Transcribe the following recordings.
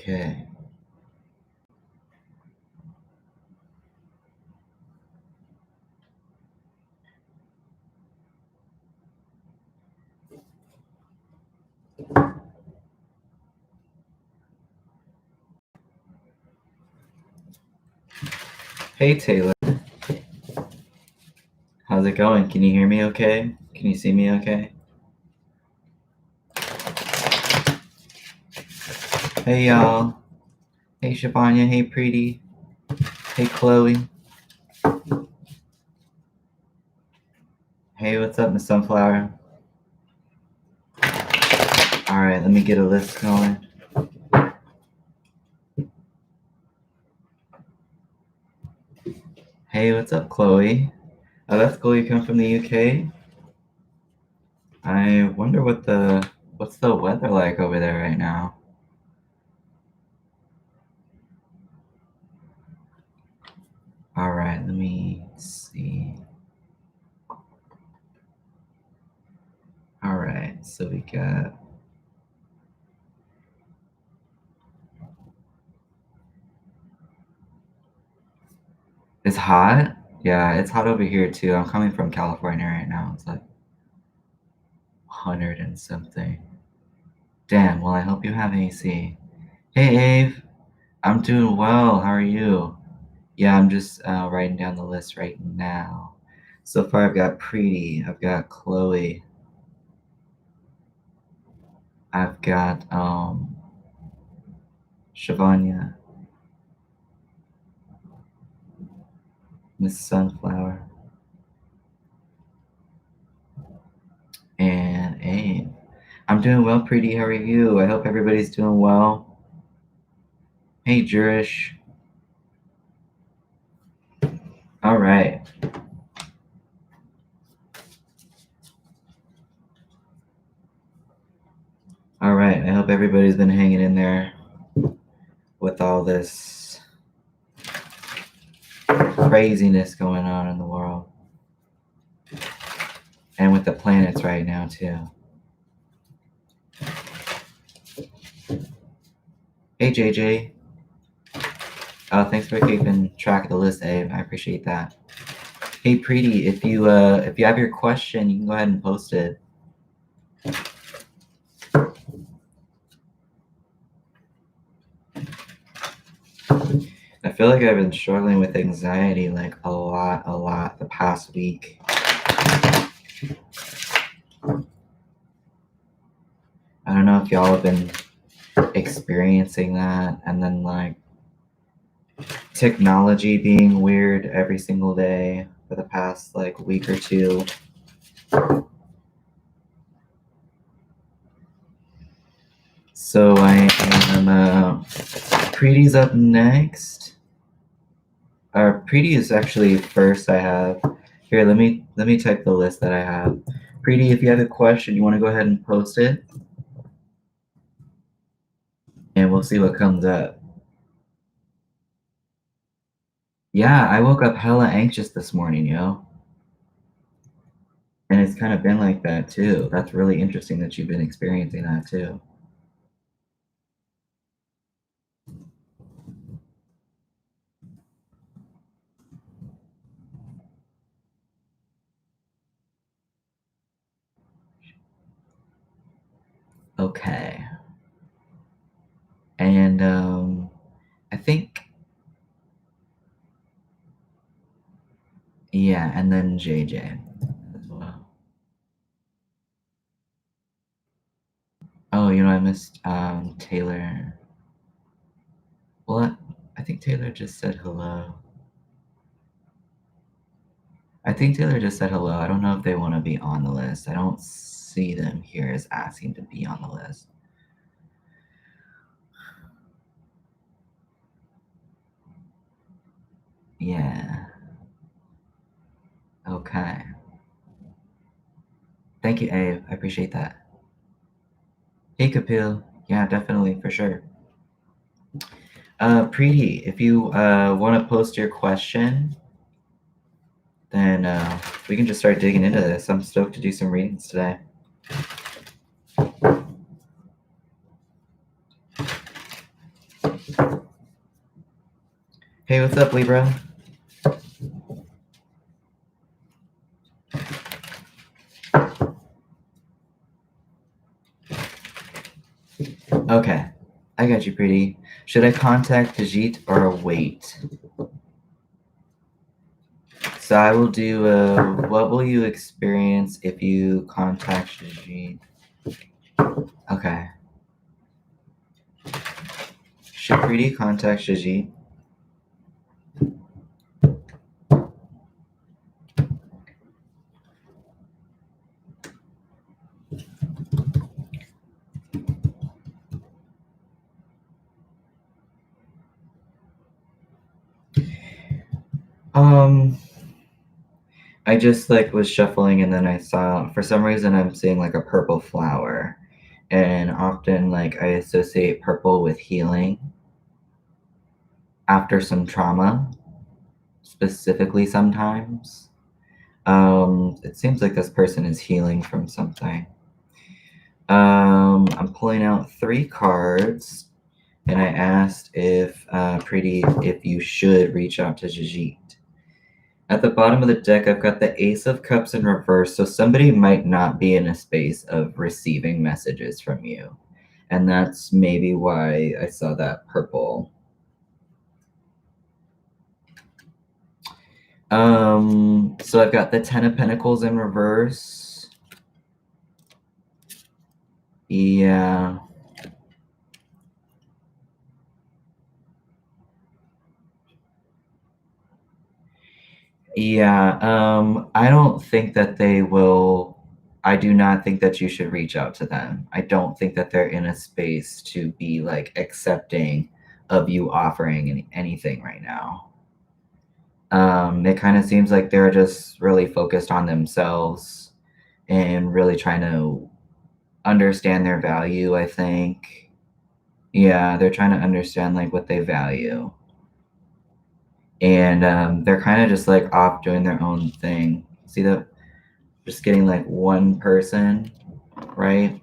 Okay. Hey, Taylor. How's it going? Can you hear me okay? Can you see me okay? Hey, y'all. Hey, Shabanya. Hey, Preeti. Hey, Chloe. Hey, what's up, Miss Sunflower? All right, let me get a list going. Hey, what's up, Chloe? Oh, that's cool. You come from the UK? I wonder what's the weather like over there right now? All right, let me see. All right, so we got... It's hot? Yeah, it's hot over here too. I'm coming from California right now. It's like 100 and something. Damn, well, I hope you have AC. Hey, Ave. I'm doing well. How are you? Yeah, I'm just writing down the list right now. So far, I've got Preeti. I've got Chloe. I've got Shavanya. Miss Sunflower. And Ave. I'm doing well, Preeti. How are you? I hope everybody's doing well. Hey, Jurish. All right. All right. I hope everybody's been hanging in there with all this craziness going on in the world. And with the planets right now, too. Hey, JJ. Oh, thanks for keeping track of the list, Abe. I appreciate that. Hey, Preeti, if you have your question, you can go ahead and post it. I feel like I've been struggling with anxiety like a lot the past week. I don't know if y'all have been experiencing that, and then like technology being weird every single day for the past like week or two. So I am Preeti's up next. Preeti is actually first. I have here. Let me type the list that I have. Preeti, if you have a question, you want to go ahead and post it, and we'll see what comes up. Yeah, I woke up hella anxious this morning, yo. And it's kind of been like that too. That's really interesting that you've been experiencing that too. Okay. And I think, yeah, and then JJ as well. Oh, I missed Taylor. What? I think Taylor just said hello. I think Taylor just said hello. I don't know if they want to be on the list. I don't see them here as asking to be on the list. Yeah. Okay. Thank you, Abe. I appreciate that. Hey, Kapil. Yeah, definitely, for sure. Preeti, if you want to post your question, then we can just start digging into this. I'm stoked to do some readings today. Hey, what's up, Libra? Okay, I got you, pretty. Should I contact Tajit or wait? So I will do, what will you experience if you contact Tajit? Okay. Should Preeti contact Shajit? I just was shuffling and then I saw, for some reason I'm seeing a purple flower. And often I associate purple with healing after some trauma, specifically sometimes. It seems like this person is healing from something. I'm pulling out 3 cards, and I asked if if you should reach out to Jajit. At the bottom of the deck, I've got the Ace of Cups in reverse, so somebody might not be in a space of receiving messages from you, and that's maybe why I saw that purple. So I've got the Ten of Pentacles in reverse. Yeah. Yeah, I don't think that they will. I do not think that you should reach out to them. I don't think that they're in a space to be accepting of you offering anything right now. It kind of seems like they're just really focused on themselves and really trying to understand their value, I think. Yeah, they're trying to understand what they value. And they're kind of just off doing their own thing. See that? Just getting one person, right?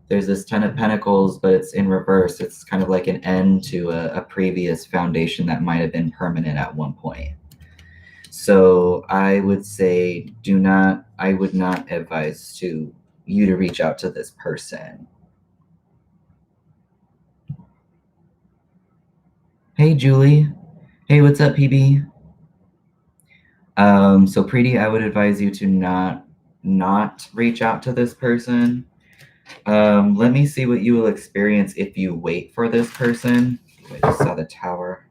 There's this Ten of Pentacles, but it's in reverse. It's kind of like an end to a previous foundation that might have been permanent at one point. So I would say I would not advise you to reach out to this person. Hey, Julie. Hey, what's up, PB? So Preeti, I would advise you to not reach out to this person. Let me see what you will experience if you wait for this person. I just saw the Tower.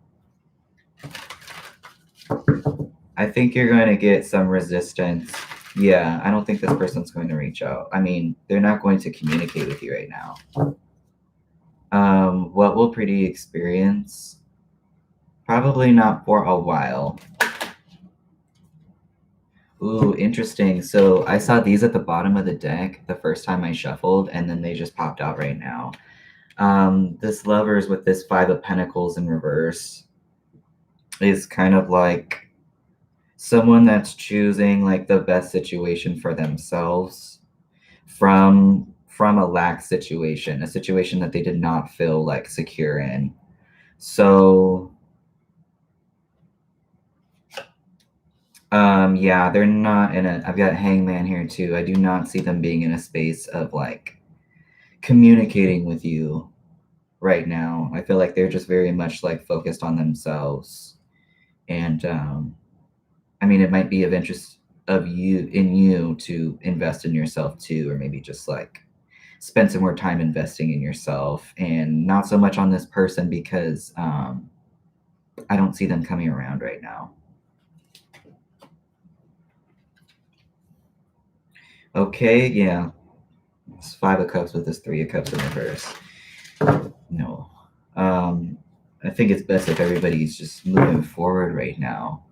I think you're going to get some resistance. Yeah, I don't think this person's going to reach out. I mean, they're not going to communicate with you right now. What will Preeti experience? Probably not for a while. Ooh, interesting. So I saw these at the bottom of the deck the first time I shuffled, and then they just popped out right now. This Lovers with this 5 of Pentacles in reverse is kind of like someone that's choosing the best situation for themselves from a lack situation, a situation that they did not feel secure in. So yeah, they're not in I've got Hangman here too. I do not see them being in a space of communicating with you right now. I feel like they're just very much focused on themselves. And I mean, it might be of interest of you to invest in yourself too, or maybe just spend some more time investing in yourself and not so much on this person, because I don't see them coming around right now. Okay, yeah. It's 5 of Cups with this 3 of Cups in reverse. No. I think it's best if everybody's just moving forward right now.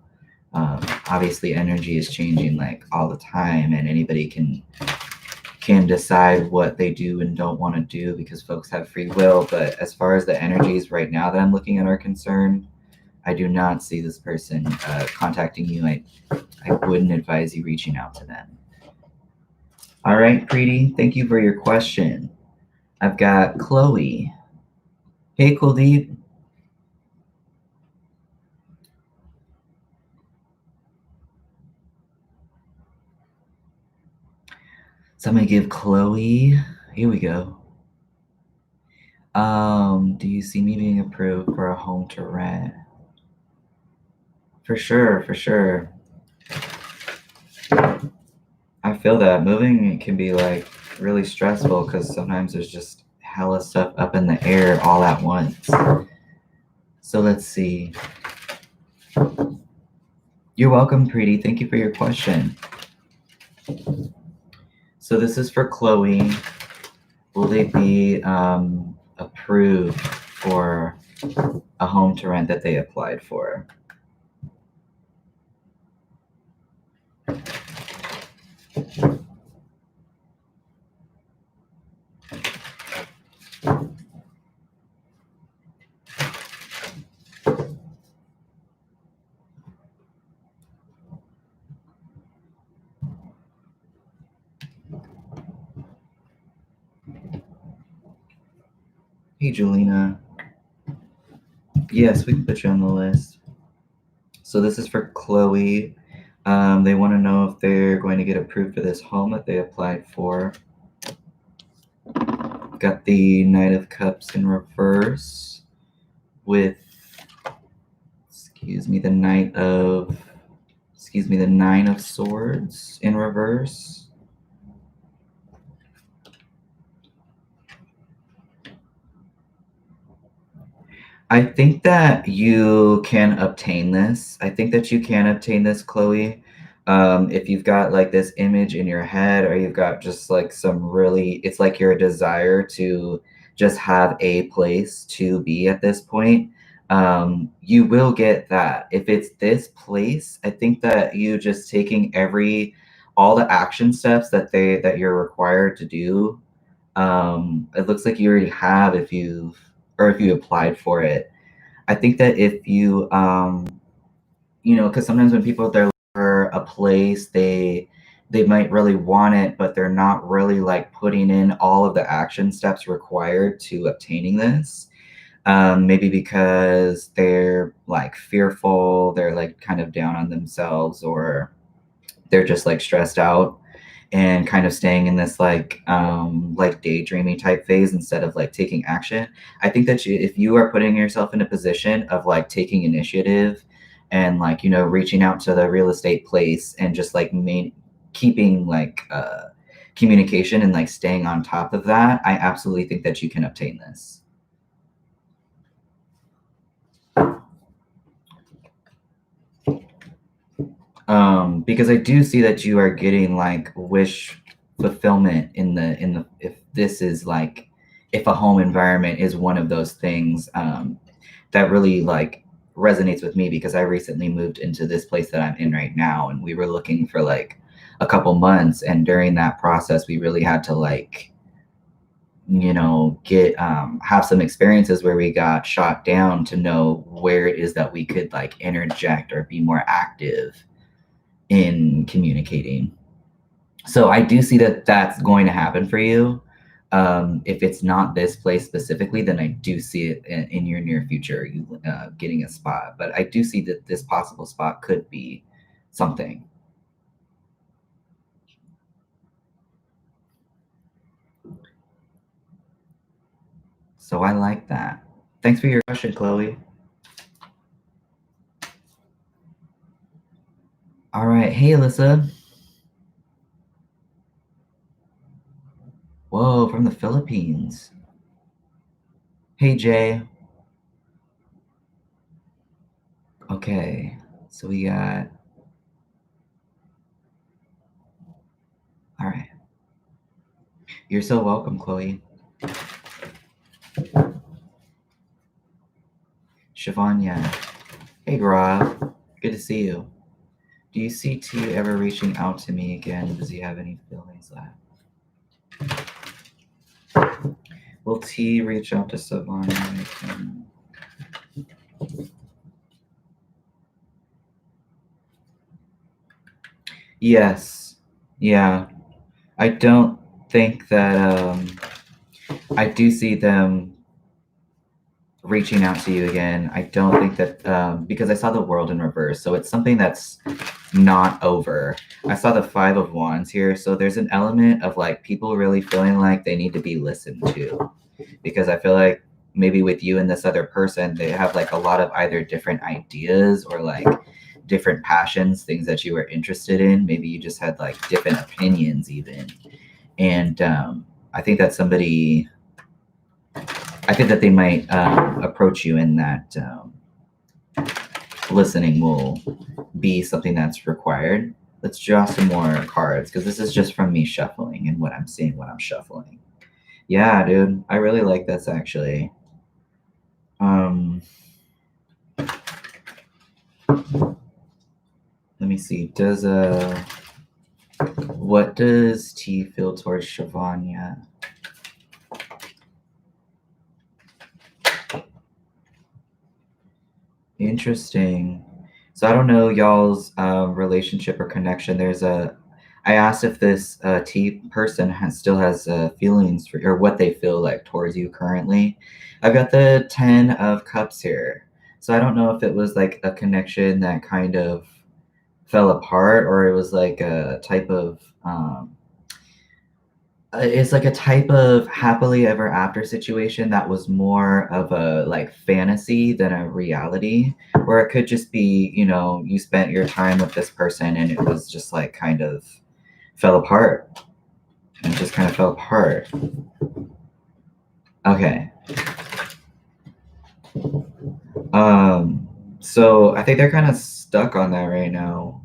Obviously, energy is changing all the time, and anybody can decide what they do and don't want to do because folks have free will. But as far as the energies right now that I'm looking at are concerned, I do not see this person contacting you. I wouldn't advise you reaching out to them. All right, Preeti, thank you for your question. I've got Chloe. Hey, Kuldeep. So I'm gonna give Chloe. Here we go. Do you see me being approved for a home to rent? For sure, for sure. I feel that moving can be like really stressful because sometimes there's just hella stuff up in the air all at once. So let's see. You're welcome, Preeti. Thank you for your question. So this is for Chloe. Will they be approved for a home to rent that they applied for? Hey, Julina. Yes, we can put you on the list. So this is for Chloe. They want to know if they're going to get approved for this home that they applied for. Got the Knight of Cups in reverse with, the Nine of Swords in reverse. I think that you can obtain this. I think that you can obtain this, Chloe. If you've got like this image in your head, or you've got just like it's like your desire to just have a place to be at this point, you will get that. If it's this place, I think that you just taking all the action steps that you're required to do. It looks like you already have if you applied for it. I think that if you, because sometimes when people they're looking for a place, they might really want it, but they're not really like putting in all of the action steps required to obtaining this. Maybe because they're like fearful, they're like kind of down on themselves, or they're just like stressed out and kind of staying in this like daydreaming type phase instead of like taking action. I think that if you are putting yourself in a position of like taking initiative and like reaching out to the real estate place and just like keeping like communication and like staying on top of that, I absolutely think that you can obtain this. Because I do see that you are getting like wish fulfillment if a home environment is one of those things that really like resonates with me, because I recently moved into this place that I'm in right now, and we were looking for like a couple months, and during that process we really had to like get have some experiences where we got shot down to know where it is that we could like interject or be more active in communicating. So I do see that that's going to happen for you. If it's not this place specifically, then I do see it in your near future, you getting a spot. But I do see that this possible spot could be something. So I like that. Thanks for your question, Chloe. All right. Hey, Alyssa. Whoa, from the Philippines. Hey, Jay. Okay. So we got. All right. You're so welcome, Chloe. Shivanya. Hey, Rob. Good to see you. Do you see T ever reaching out to me again? Does he have any feelings left? Will T reach out to Savannah again? Yes. Yeah. I don't think that I do see them reaching out to you again. I don't think that because I saw the world in reverse, so it's something that's not over. I saw the Five of Wands here, so there's an element of like people really feeling like they need to be listened to, because I feel like maybe with you and this other person, they have like a lot of either different ideas or like different passions, things that you were interested in. Maybe you just had like different opinions even. And I think that somebody, I think that they might approach you in that listening will be something that's required. Let's draw some more cards because this is just from me shuffling and what I'm seeing when I'm shuffling. Yeah, dude, I really like this actually. Let me see. What does T feel towards Shavanya? Interesting. So I don't know y'all's relationship or connection. I asked if this T person still has feelings for, or what they feel like towards you currently. I've got the 10 of Cups here. So I don't know if it was like a connection that kind of fell apart, or it was like a type of it's like a type of happily ever after situation that was more of a like fantasy than a reality, where it could just be, you know, you spent your time with this person and it was just like kind of fell apart and just kind of fell apart. Okay. So I think they're kind of stuck on that right now.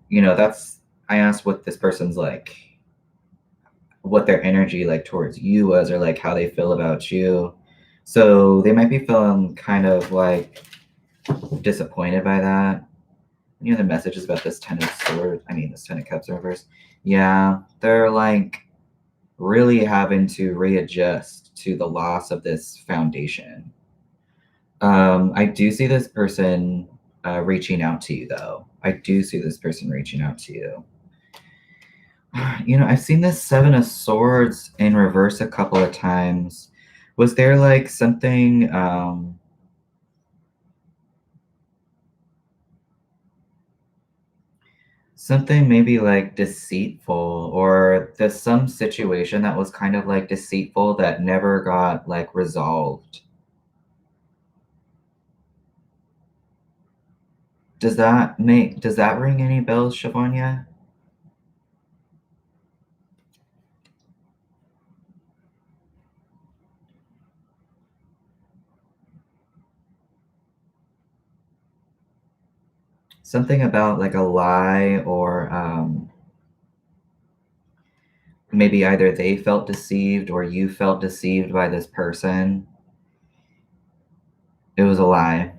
You know, I asked what this person's like, what their energy like towards you was, or like how they feel about you. So they might be feeling kind of like disappointed by that. Any other messages about this this 10 of Cups in reverse? Yeah, they're like really having to readjust to the loss of this foundation. I do see this person reaching out to you, though. I do see this person reaching out to you. You know, I've seen this Seven of Swords in reverse a couple of times. Was there like something something maybe like deceitful, or there's some situation that was kind of like deceitful that never got like resolved? Does that ring any bells, Shavanya? Something about like a lie, or maybe either they felt deceived or you felt deceived by this person. It was a lie.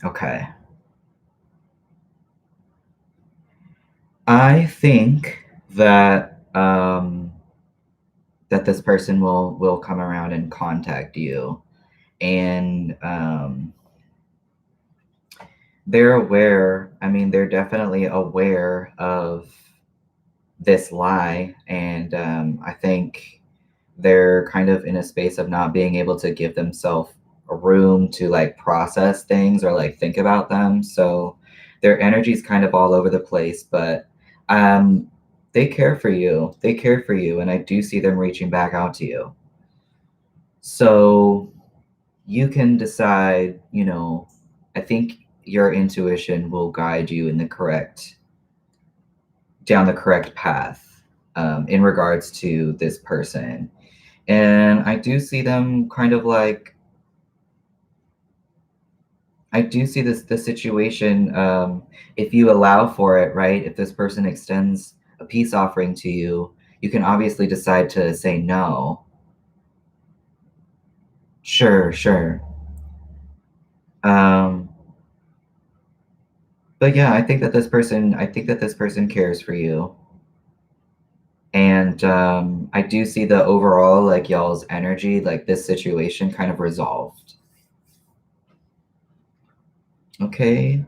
Okay. I think that that this person will come around and contact you, and they're aware. I mean, they're definitely aware of this lie, and I think they're kind of in a space of not being able to give themselves a room to like process things or like think about them. So their energy's kind of all over the place, but um, they care for you. They care for you, and I do see them reaching back out to you. So you can decide, you know, I think your intuition will guide you in the correct, down the correct path in regards to this person. And I do see them kind of like, I do see the situation, if you allow for it, right? If this person extends a peace offering to you, you can obviously decide to say no. Sure, sure. Um, but yeah, I think that this person cares for you. And I do see the overall, like y'all's energy, like this situation kind of resolved. Okay.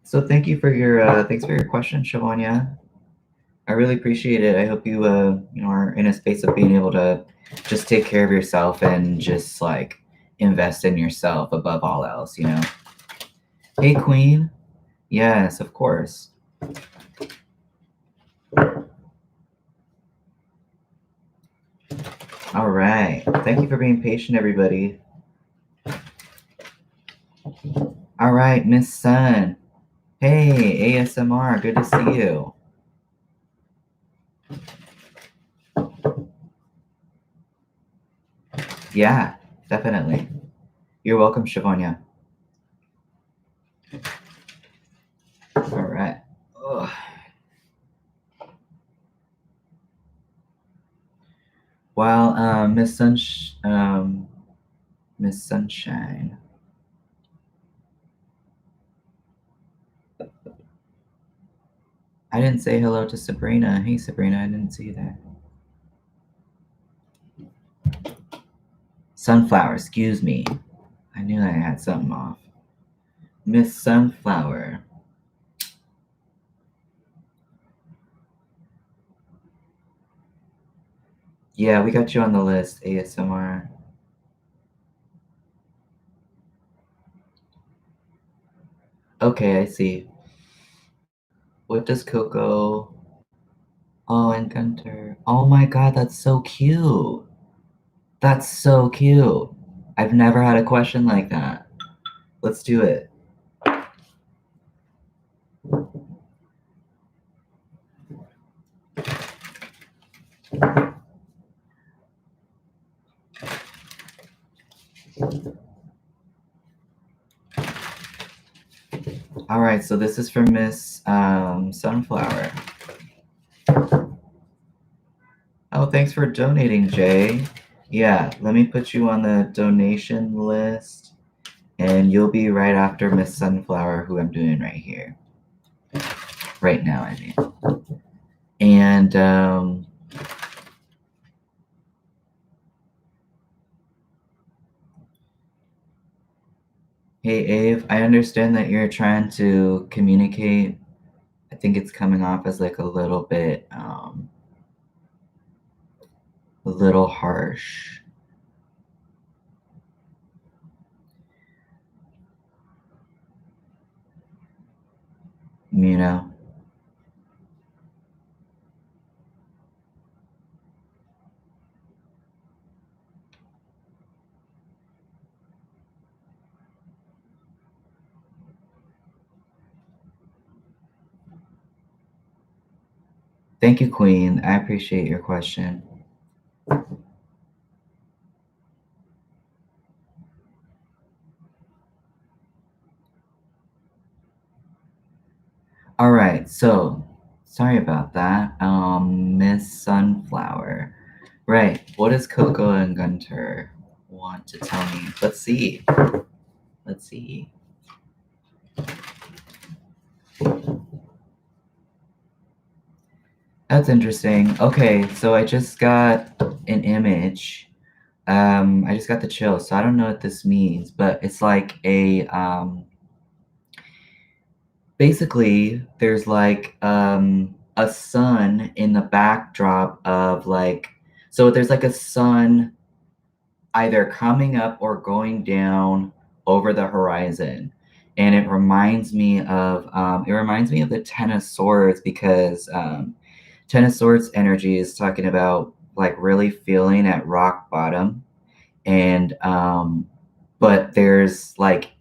So thank you for your thanks for your question, Shavanya. I really appreciate it. I hope you are in a space of being able to just take care of yourself and just like invest in yourself above all else. Hey, Queen. Yes, of course. All right. Thank you for being patient, everybody. All right, Miss Sun. Hey, ASMR. Good to see you. Yeah, definitely. You're welcome, Shavonia. All right. Ugh. Well, Miss Sunshine. I didn't say hello to Sabrina. Hey, Sabrina, I didn't see that. Sunflower, excuse me. I knew I had something off. Miss Sunflower. Yeah, we got you on the list, ASMR. Okay, I see. What does Coco? Oh, and Gunter. Oh my god, that's so cute. That's so cute. I've never had a question like that. Let's do it. All right, so this is for Miss Sunflower. Oh, thanks for donating, Jay. Yeah, let me put you on the donation list, and you'll be right after Miss Sunflower, who I'm doing right here. Right now, I mean. And hey, Ave, I understand that you're trying to communicate. I think it's coming off as like a little bit, a little harsh. You know? Thank you, Queen. I appreciate your question. All right, so sorry about that. Miss Sunflower. Right, what does Coco and Gunter want to tell me? Let's see. Let's see. That's interesting. Okay, so I just got an image. I just got the chill, so I don't know what this means, but it's like basically there's like a sun in the backdrop of like, so there's like a sun either coming up or going down over the horizon, and it reminds me of the Ten of Swords, because Ten of Swords energy is talking about like really feeling at rock bottom, and but there's like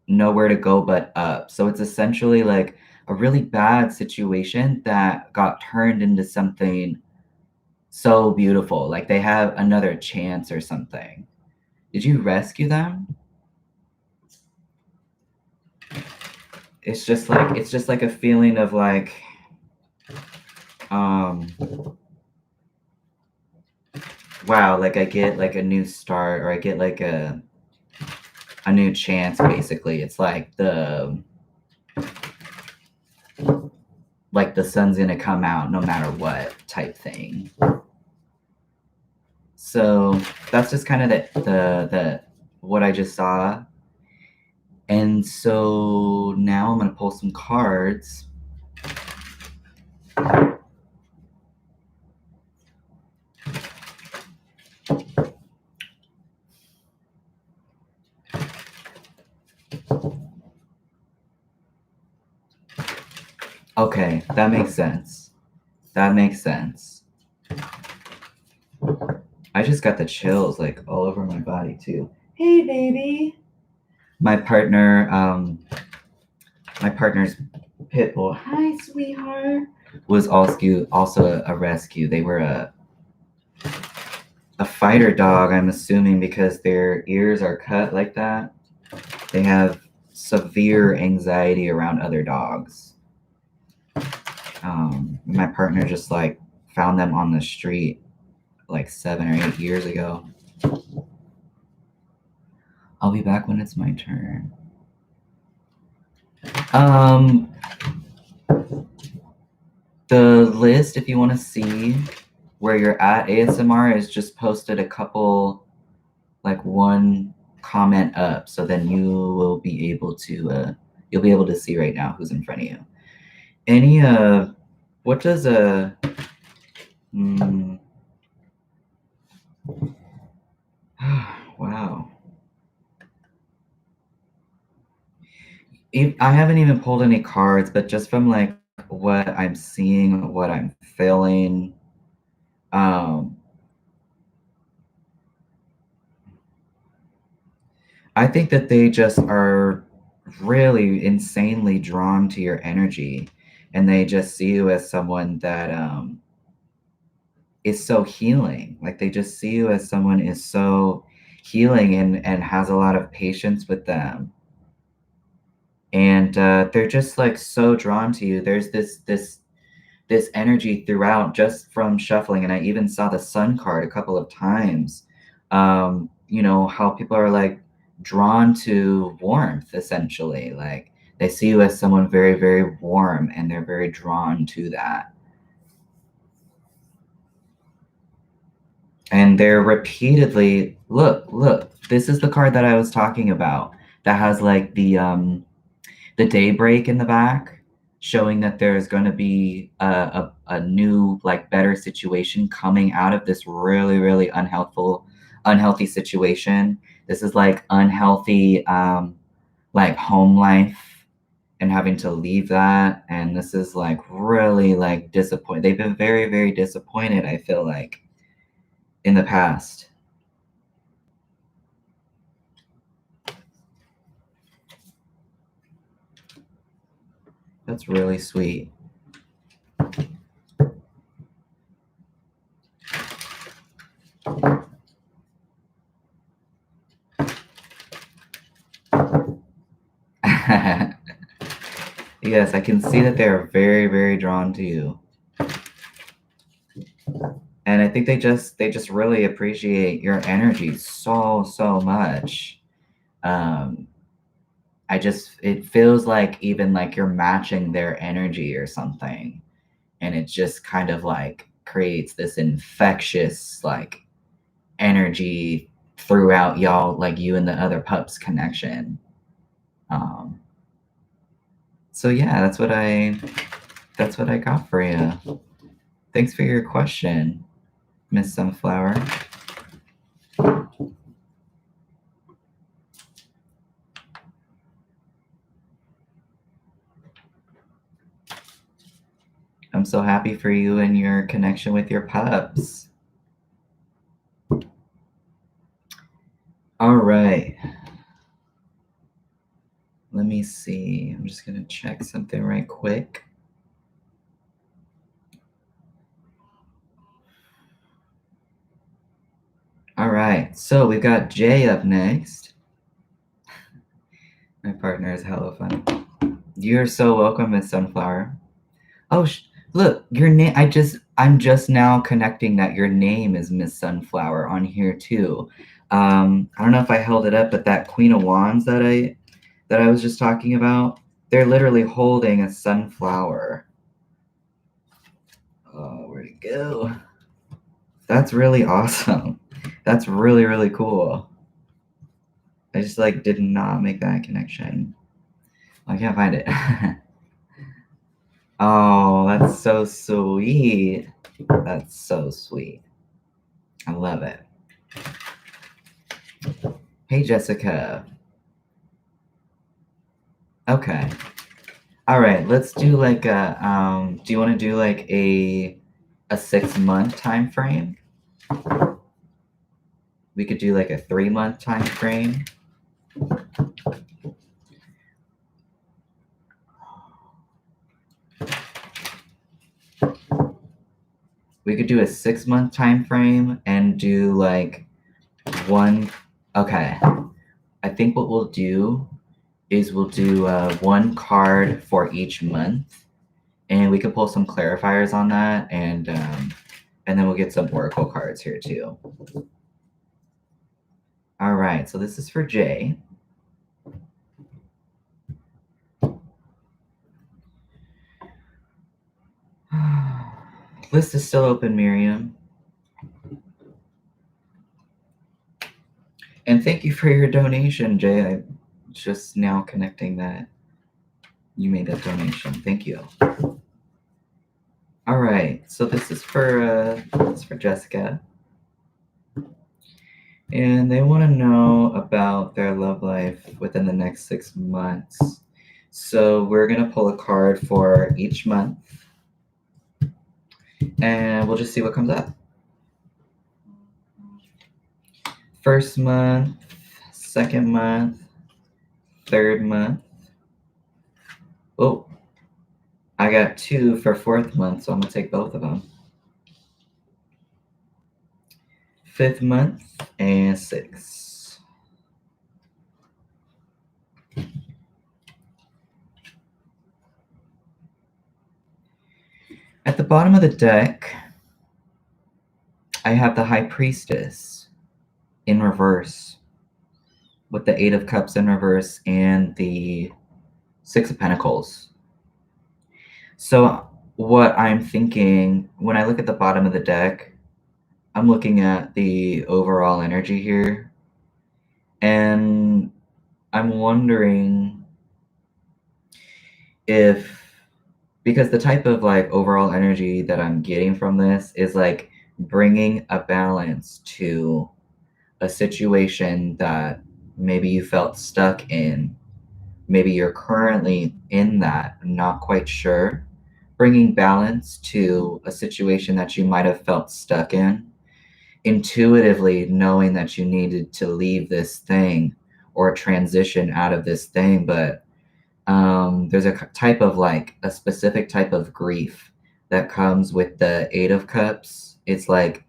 nowhere to go but up. So it's essentially like a really bad situation that got turned into something so beautiful. Like they have another chance or something. Did you rescue them? It's just like a feeling of like um wow, like I get like a new start, or I get like a new chance. Basically, it's like the sun's gonna come out no matter what type thing. So that's just kind of the what I just saw. And so now I'm gonna pull some cards. Okay, that makes sense. That makes sense. I just got the chills like all over my body too. Hey, baby. My partner's pit bull. Hi, sweetheart. Was also a rescue. They were a fighter dog, I'm assuming, because their ears are cut like that. They have severe anxiety around other dogs. My partner just like found them on the street like 7 or 8 years ago. I'll be back when it's my turn. The list, if you want to see where you're at, ASMR is just posted a couple, like one comment up, so then you'll be able to see right now who's in front of you. Any what does a wow. I haven't even pulled any cards, but just from like what I'm seeing, what I'm feeling, I think that they just are really insanely drawn to your energy, and they just see you as someone that is so healing. Like they just see you as someone is so healing and has a lot of patience with them. And they're just like so drawn to you. There's this energy throughout just from shuffling, and I even saw the sun card a couple of times. You know how people are like drawn to warmth, essentially. Like they see you as someone very, very warm, and they're very drawn to that. And they're repeatedly look, this is the card that I was talking about that has like the daybreak in the back, showing that there's going to be a new, like, better situation coming out of this really, really unhealthy situation. This is like unhealthy, like home life and having to leave that. And this is like really like disappointed. They've been very, very disappointed, I feel like, in the past. That's really sweet. Yes, I can see that they're very, very drawn to you. And I think they just really appreciate your energy so, so much. It feels like even like you're matching their energy or something. And it just kind of like creates this infectious like energy throughout y'all, like you and the other pups connection. So yeah, that's what I got for you. Thanks for your question, Miss Sunflower. I'm so happy for you and your connection with your pups. All right. Let me see. I'm just going to check something right quick. All right. So we've got Jay up next. My partner is hella funny. You're so welcome, Miss Sunflower. Oh, look, your name. I'm just now connecting that your name is Miss Sunflower on here too. I don't know if I held it up, but that Queen of Wands that I was just talking about, they're literally holding a sunflower. Oh, where'd it go? That's really awesome. That's really, really cool. I just like did not make that connection. I can't find it. Oh, that's so sweet. That's so sweet. I love it. Hey, Jessica. Okay. All right, let's do like a, do you want to do like a 6-month time frame? We could do like a 3-month time frame. We could do a 6-month time frame and do like one. Okay, I think what we'll do is we'll do one card for each month, and we could pull some clarifiers on that, and then we'll get some oracle cards here too. All right, so this is for Jay. List is still open, Miriam. And thank you for your donation, Jay. I'm just now connecting that you made that donation. Thank you. All right, so this is for Jessica, and they want to know about their love life within the next 6 months. So we're gonna pull a card for each month, and we'll just see what comes up. First month, second month, third month. Oh, I got 2 for fourth month, so I'm gonna take both of them. Fifth month and 6. At the bottom of the deck, I have the High Priestess in reverse with the 8 of Cups in reverse and the 6 of Pentacles. So what I'm thinking when I look at the bottom of the deck, I'm looking at the overall energy here, and I'm wondering if, because the type of like overall energy that I'm getting from this is like bringing a balance to a situation that maybe you felt stuck in. Maybe you're currently in that, not quite sure. Bringing balance to a situation that you might have felt stuck in. Intuitively knowing that you needed to leave this thing or transition out of this thing, but there's a type of like a specific type of grief that comes with the 8 of Cups. It's like,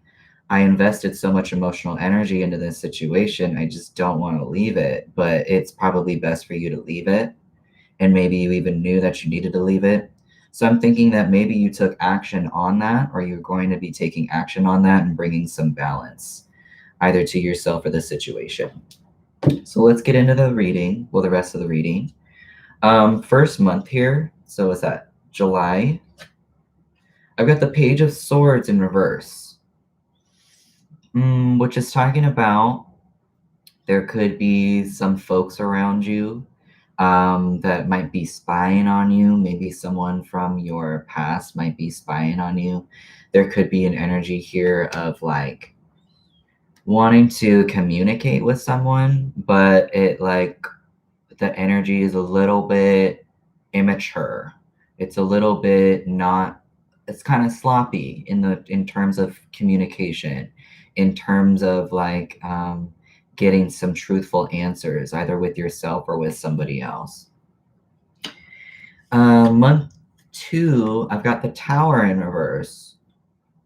I invested so much emotional energy into this situation. I just don't want to leave it, but it's probably best for you to leave it. And maybe you even knew that you needed to leave it. So I'm thinking that maybe you took action on that, or you're going to be taking action on that and bringing some balance either to yourself or the situation. So let's get into the reading, well, the rest of the reading. First month here, so is that July? I've got the Page of Swords in reverse, which is talking about there could be some folks around you that might be spying on you. Maybe someone from your past might be spying on you. There could be an energy here of like wanting to communicate with someone, but it like the energy is a little bit immature. It's a little bit not, it's kind of sloppy in terms of communication, in terms of like getting some truthful answers either with yourself or with somebody else. Month 2, I've got the Tower in reverse.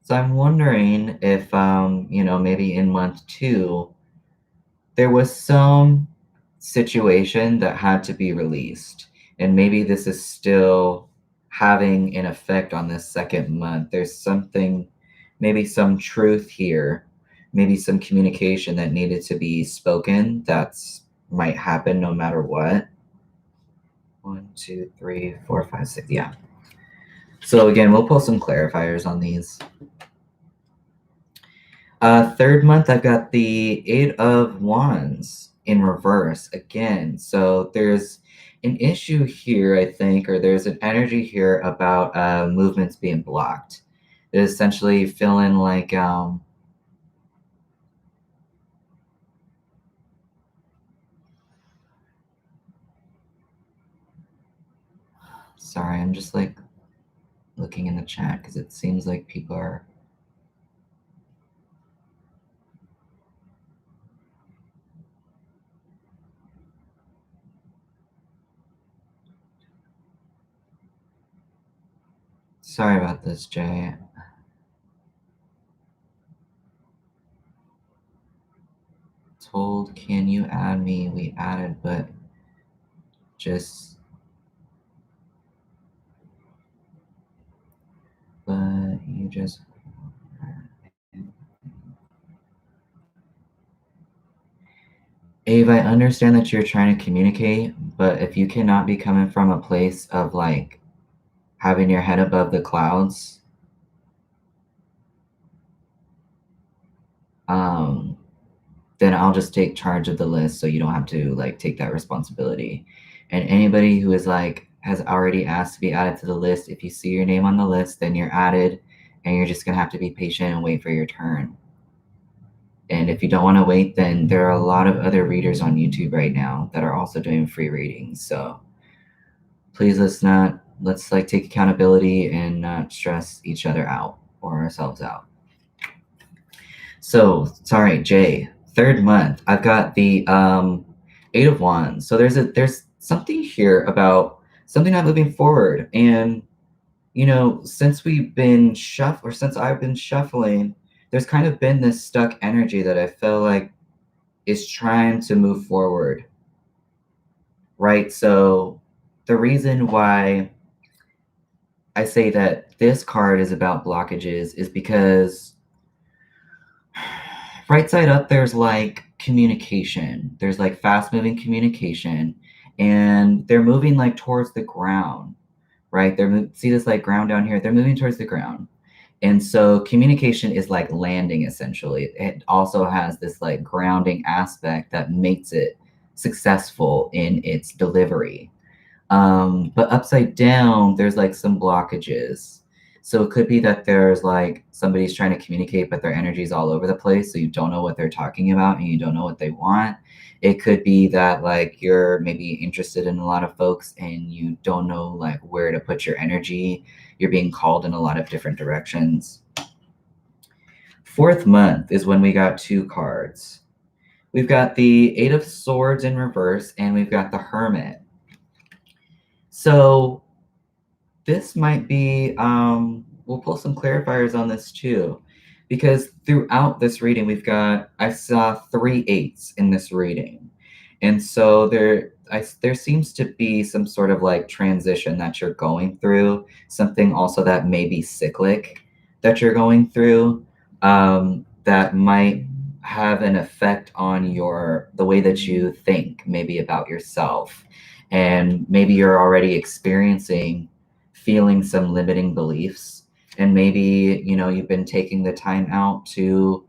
So I'm wondering if maybe in month 2 there was some situation that had to be released, and maybe this is still having an effect on this second month. There's something, maybe some truth here, maybe some communication that needed to be spoken that's might happen no matter what. 1 2 3 4 5 6, yeah. So again, we'll pull some clarifiers on these. Third month, I've got the 8 of Wands in reverse again. So there's an issue here, I think, or there's an energy here about movements being blocked. It's essentially feeling like Sorry, I'm just like looking in the chat because it seems like people are. Sorry about this, Jay. Told, can you add me? We added, but just. But you just. Ave, I understand that you're trying to communicate, but if you cannot be coming from a place of like having your head above the clouds, then I'll just take charge of the list so you don't have to like take that responsibility. And anybody who is like has already asked to be added to the list, if you see your name on the list, then you're added and you're just gonna have to be patient and wait for your turn. And if you don't want to wait, then there are a lot of other readers on YouTube right now that are also doing free readings. So please let's like take accountability and not stress each other out or ourselves out. So sorry, Jay. Third month, I've got the Eight of Wands. So there's something here about something not moving forward. And you know, since since I've been shuffling, there's kind of been this stuck energy that I feel like is trying to move forward. Right? So the reason why I say that this card is about blockages is because right side up, there's like communication. There's like fast moving communication, and they're moving like towards the ground, right? See this like ground down here? They're moving towards the ground. And so communication is like landing essentially. It also has this like grounding aspect that makes it successful in its delivery. But upside down, there's like some blockages. So it could be that there's like somebody's trying to communicate, but their energy's all over the place. So you don't know what they're talking about and you don't know what they want. It could be that like you're maybe interested in a lot of folks and you don't know like where to put your energy. You're being called in a lot of different directions. Fourth month is when we got two cards. We've got the Eight of Swords in reverse and we've got the Hermit. So this might be, we'll pull some clarifiers on this too, because throughout this reading, I saw 3 8s in this reading. And so there seems to be some sort of like transition that you're going through, something also that may be cyclic that you're going through, that might have an effect on the way that you think maybe about yourself. And maybe you're already feeling some limiting beliefs, and maybe you've been taking the time out to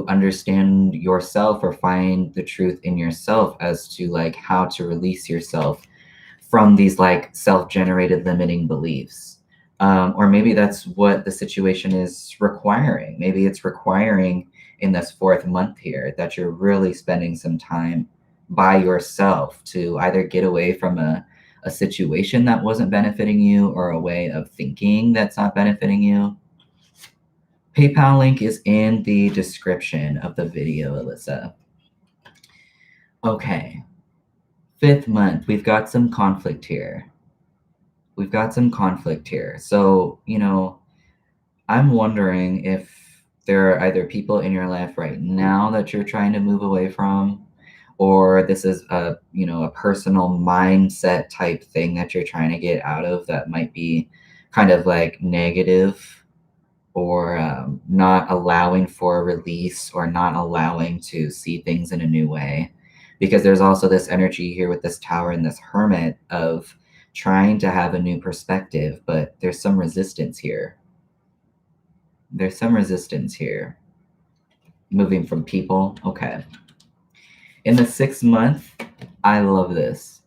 understand yourself or find the truth in yourself as to like how to release yourself from these like self-generated limiting beliefs. Or maybe that's what the situation is requiring. Maybe it's requiring in this fourth month here that you're really spending some time by yourself to either get away from a situation that wasn't benefiting you or a way of thinking that's not benefiting you. PayPal link is in the description of the video, Alyssa. Okay. Fifth month, we've got some conflict here. So, I'm wondering if there are either people in your life right now that you're trying to move away from, or this is a personal mindset type thing that you're trying to get out of that might be kind of like negative, or not allowing for a release or not allowing to see things in a new way. Because there's also this energy here with this Tower and this Hermit of trying to have a new perspective, but there's some resistance here. Moving from people. Okay. In the 6th month, I love this.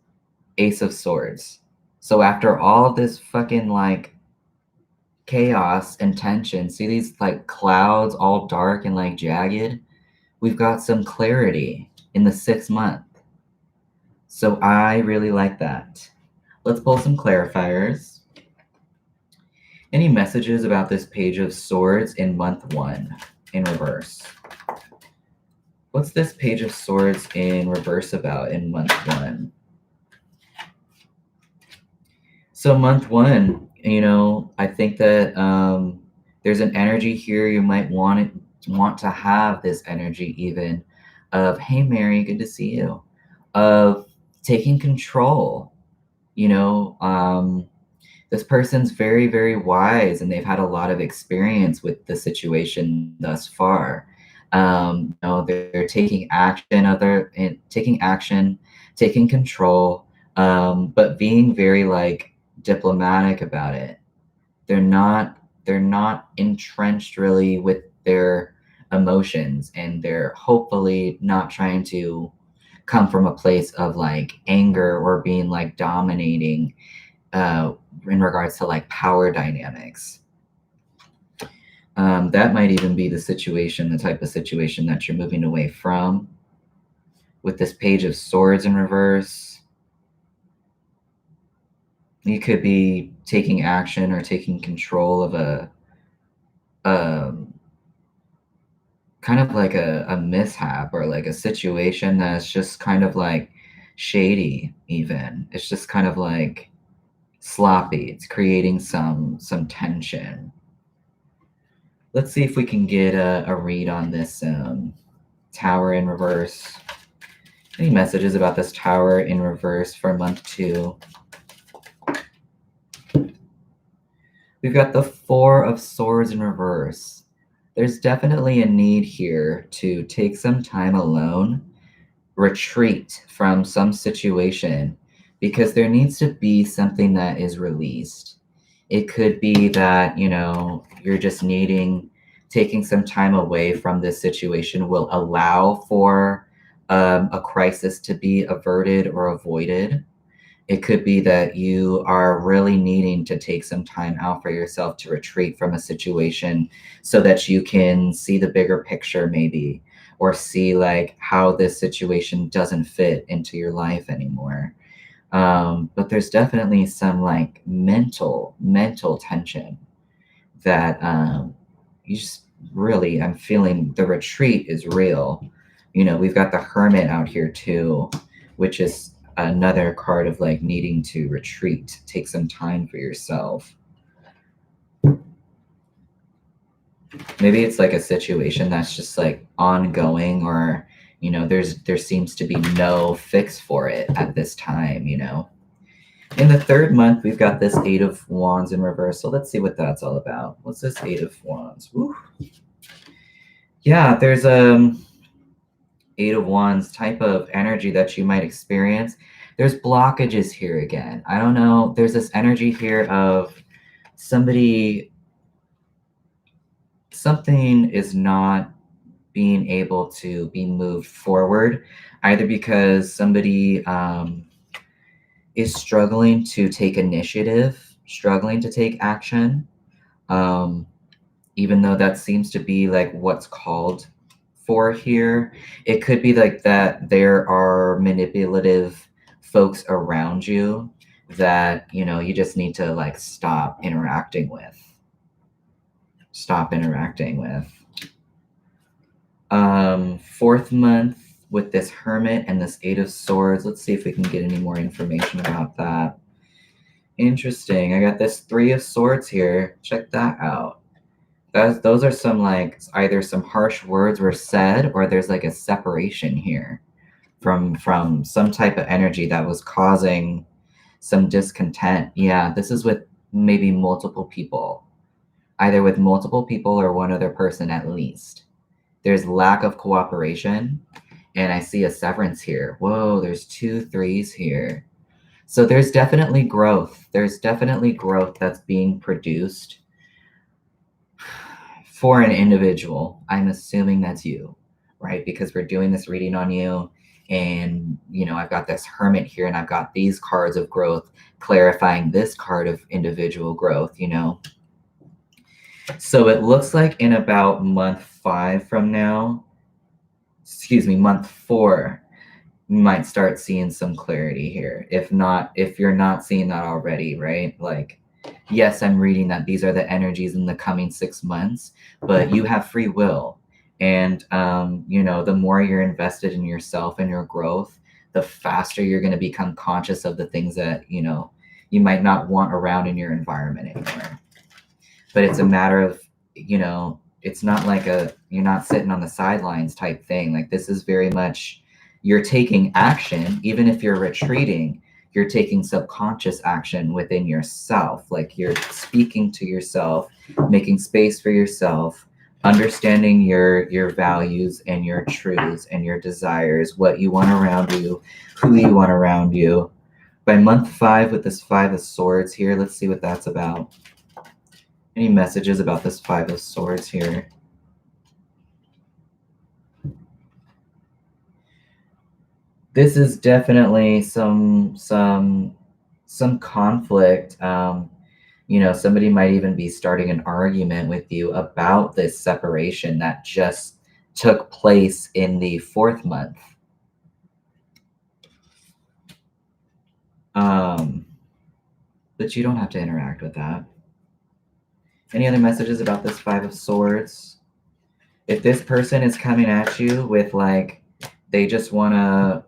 Ace of Swords. So after all this fucking like chaos and tension, see these like clouds all dark and like jagged? We've got some clarity in the 6th month. So I really like that. let's pull some clarifiers. Any messages about this Page of Swords in month 1 in reverse? What's this Page of Swords in reverse about in month 1? So month 1, I think that there's an energy here. You might want to have this energy even of, hey, Mary, good to see you, of taking control. This person's very, very wise, and they've had a lot of experience with the situation thus far. They're taking action, taking control, but being very like diplomatic about it. They're not entrenched really with their emotions, and they're hopefully not trying to come from a place of like anger or being like dominating in regards to like power dynamics. That might even be the type of situation that you're moving away from. With this Page of Swords in reverse, you could be taking action or taking control of a kind of like a mishap or like a situation that's just kind of like shady even. It's just kind of like sloppy. It's creating some tension. Let's see if we can get a read on this Tower in reverse. Any messages about this Tower in reverse for month 2? We've got the Four of Swords in reverse. There's definitely a need here to take some time alone, retreat from some situation, because there needs to be something that is released. It could be that, you're just taking some time away from this situation will allow for a crisis to be averted or avoided. It could be that you are really needing to take some time out for yourself to retreat from a situation so that you can see the bigger picture maybe, or see like how this situation doesn't fit into your life anymore. But there's definitely some like mental tension that you just really, I'm feeling the retreat is real. We've got the Hermit out here too, which is another card of like needing to retreat, take some time for yourself. Maybe it's like a situation that's just like ongoing, or there seems to be no fix for it at this time. In the 3rd month, we've got this 8 of Wands in reverse. So let's see what that's all about. What's this 8 of Wands? Woo. Yeah, there's 8 of Wands type of energy that you might experience. There's blockages here again. I don't know. There's this energy here of something is not being able to be moved forward, either because somebody is struggling to take initiative, struggling to take action, even though that seems to be like what's called for here. It could be like that there are manipulative folks around you that you just need to like stop interacting with. 4th month with this Hermit and this 8 of Swords. Let's see if we can get any more information about that. Interesting. I got this 3 of Swords here. Check that out. Those are some like either some harsh words were said, or there's like a separation here from some type of energy that was causing some discontent. Yeah, this is with maybe multiple people, either with multiple people or one other person at least. There's lack of cooperation, and I see a severance here. Whoa, there's 2 3s here. So there's definitely growth. There's definitely growth that's being produced for an individual. I'm assuming that's you, right? Because we're doing this reading on you, and I've got this Hermit here, and I've got these cards of growth clarifying this card of individual growth. So it looks like in about month 5 from now, month 4, you might start seeing some clarity here. If you're not seeing that already, right? Like, yes, I'm reading that these are the energies in the coming 6 months, but you have free will. And, the more you're invested in yourself and your growth, the faster you're going to become conscious of the things that, you might not want around in your environment anymore. But it's a matter of, it's not like you're not sitting on the sidelines type thing. Like, this is very much, you're taking action. Even if you're retreating, you're taking subconscious action within yourself. Like, you're speaking to yourself, making space for yourself, understanding your values and your truths and your desires, what you want around you, who you want around you. By month 5 with this 5 of Swords here, let's see what that's about. Any messages about this 5 of Swords here? This is definitely some conflict. Somebody might even be starting an argument with you about this separation that just took place in the 4th month. But you don't have to interact with that. Any other messages about this 5 of Swords? If this person is coming at you with, like, they just want to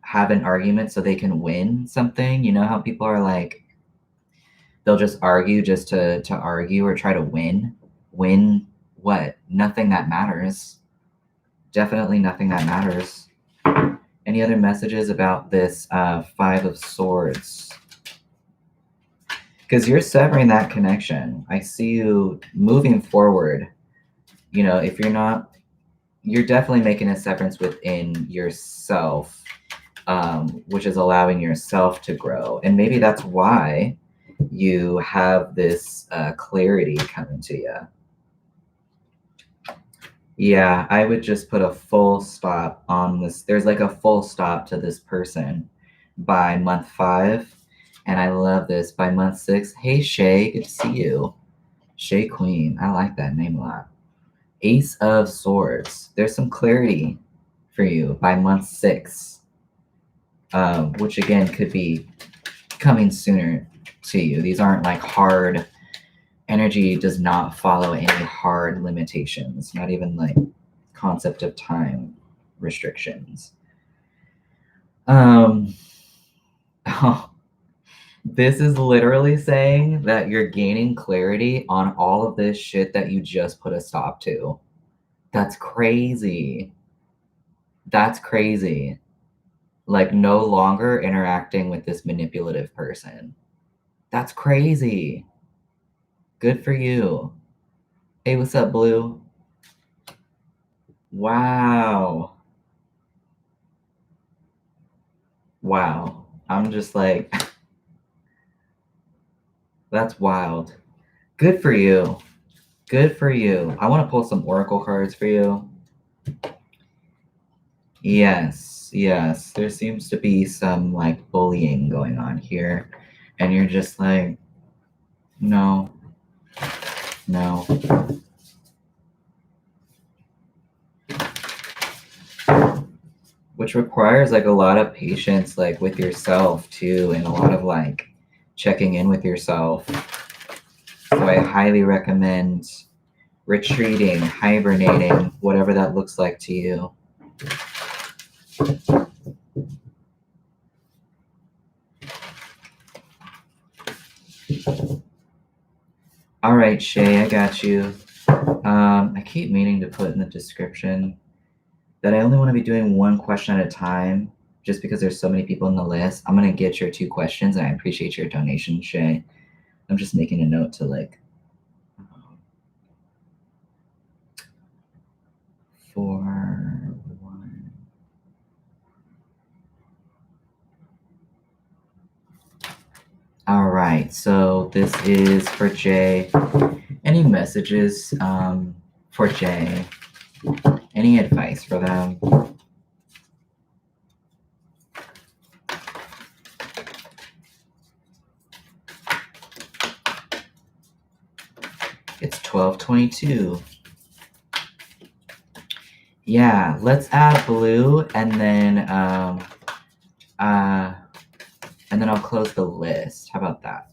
have an argument so they can win something, you know how people are like, they'll just argue just to argue or try to win what? Nothing that matters. Definitely nothing that matters. Any other messages about this 5 of Swords? Because you're severing that connection. I see you moving forward. If you're not, you're definitely making a severance within yourself, which is allowing yourself to grow. And maybe that's why you have this clarity coming to you. Yeah, I would just put a full stop on this. There's like a full stop to this person by month 5. And I love this. By month 6, hey, Shay, good to see you. Shay Queen, I like that name a lot. Ace of Swords. There's some clarity for you by month 6, which again could be coming sooner to you. These aren't like hard. Energy does not follow any hard limitations, not even like concept of time restrictions. This is literally saying that you're gaining clarity on all of this shit that you just put a stop to. That's crazy. That's crazy. Like, no longer interacting with this manipulative person. That's crazy. Good for you. Hey, what's up, Blue? Wow. Wow. I'm just like, that's wild. Good for you. Good for you. I want to pull some oracle cards for you. Yes, yes. There seems to be some like bullying going on here. And you're just like, no. Which requires like a lot of patience, like with yourself too, and a lot of like checking in with yourself. So I highly recommend retreating, hibernating, whatever that looks like to you. All right, Shay, I got you. I keep meaning to put in the description that I only want to be doing one question at a time, just because there's so many people in the list. I'm going to get your 2 questions, and I appreciate your donation, Shay. I'm just making a note to like 4, 1. All right, so this is for Jay. Any messages for Jay? Any advice for them? It's 12:22. Yeah, let's add blue and then I'll close the list. How about that?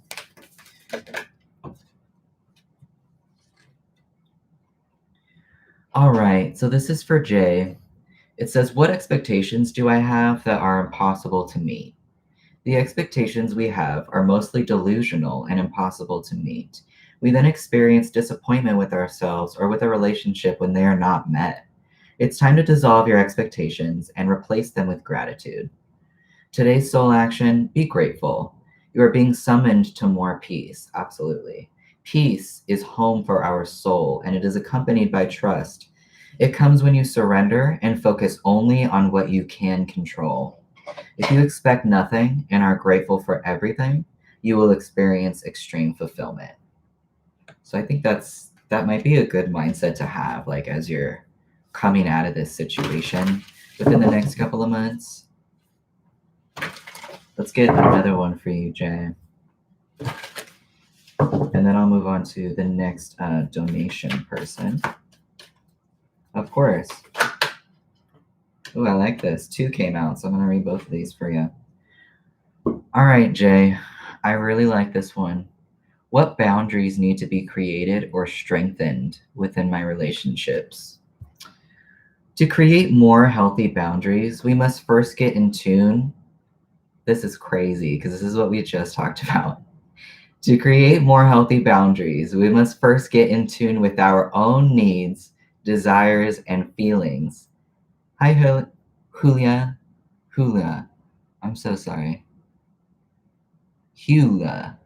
All right, so this is for Jay. It says, what expectations do I have that are impossible to meet? The expectations we have are mostly delusional and impossible to meet. We then experience disappointment with ourselves or with a relationship when they are not met. It's time to dissolve your expectations and replace them with gratitude. Today's soul action, be grateful. You are being summoned to more peace. Absolutely. Peace is home for our soul, and it is accompanied by trust. It comes when you surrender and focus only on what you can control. If you expect nothing and are grateful for everything, you will experience extreme fulfillment. So I think that might be a good mindset to have, like as you're coming out of this situation within the next couple of months. Let's get another one for you, Jay. And then I'll move on to the next donation person. Of course. Ooh, I like this. 2 came out, so I'm going to read both of these for you. All right, Jay. I really like this one. What boundaries need to be created or strengthened within my relationships? To create more healthy boundaries, we must first get in tune. This is crazy because this is what we just talked about. To create more healthy boundaries, we must first get in tune with our own needs, desires, and feelings. Hi, Julia. Julia. I'm so sorry. Julia.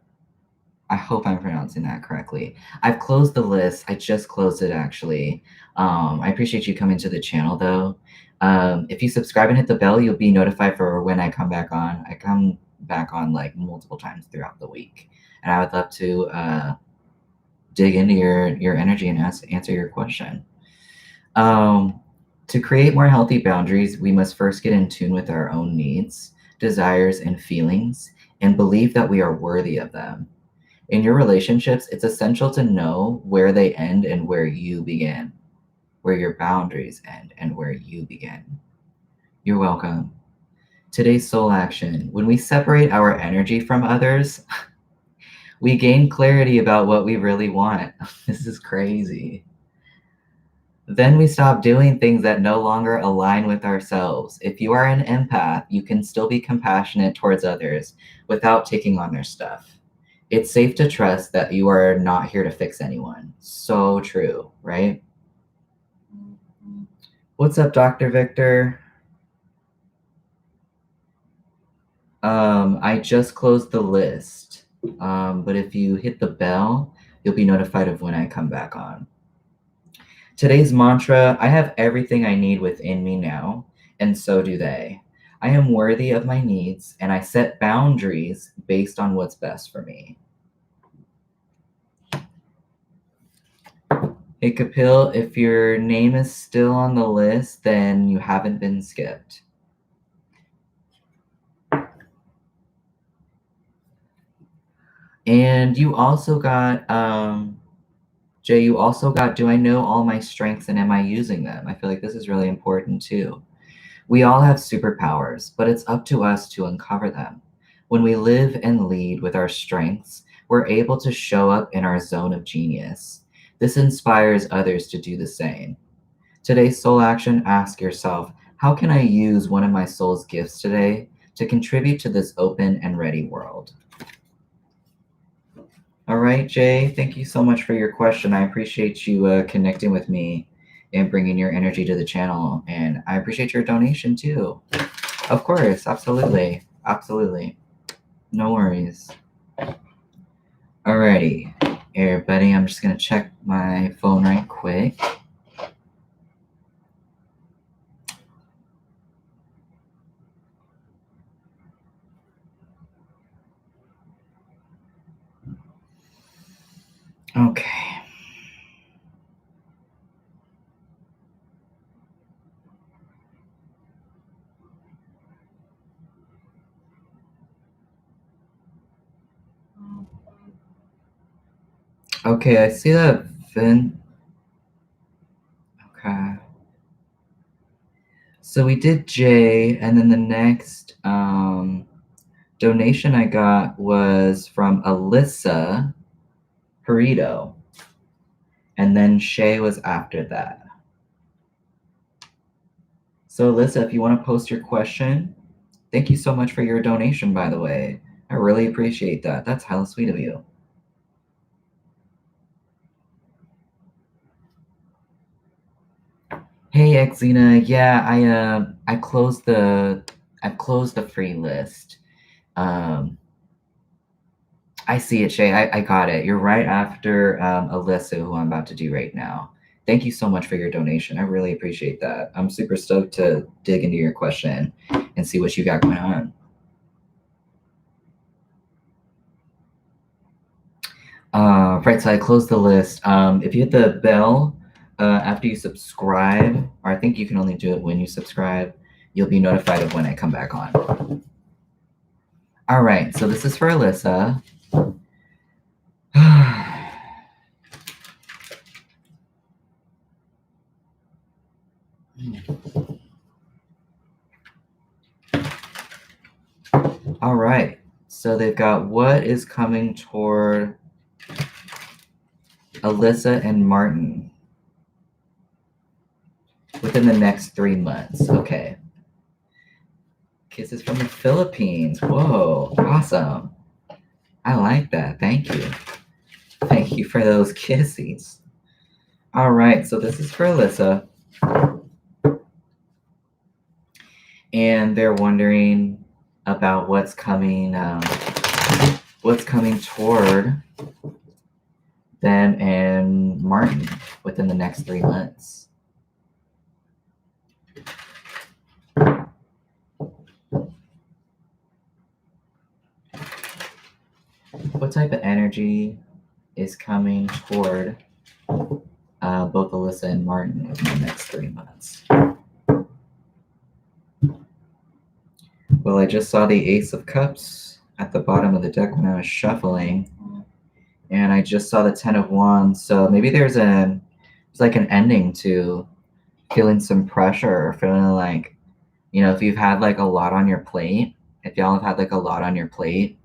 I hope I'm pronouncing that correctly. I've closed the list. I just closed it actually. I appreciate you coming to the channel though. If you subscribe and hit the bell, you'll be notified for when I come back on. I come back on like multiple times throughout the week. And I would love to dig into your energy and answer your question. To create more healthy boundaries, we must first get in tune with our own needs, desires, and feelings, and believe that we are worthy of them. In your relationships, it's essential to know where they end and where you begin, where your boundaries end and where you begin. You're welcome. Today's soul action. When we separate our energy from others, we gain clarity about what we really want. This is crazy. Then we stop doing things that no longer align with ourselves. If you are an empath, you can still be compassionate towards others without taking on their stuff. It's safe to trust that you are not here to fix anyone. So true, right? What's up, Dr. Victor? I just closed the list. But if you hit the bell, you'll be notified of when I come back on. Today's mantra, I have everything I need within me now, and so do they. I am worthy of my needs, and I set boundaries based on what's best for me. Hey, Kapil, if your name is still on the list, then you haven't been skipped. And you also got, Jay, you also got, do I know all my strengths and am I using them? I feel like this is really important too. We all have superpowers, but it's up to us to uncover them. When we live and lead with our strengths, we're able to show up in our zone of genius. This inspires others to do the same. Today's soul action, ask yourself, how can I use one of my soul's gifts today to contribute to this open and ready world? All right, Jay, thank you so much for your question. I appreciate you connecting with me and bringing your energy to the channel. And I appreciate your donation too. Of course, absolutely. Absolutely. No worries. Alrighty, everybody, I'm just gonna check my phone right quick. Okay. Okay, I see that Vin. Okay. So we did Jay, and then the next donation I got was from Alyssa Perito, and then Shay was after that. So Alyssa, if you want to post your question, thank you so much for your donation, by the way. I really appreciate that. That's hella sweet of you. Hey Xena, yeah, I closed the free list. I see it, Shay. I got it. You're right after Alyssa, who I'm about to do right now. Thank you so much for your donation. I really appreciate that. I'm super stoked to dig into your question and see what you got going on. Right, so I closed the list. If you hit the bell after you subscribe, or I think you can only do it when you subscribe, you'll be notified of when I come back on. All right, so this is for Alyssa. All right, so they've got what is coming toward Alyssa and Martin within the next 3 months. Okay. Kisses from the Philippines. Whoa, awesome. I like that. Thank you. Thank you for those kisses. All right, so this is for Alyssa. And they're wondering about what's coming toward them and Martin within the next 3 months. What type of energy is coming toward both Alyssa and Martin within the next 3 months? Well, I just saw the Ace of Cups at the bottom of the deck when I was shuffling, and I just saw the Ten of Wands. So maybe there's like an ending to feeling some pressure, or feeling like, if you've had like a lot on your plate, if y'all have had like a lot on your plate,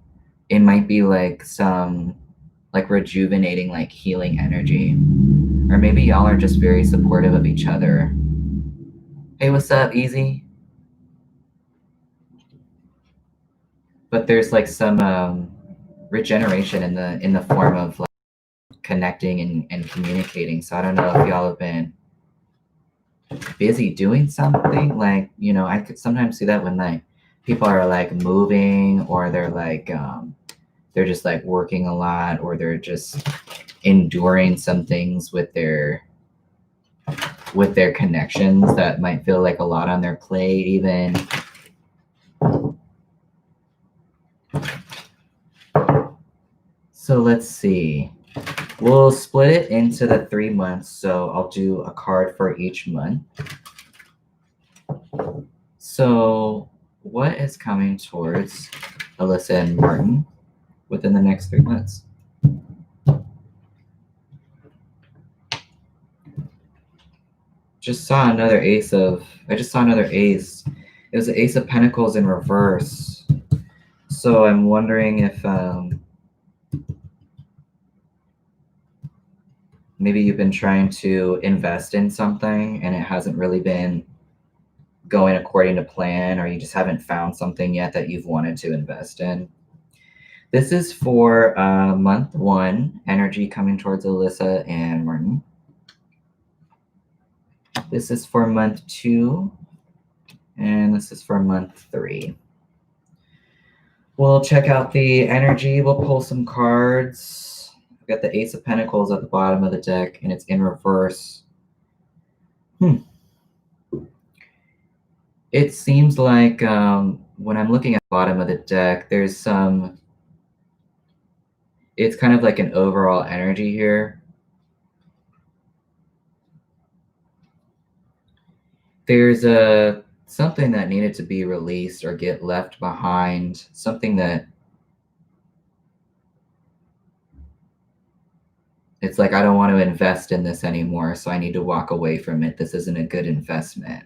it might be like some like rejuvenating, like healing energy. Or maybe y'all are just very supportive of each other. Hey, what's up, Easy? But there's like some regeneration in the form of like connecting and communicating. So I don't know if y'all have been busy doing something. Like, I could sometimes see that when like people are like moving, or they're like they're just like working a lot, or they're just enduring some things with their connections that might feel like a lot on their plate even. So let's see. We'll split it into the 3 months, so I'll do a card for each month. So what is coming towards Alyssa and Martin within the next 3 months? I just saw another ace. It was the Ace of Pentacles in reverse. So I'm wondering if maybe you've been trying to invest in something and it hasn't really been going according to plan, or you just haven't found something yet that you've wanted to invest in. This is for month 1, energy coming towards Alyssa and Martin. This is for month 2, and this is for month 3. We'll check out the energy. We'll pull some cards. I've got the Ace of Pentacles at the bottom of the deck, and it's in reverse. It seems like when I'm looking at the bottom of the deck, there's it's kind of like an overall energy here. There's something that needed to be released or get left behind, something that it's like, I don't want to invest in this anymore, so I need to walk away from it. This isn't a good investment.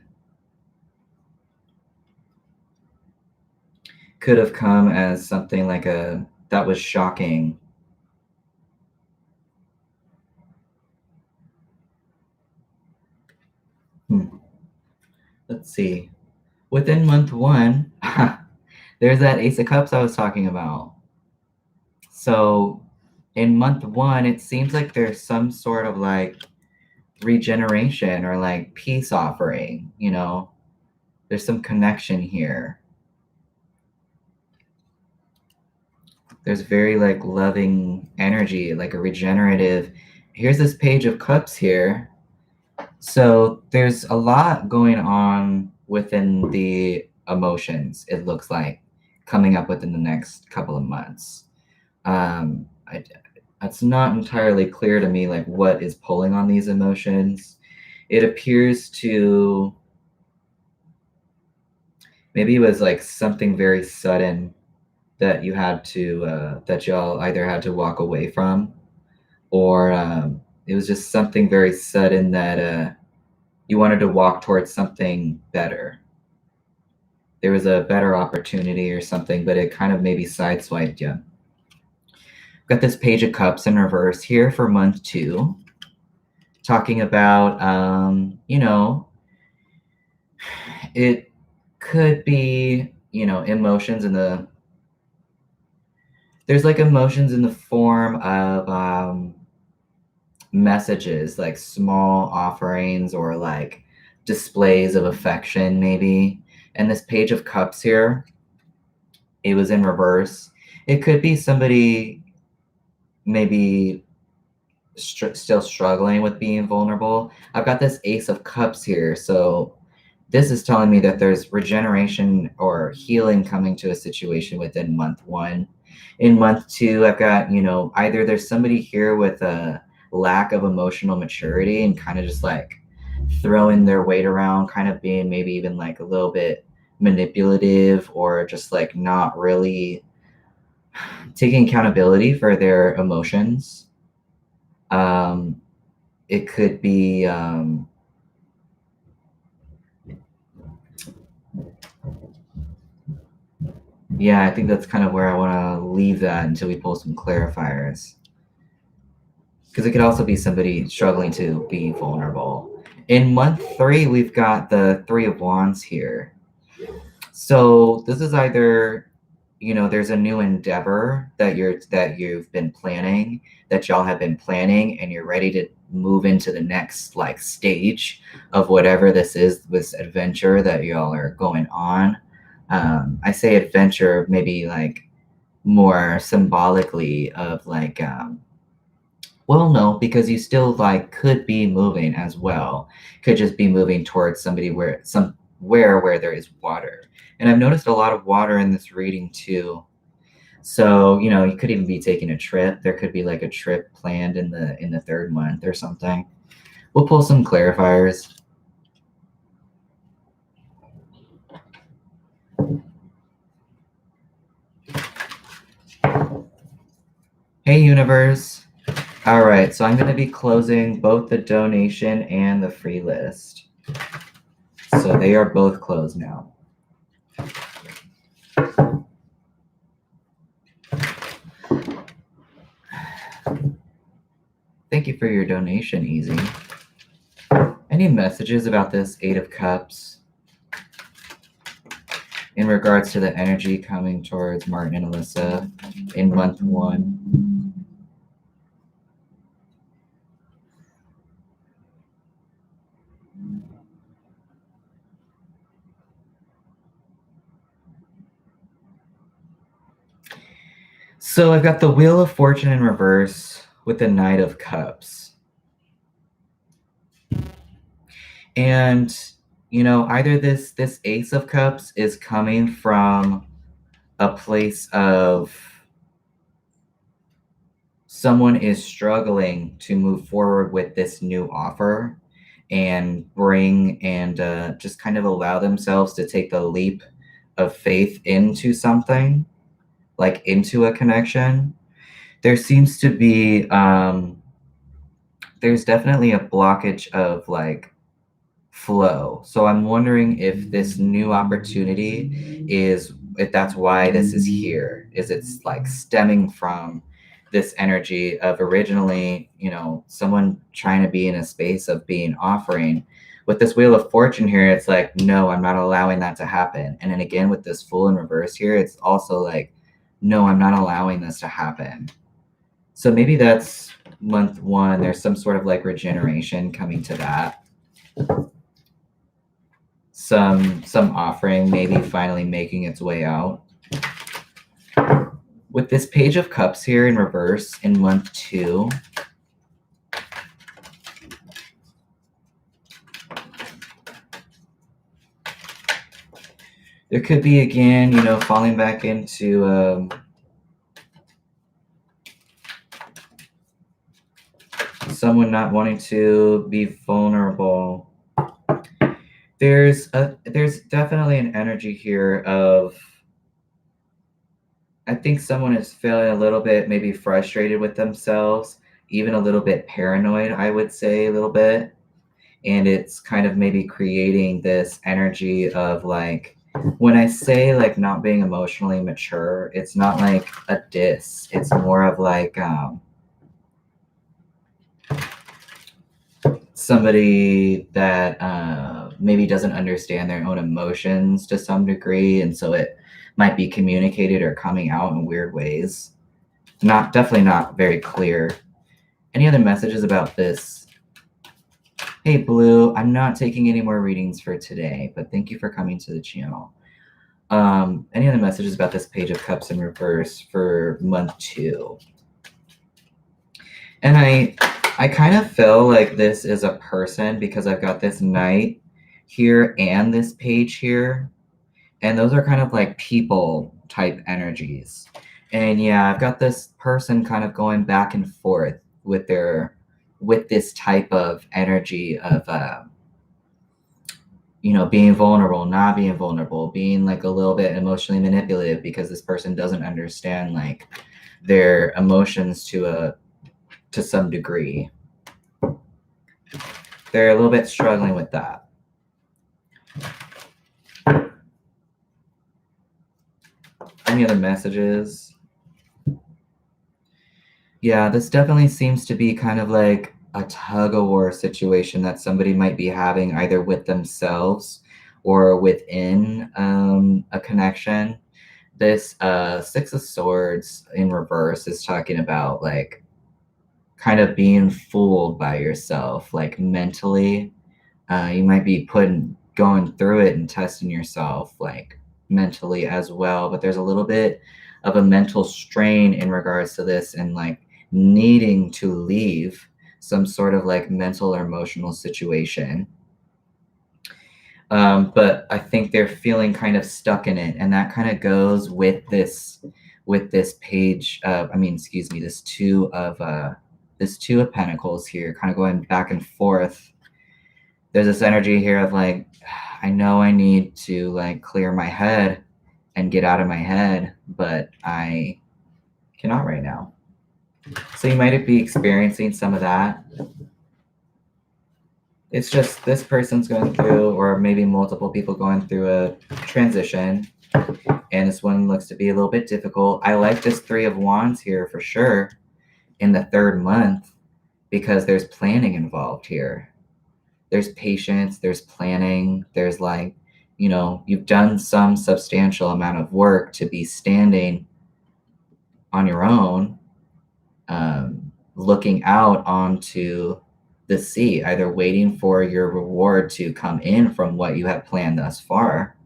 could have come as something like that was shocking. Let's see. Within month 1, there's that Ace of Cups I was talking about. So in month 1, it seems like there's some sort of like regeneration or like peace offering, you know? There's some connection here. There's very like loving energy, like a regenerative. Here's this Page of Cups here. So there's a lot going on within the emotions, it looks like, coming up within the next couple of months. It's not entirely clear to me like what is pulling on these emotions. It appears to maybe it was like something very sudden that you had to that y'all either had to walk away from, or it was just something very sudden that you wanted to walk towards something better. There was a better opportunity or something, but it kind of maybe sideswiped you. Got this Page of Cups in reverse here for month 2, talking about, you know, it could be, you know, emotions in the, there's like emotions in the form of messages, like small offerings or like displays of affection, maybe. And this Page of Cups here, it was in reverse. It could be somebody maybe still struggling with being vulnerable. I've got this Ace of Cups here, so this is telling me that there's regeneration or healing coming to a situation within month 1. In month 2, I've got, you know, either there's somebody here with a lack of emotional maturity and kind of just like throwing their weight around, kind of being maybe even like a little bit manipulative, or just like not really taking accountability for their emotions. It could be yeah, I think that's kind of where I want to leave that until we pull some clarifiers. Because it could also be somebody struggling to be vulnerable. In month 3, we've got the Three of Wands here. So this is either, you know, there's a new endeavor that you've been planning, that y'all have been planning, and you're ready to move into the next like stage of whatever this is, this adventure that y'all are going on. I say adventure maybe like more symbolically of like well, no, because you still like could be moving as well. Could just be moving towards somebody somewhere where there is water. And I've noticed a lot of water in this reading too. So, you know, you could even be taking a trip. There could be like a trip planned in the 3rd month or something. We'll pull some clarifiers. Hey, universe. All right, so I'm going to be closing both the donation and the free list. So they are both closed now. Thank you for your donation, Easy. Any messages about this Eight of Cups in regards to the energy coming towards Martin and Alyssa in month 1? So I've got the Wheel of Fortune in reverse with the Knight of Cups. And, you know, either this Ace of Cups is coming from a place of someone is struggling to move forward with this new offer and bring and just kind of allow themselves to take the leap of faith into something, like into a connection. There seems to be there's definitely a blockage of like flow. So I'm wondering if this new opportunity is that's why this is here, is it's like stemming from this energy of originally, someone trying to be in a space of being offering. With this Wheel of Fortune here, it's like, no, I'm not allowing that to happen. And then again, with this Fool in reverse here, it's also like, no, I'm not allowing this to happen. So maybe that's month one. There's some sort of like regeneration coming to that. Some offering maybe finally making its way out. With this Page of Cups here in reverse in month two, there could be, again, falling back into someone not wanting to be vulnerable. There's definitely an energy here of, I think someone is feeling a little bit maybe frustrated with themselves, even a little bit paranoid, I would say, a little bit. And it's kind of maybe creating this energy of like, when I say like not being emotionally mature, it's not like a diss. It's more of like somebody that maybe doesn't understand their own emotions to some degree, and so it might be communicated or coming out in weird ways. Definitely not very clear. Any other messages about this? Hey, Blue, I'm not taking any more readings for today, but thank you for coming to the channel. Any other messages about this Page of Cups in reverse for month two? And I kind of feel like this is a person because I've got this Knight here and this Page here. And those are kind of like people type energies. And yeah, I've got this person kind of going back and forth with this type of energy of being vulnerable, not being vulnerable, being like a little bit emotionally manipulative because this person doesn't understand like their emotions to some degree. They're a little bit struggling with that. Any other messages? Yeah, this definitely seems to be kind of like a tug-of-war situation that somebody might be having either with themselves or within a connection. This Six of Swords in reverse is talking about like kind of being fooled by yourself, like mentally. You might be going through it and testing yourself like mentally as well, but there's a little bit of a mental strain in regards to this and like needing to leave some sort of like mental or emotional situation. But I think they're feeling kind of stuck in it, and that kind of goes with this page. This two of Pentacles here, kind of going back and forth. There's this energy here of like, I know I need to like clear my head and get out of my head, but I cannot right now. So you might be experiencing some of that. It's just this person's going through, or maybe multiple people going through a transition, and this one looks to be a little bit difficult. I like this Three of Wands here for sure in the third month because there's planning involved here. There's patience, there's planning, there's like, you've done some substantial amount of work to be standing on your own, looking out onto the sea, either waiting for your reward to come in from what you have planned thus far,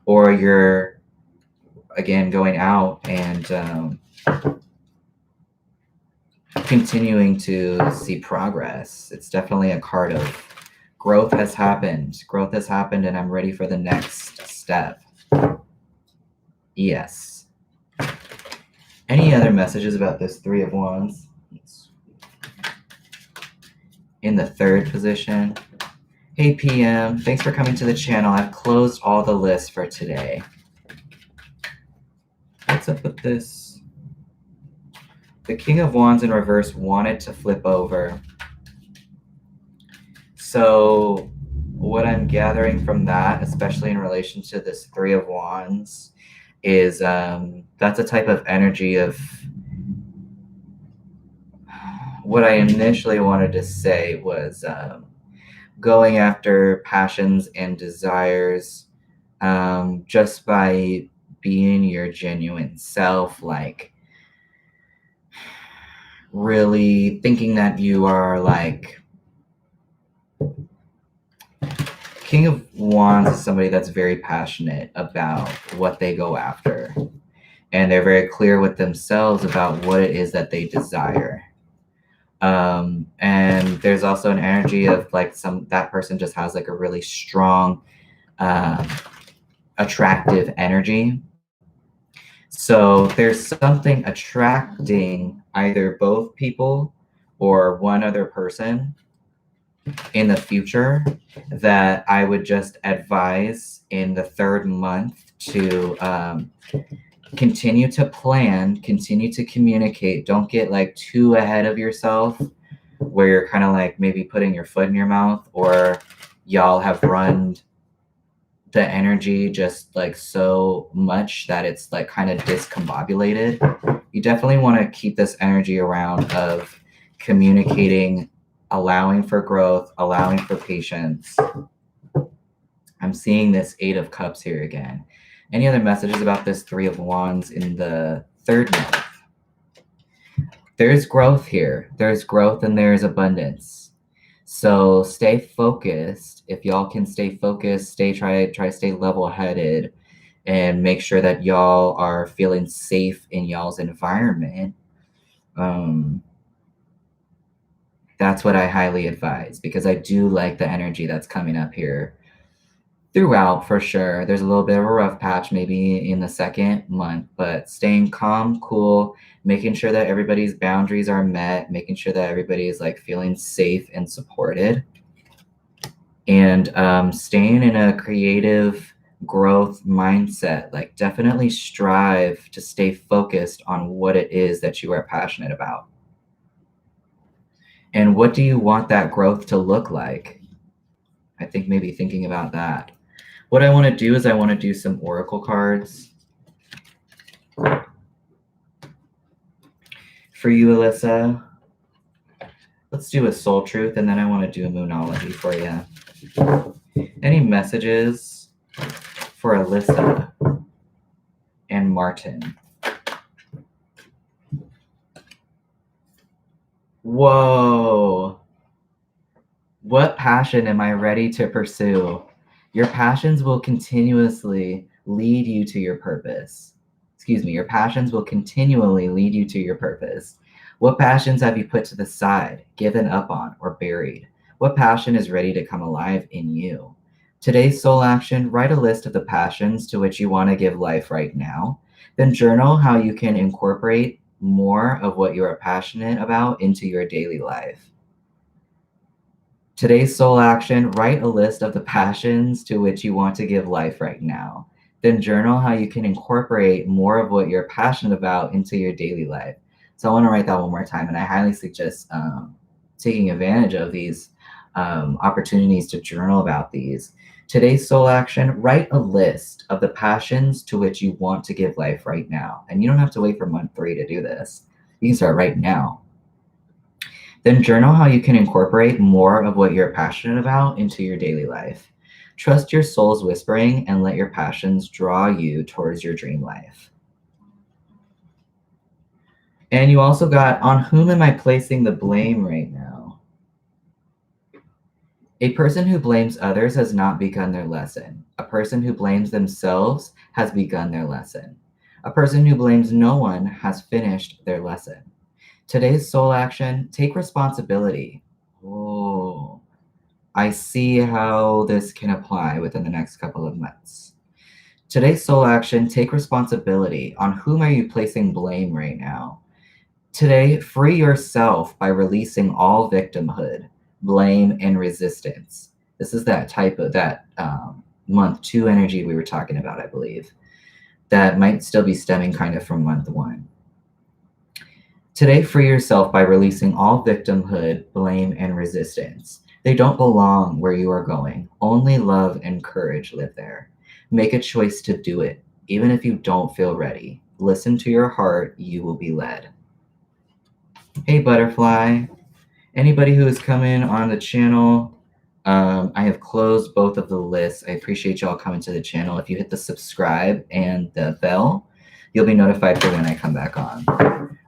or you're, again, going out and continuing to see progress. It's definitely a card of growth has happened, and I'm ready for the next step. Yes. Any other messages about this Three of Wands? In the third position. Hey PM, thanks for coming to the channel. I've closed all the lists for today. What's up with this? The King of Wands in reverse wanted to flip over. So what I'm gathering from that, especially in relation to this Three of Wands, is that's a type of energy of what I initially wanted to say was going after passions and desires just by being your genuine self, like really thinking that you are like King of Wands is somebody that's very passionate about what they go after, and they're very clear with themselves about what it is that they desire. And there's also an energy of like that person just has like a really strong attractive energy. So there's something attracting either both people or one other person in the future that I would just advise in the third month to continue to plan, continue to communicate. Don't get like too ahead of yourself where you're kind of like maybe putting your foot in your mouth, or y'all have run the energy just like so much that it's like kind of discombobulated. You definitely want to keep this energy around of communicating, allowing for growth, allowing for patience. I'm seeing this Eight of Cups here again. Any other messages about this Three of Wands in the third month? There's growth here. There's growth and there's abundance. So stay focused. If y'all can stay focused, try to stay level-headed and make sure that y'all are feeling safe in y'all's environment. That's what I highly advise, because I do like the energy that's coming up here throughout, for sure. There's a little bit of a rough patch maybe in the second month, but staying calm, cool, making sure that everybody's boundaries are met, making sure that everybody is like feeling safe and supported, and staying in a creative growth mindset. Like definitely strive to stay focused on what it is that you are passionate about. And what do you want that growth to look like? I think maybe thinking about that. What I want to do is I want to do some oracle cards for you, Alyssa. Let's do a soul truth, and then I want to do a moonology for you. Any messages for Alyssa and Martin? Whoa. What passion am I ready to pursue? Your passions will continuously lead you to your purpose. Excuse me, your passions will continually lead you to your purpose. What passions have you put to the side, given up on, or buried? What passion is ready to come alive in you? Today's soul action: write a list of the passions to which you want to give life right now. Then journal how you can incorporate more of what you are passionate about into your daily life. Today's soul action: write a list of the passions to which you want to give life right now. Then journal how you can incorporate more of what you're passionate about into your daily life. So I want to write that one more time, and I highly suggest taking advantage of these opportunities to journal about these. Today's soul action: write a list of the passions to which you want to give life right now. And you don't have to wait for month 3 to do this. You can start right now. Then journal how you can incorporate more of what you're passionate about into your daily life. Trust your soul's whispering and let your passions draw you towards your dream life. And you also got, on whom am I placing the blame right now? A person who blames others has not begun their lesson. A person who blames themselves has begun their lesson. A person who blames no one has finished their lesson. Today's soul action: take responsibility. Oh, I see how this can apply within the next couple of months. Today's soul action: take responsibility. On whom are you placing blame right now? Today, free yourself by releasing all victimhood, blame, and resistance. This is that type of month 2 energy we were talking about, I believe. That might still be stemming kind of from month 1. Today, free yourself by releasing all victimhood, blame, and resistance. They don't belong where you are going. Only love and courage live there. Make a choice to do it, even if you don't feel ready. Listen to your heart, you will be led. Hey, butterfly. Anybody who is coming on the channel, I have closed both of the lists. I appreciate y'all coming to the channel. If you hit the subscribe and the bell, you'll be notified for when I come back on.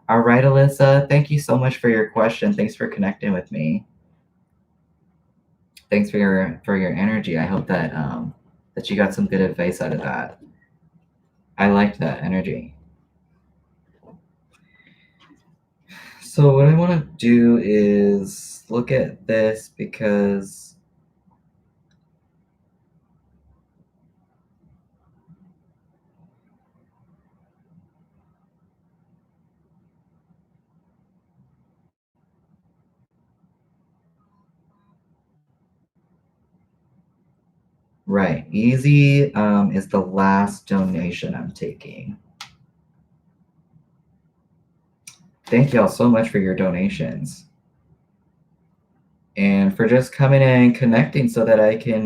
All right, Alyssa, thank you so much for your question. Thanks for connecting with me. Thanks for your energy. I hope that that you got some good advice out of that. I liked that energy. So what I want to do is look at this because right, easy is the last donation I'm taking. Thank y'all so much for your donations and for just coming in and connecting so that I can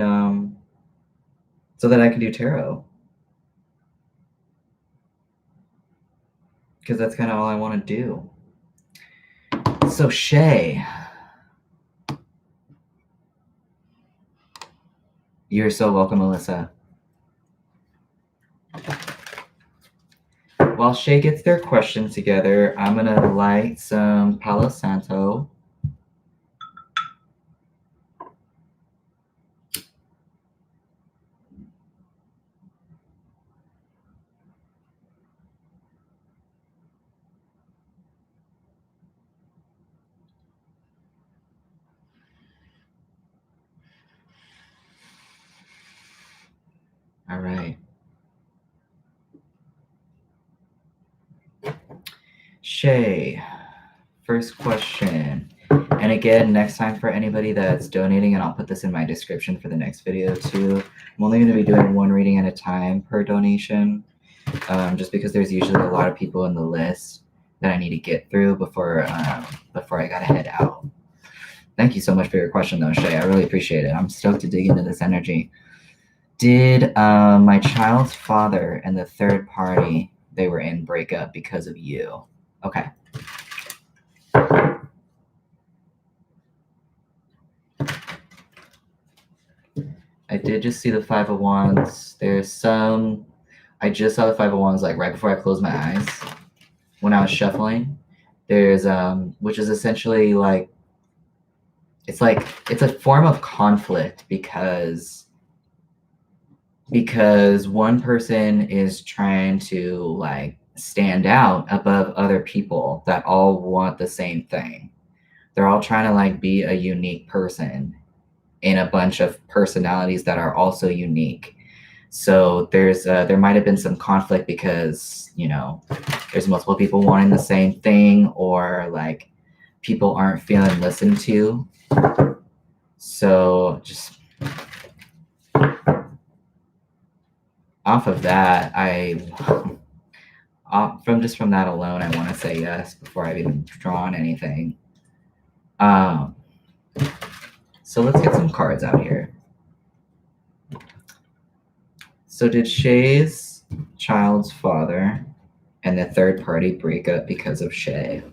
do tarot, because that's kind of all I want to do. So Shay, you're so welcome, Alyssa. While Shay gets their questions together, I'm gonna light some Palo Santo. All right. Shay, first question. And again, next time for anybody that's donating, and I'll put this in my description for the next video too, I'm only going to be doing one reading at a time per donation, just because there's usually a lot of people in the list that I need to get through before I gotta head out. Thank you so much for your question though, Shay. I really appreciate it. I'm stoked to dig into this energy. Did my child's father and the third party they were in break up because of you? Okay. I did just see the Five of Wands. There's some. I just saw the Five of Wands like right before I closed my eyes when I was shuffling. There's which is essentially like it's a form of conflict because one person is trying to like stand out above other people that all want the same thing. They're all trying to like be a unique person in a bunch of personalities that are also unique. So there might have been some conflict because, you know, there's multiple people wanting the same thing, or like people aren't feeling listened to. So just off of that, from that alone, I want to say yes before I've even drawn anything. So let's get some cards out here. So did Shay's child's father and the third party break up because of Shay?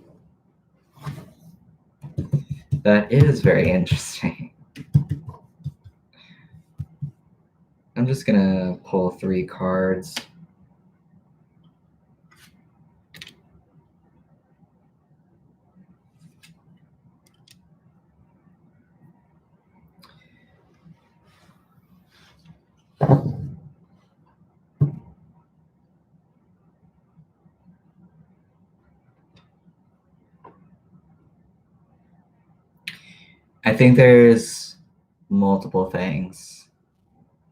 That is very interesting. I'm just gonna pull 3 cards. I think there's multiple things.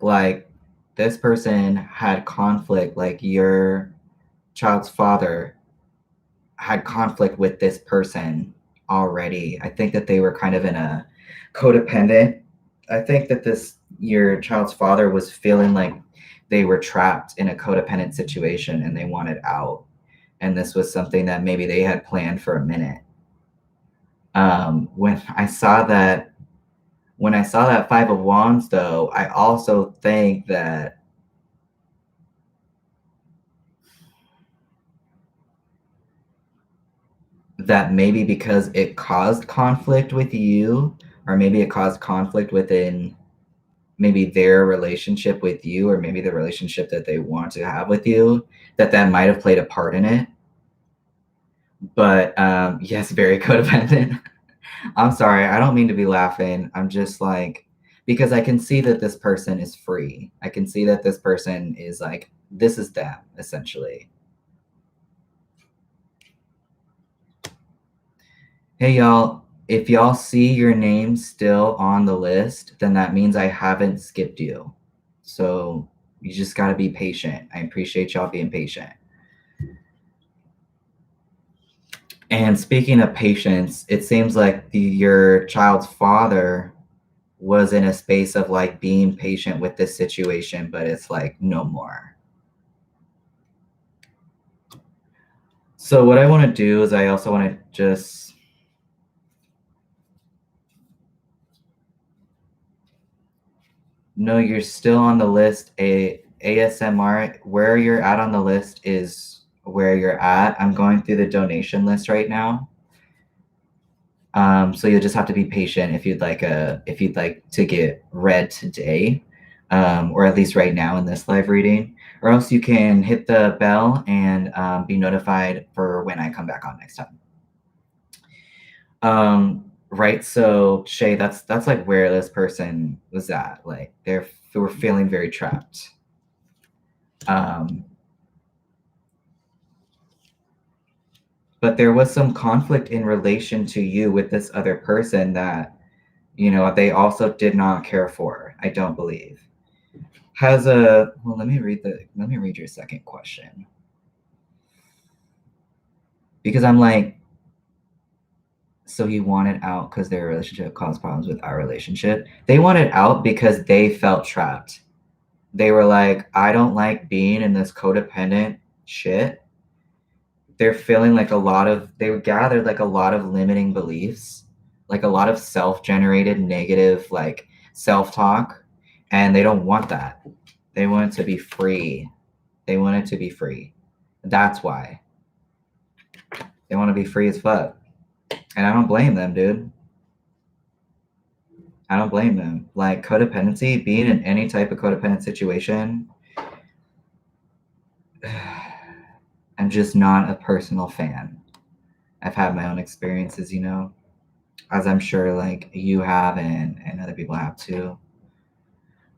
Like this person had conflict, like your child's father had conflict with this person already. I think that they were kind of in a codependent. I think that your child's father was feeling like they were trapped in a codependent situation and they wanted out. And this was something that maybe they had planned for a minute. When I saw that When I saw that Five of Wands, though, I also think that maybe because it caused conflict with you, or maybe it caused conflict within maybe their relationship with you, or maybe the relationship that they want to have with you, that might have played a part in it. But yes, very codependent. I'm sorry, I don't mean to be laughing. I'm just like, because I can see that this person is free. I can see that this person is like, this is them, essentially. Hey, y'all, if y'all see your name still on the list, then that means I haven't skipped you. So you just got to be patient. I appreciate y'all being patient. And speaking of patience, it seems like your child's father was in a space of like being patient with this situation, but it's like no more. So what I want to do is I also want to just no, you're still on the list. ASMR, where you're at on the list is where you're at. I'm going through the donation list right now. So you'll just have to be patient if you'd like to get read today, or at least right now in this live reading, or else you can hit the bell and be notified for when I come back on next time. Right. So Shay, that's like where this person was at. Like they were feeling very trapped. But there was some conflict in relation to you with this other person that, they also did not care for, I don't believe. Let me read your second question. Because I'm like, so he wanted out because their relationship caused problems with our relationship. They wanted out because they felt trapped. They were like, I don't like being in this codependent shit. They're feeling like they gathered like a lot of limiting beliefs, like a lot of self-generated negative, like self-talk, and they don't want that. They want it to be free. They want it to be free. That's why. They want to be free as fuck. And I don't blame them, dude. I don't blame them. Like codependency, being in any type of codependent situation, I'm just not a personal fan. I've had my own experiences, as I'm sure like you have and other people have too.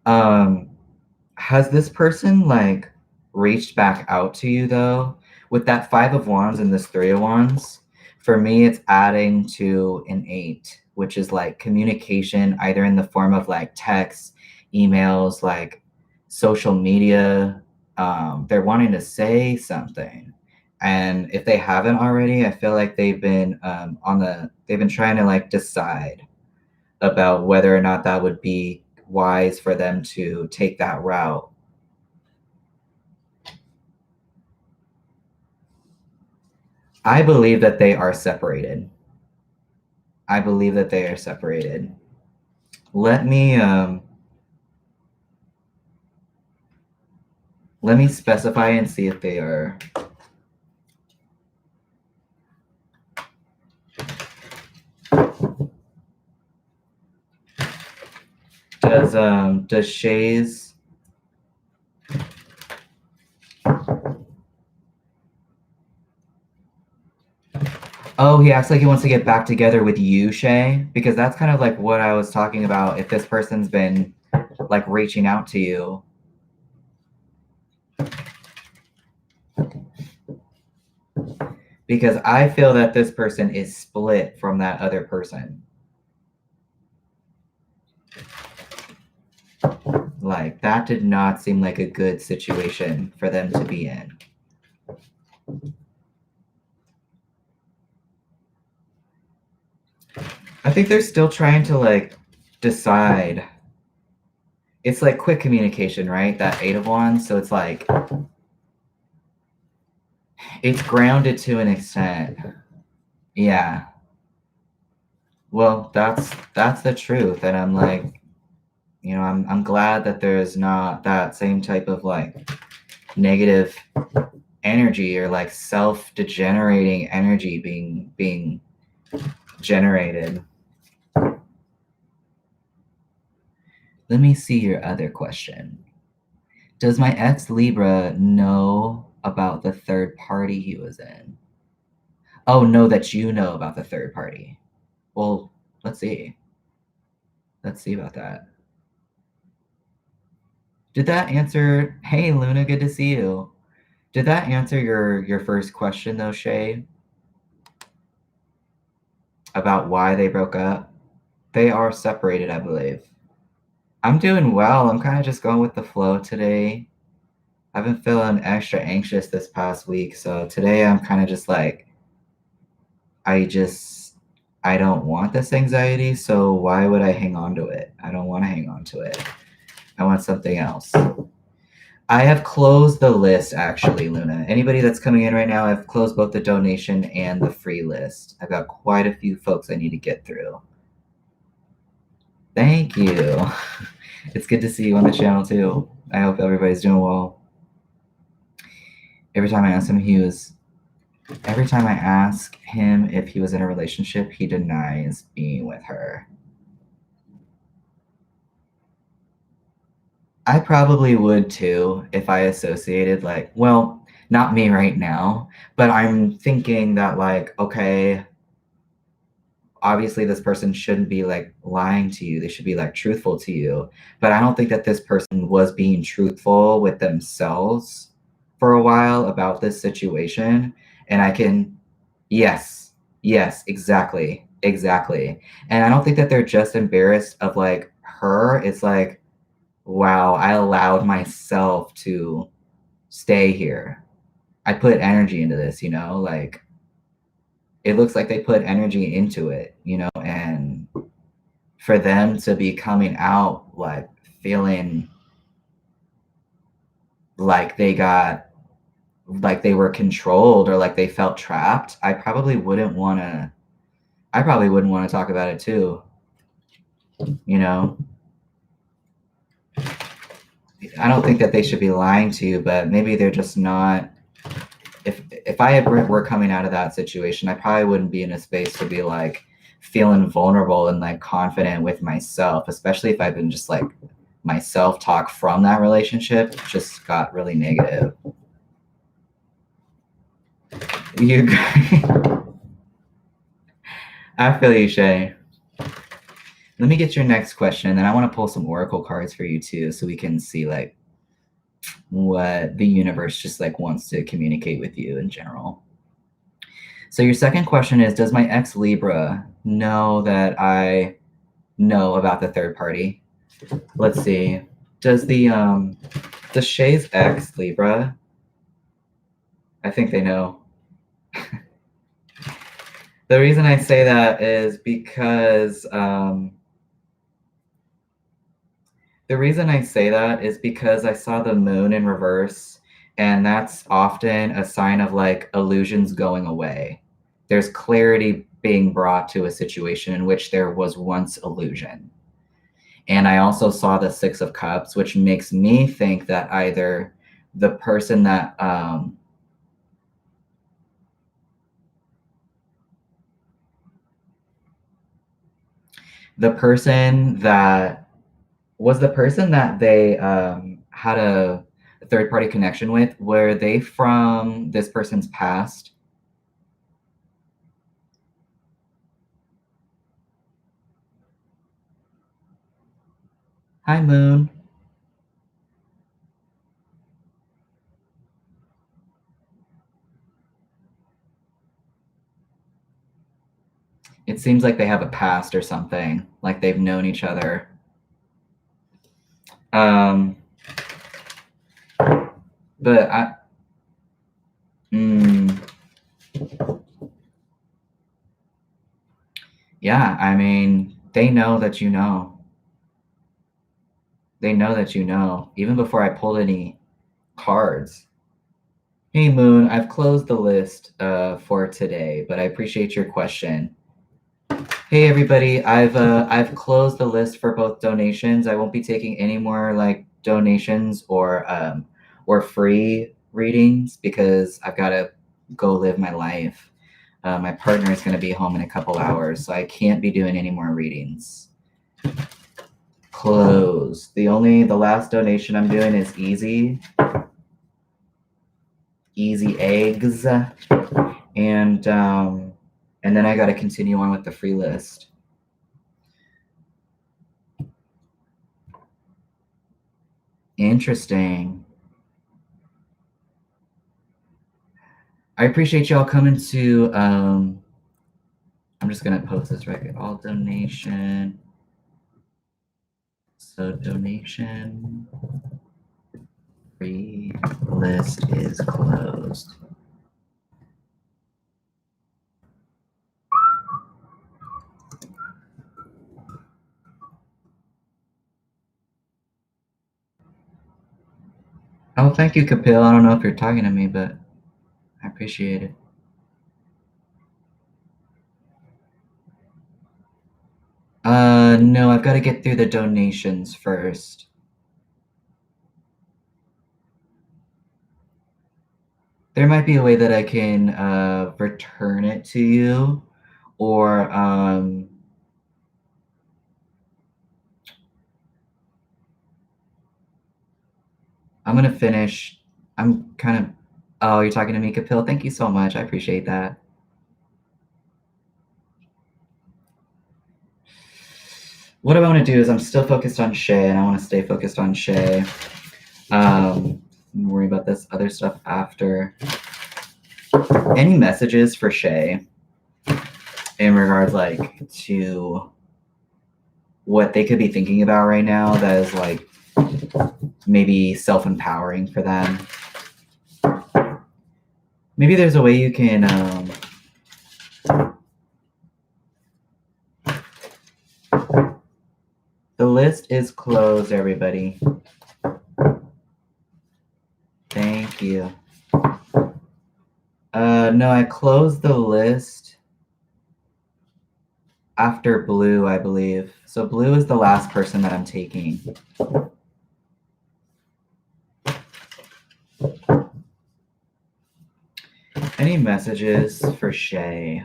Has this person like reached back out to you though? With that Five of Wands and this Three of Wands, for me, it's adding to an 8, which is like communication, either in the form of like texts, emails, like social media. They're wanting to say something. And if they haven't already, I feel like they've been they've been trying to like decide about whether or not that would be wise for them to take that route. I believe that they are separated. Let me specify and see if they are. Does Shay's Oh, he acts like he wants to get back together with you, Shay, because that's kind of like what I was talking about. If this person's been like reaching out to you. Because I feel that this person is split from that other person. Like, that did not seem like a good situation for them to be in. I think they're still trying to like decide. It's like quick communication, right? That Eight of Wands. So it's like, it's grounded to an extent. Yeah. Well, that's the truth, and I'm like, you know, I'm glad that there's not that same type of like negative energy or like self-degenerating energy being generated. Let me see your other question. Does my ex Libra know about the third party he was in? Oh, know that you know about the third party. Well, let's see. Let's see about that. Did that answer? Hey, Luna, good to see you. Did that answer your first question though, Shay? About why they broke up? They are separated, I believe. I'm doing well. I'm kind of just going with the flow today. I've been feeling extra anxious this past week, so today I'm kind of just like, I just I don't want this anxiety, so why would I hang on to it? I don't want to hang on to it. I want something else. I have closed the list actually, Luna. Anybody that's coming in right now, I've closed both the donation and the free list. I've got quite a few folks I need to get through. Thank you. It's good to see you on the channel too. I hope everybody's doing well. Every time I ask him if he was in a relationship, he denies being with her. I probably would too if I associated like, well, not me right now, but I'm thinking that like, okay, obviously this person shouldn't be like lying to you. They should be like truthful to you. But I don't think that this person was being truthful with themselves for a while about this situation. And I can, yes, yes, exactly, exactly. And I don't think that they're just embarrassed of like her. It's like, wow, I allowed myself to stay here. I put energy into this, you know, like it looks like they put energy into it, you know, and for them to be coming out like feeling like they were controlled or like they felt trapped, I probably wouldn't want to talk about it too, you know. I don't think that they should be lying to you, but maybe they're just not. If I were coming out of that situation, I probably wouldn't be in a space to be like feeling vulnerable and like confident with myself, especially if I've been just like my self-talk from that relationship just got really negative. You I feel you, Shay. Let me get your next question, and then I want to pull some oracle cards for you too, so we can see like what the universe just like wants to communicate with you in general. So your second question is, does my ex Libra know that I know about the third party? Let's see. Does Shay's ex Libra? I think they know. The reason I say that is because I saw the moon in reverse, and that's often a sign of like illusions going away. There's clarity being brought to a situation in which there was once illusion. And I also saw the Six of Cups, which makes me think that either the person that the person that was the person that they had a third party connection with, were they from this person's past? Hi, Moon. It seems like they have a past or something, like they've known each other. Um, but yeah, I mean, they know that you know. They know that you know, even before I pulled any cards. Hey, Moon, I've closed the list for today, but I appreciate your question. Hey everybody, I've closed the list for both donations. I won't be taking any more like donations or free readings because I've got to go live my life. My partner is going to be home in a couple hours, so I can't be doing any more readings. Closed. The last donation I'm doing is easy eggs, and then I got to continue on with the free list. Interesting. I appreciate y'all coming to. I'm just gonna post this right. All donation. So donation free list is closed. Oh, thank you, Kapil. I don't know if you're talking to me, but I appreciate it. No, I've got to get through the donations first. There might be a way that I can return it to you, or I'm gonna finish. I'm kind of. Oh, you're talking to me, Kapil. Thank you so much. I appreciate that. What I want to do is I'm still focused on Shay, and I want to stay focused on Shay. Worry about this other stuff after. Any messages for Shay in regards like to what they could be thinking about right now that is like maybe self-empowering for them? Maybe there's a way you can the list is closed, everybody. Thank you. No, I closed the list after Blue, I believe. So Blue is the last person that I'm taking. Any messages for Shay?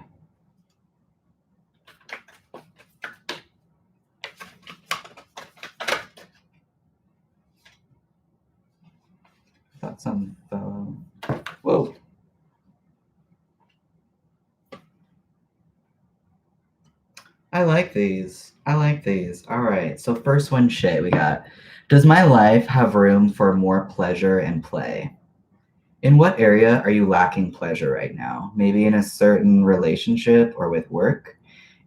Thought some fellow. Whoa. I like these. I like these. All right. So first one, Shay, we got. Does my life have room for more pleasure and play? In what area are you lacking pleasure right now? Maybe in a certain relationship or with work?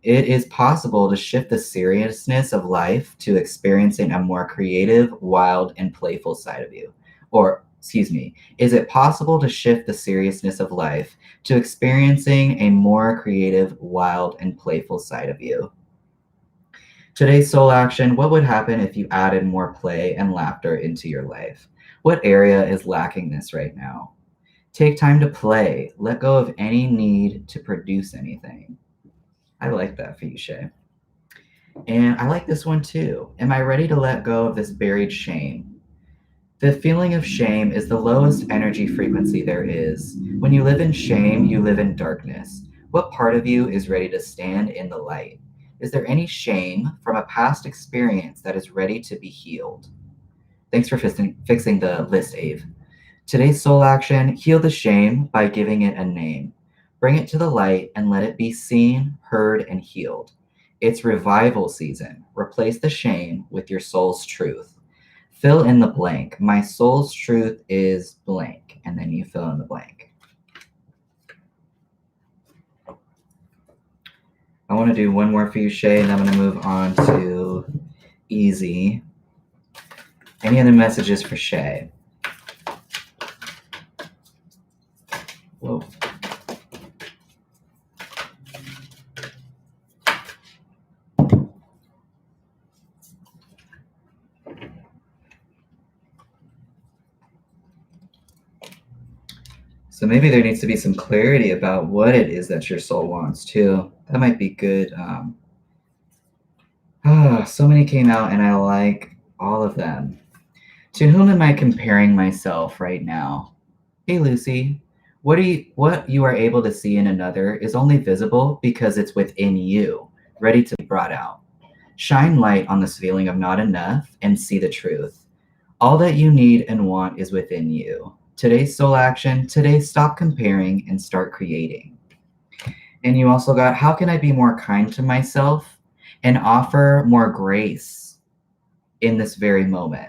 It is possible to shift the seriousness of life to experiencing a more creative, wild, and playful side of you. Or, excuse me, is it possible to shift the seriousness of life to experiencing a more creative, wild, and playful side of you? Today's soul action: what would happen if you added more play and laughter into your life? What area is lacking this right now? Take time to play. Let go of any need to produce anything. I like that for you, Shay. And I like this one too. Am I ready to let go of this buried shame? The feeling of shame is the lowest energy frequency there is. When you live in shame, you live in darkness. What part of you is ready to stand in the light? Is there any shame from a past experience that is ready to be healed? Thanks for fixing the list, Ave. Today's soul action: heal the shame by giving it a name. Bring it to the light and let it be seen, heard, and healed. It's revival season. Replace the shame with your soul's truth. Fill in the blank. My soul's truth is blank. And then you fill in the blank. I want to do one more for you, Shay, and I'm going to move on to Easy. Any other messages for Shay? Whoa. So maybe there needs to be some clarity about what it is that your soul wants too. That might be good. So many came out, and I like all of them. To whom am I comparing myself right now? Hey, Lucy. What you are able to see in another is only visible because it's within you, ready to be brought out. Shine light on this feeling of not enough and see the truth. All that you need and want is within you. Today's soul action, today stop comparing and start creating. And you also got, how can I be more kind to myself and offer more grace in this very moment?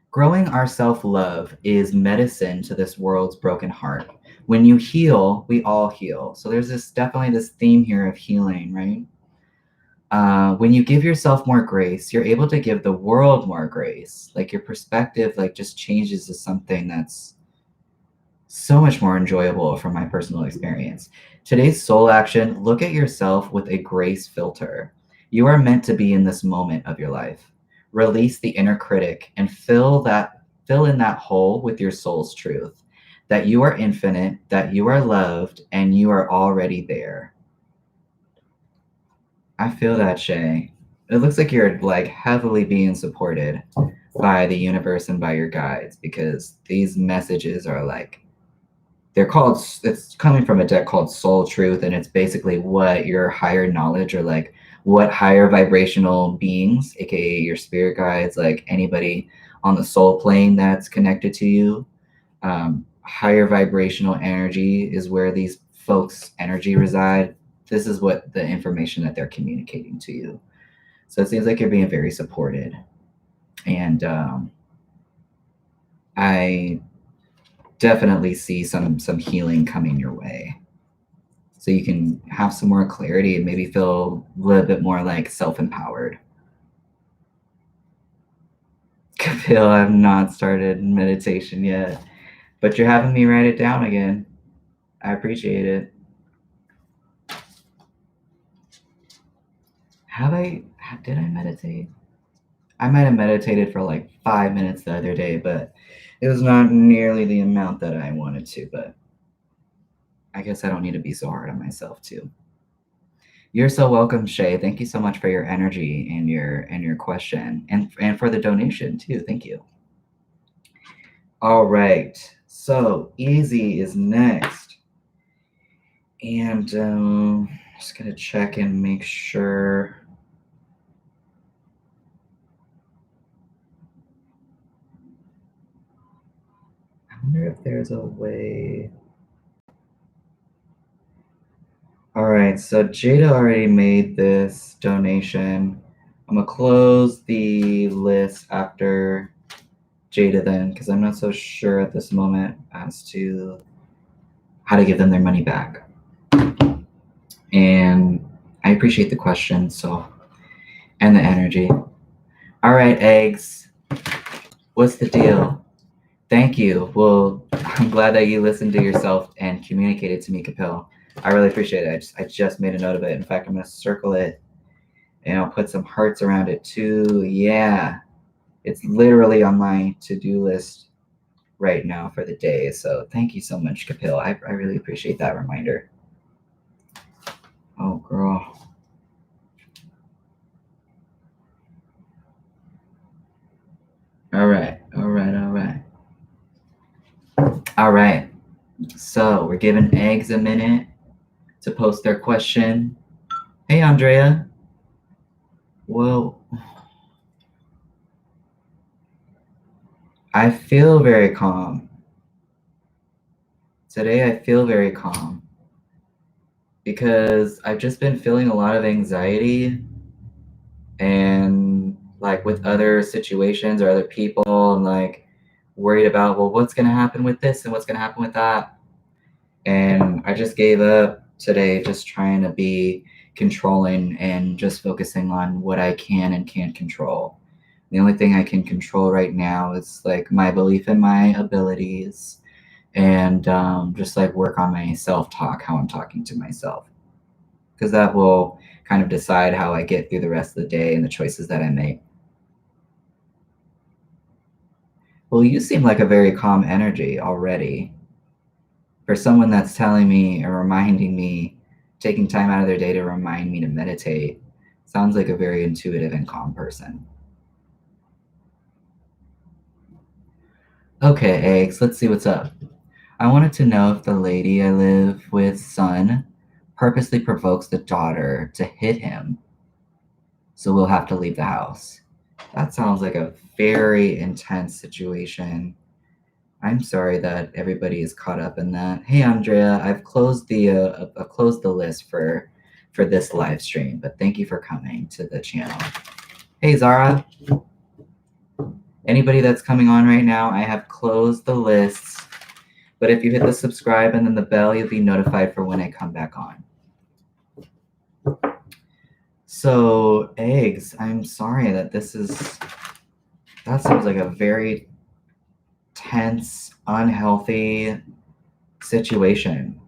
Growing our self-love is medicine to this world's broken heart. When you heal, we all heal. So there's definitely this theme here of healing, right? When you give yourself more grace, you're able to give the world more grace. Like your perspective, like just changes to something that's so much more enjoyable from my personal experience. Today's soul action: look at yourself with a grace filter. You are meant to be in this moment of your life. Release the inner critic and fill in that hole with your soul's truth. That you are infinite, that you are loved, and you are already there. I feel that, Shay. It looks like you're like heavily being supported by the universe and by your guides, because these messages are like, it's coming from a deck called Soul Truth, and it's basically what your higher knowledge, or like what higher vibrational beings, aka your spirit guides, like anybody on the soul plane that's connected to you, higher vibrational energy is where these folks' energy reside. This is what the information that they're communicating to you. So it seems like you're being very supported, and I definitely see some healing coming your way, so you can have some more clarity and maybe feel a little bit more like self-empowered. Kapil, I've not started meditation yet, but you're having me write it down again. I appreciate it. Did I meditate? I might have meditated for like 5 minutes the other day, but it was not nearly the amount that I wanted to. But I guess I don't need to be so hard on myself too. You're so welcome, Shay. Thank you so much for your energy and your question, and for the donation too. Thank you. All right, so Easy is next, and just gonna check and make sure. I wonder if there's a way. All right, so Jada already made this donation. I'm gonna close the list after Jada then, because I'm not so sure at this moment as to how to give them their money back. And I appreciate the question, and the energy. All right, Eggs, what's the deal? Thank you. Well, I'm glad that you listened to yourself and communicated to me, Kapil. I really appreciate it. I just made a note of it. In fact, I'm going to circle it, and I'll put some hearts around it too. Yeah, it's literally on my to-do list right now for the day. So thank you so much, Kapil. I really appreciate that reminder. Oh, girl. All right. All right. So we're giving Eggs a minute to post their question. Hey, Andrea. Well, I feel very calm. Today I feel very calm because I've just been feeling a lot of anxiety, and like with other situations or other people, I'm like worried about, well, what's going to happen with this and what's going to happen with that. And I just gave up today, just trying to be controlling and just focusing on what I can and can't control. The only thing I can control right now is like my belief in my abilities, and just like work on my self-talk, how I'm talking to myself, because that will kind of decide how I get through the rest of the day and the choices that I make. Well, you seem like a very calm energy already. For someone that's telling me or reminding me taking time out of their day to remind me to meditate. Sounds like a very intuitive and calm person. Okay, eggs, let's see what's up. I wanted to know if the lady I live with, son, purposely provokes the daughter to hit him, so we'll have to leave the house. That sounds like a very intense situation. I'm sorry that everybody is caught up in that. Hey, Andrea, I've closed the list for this live stream, but thank you for coming to the channel. Hey, Zara. Anybody that's coming on right now, I have closed the lists, but if you hit the subscribe and then the bell, you'll be notified for when I come back on. So, eggs, I'm sorry that that seems like a very tense, unhealthy situation.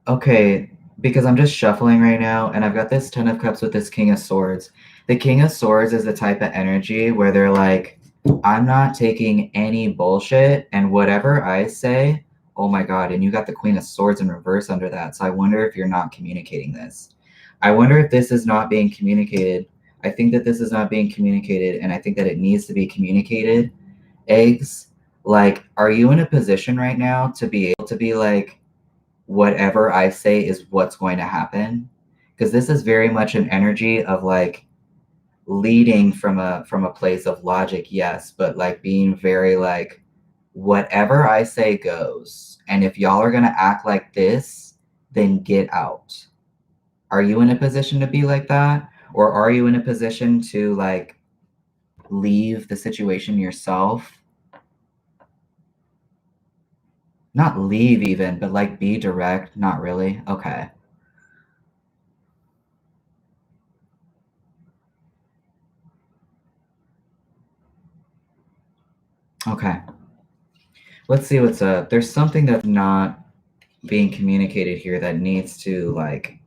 Okay, because I'm just shuffling right now, and I've got this Ten of Cups with this King of Swords. The King of Swords is the type of energy where they're like, I'm not taking any bullshit, and whatever I say, oh my God, and you got the Queen of Swords in reverse under that, so I wonder if you're not communicating this. I wonder if this is not being communicated. I think that this is not being communicated, and I think that it needs to be communicated. Eggs, like, are you in a position right now to be able to be like, whatever I say is what's going to happen? Because this is very much an energy of like leading from a place of logic, yes, but like being very like, whatever I say goes. And if y'all are gonna act like this, then get out. Are you in a position to be like that? Or are you in a position to like leave the situation yourself? Not leave even, but like be direct. Not really. Okay. Okay. Let's see what's up. There's something that's not being communicated here that needs to like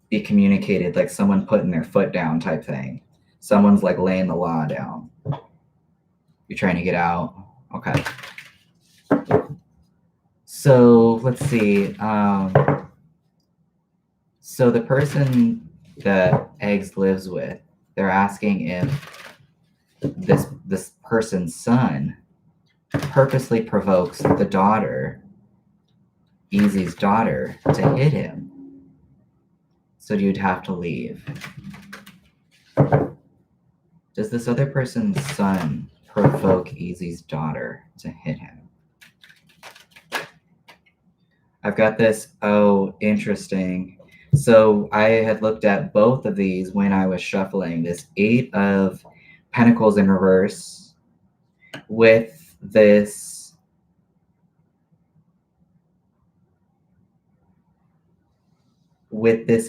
be communicated, like someone putting their foot down type thing. Someone's like laying the law down. You're trying to get out. Okay. So let's see. So the person that Eggs lives with, they're asking if this person's son purposely provokes the daughter, Easy's daughter, to hit him. So you'd have to leave. Does this other person's son provoke Easy's daughter to hit him? I've got this, oh, interesting. So I had looked at both of these when I was shuffling. This Eight of Pentacles in reverse with this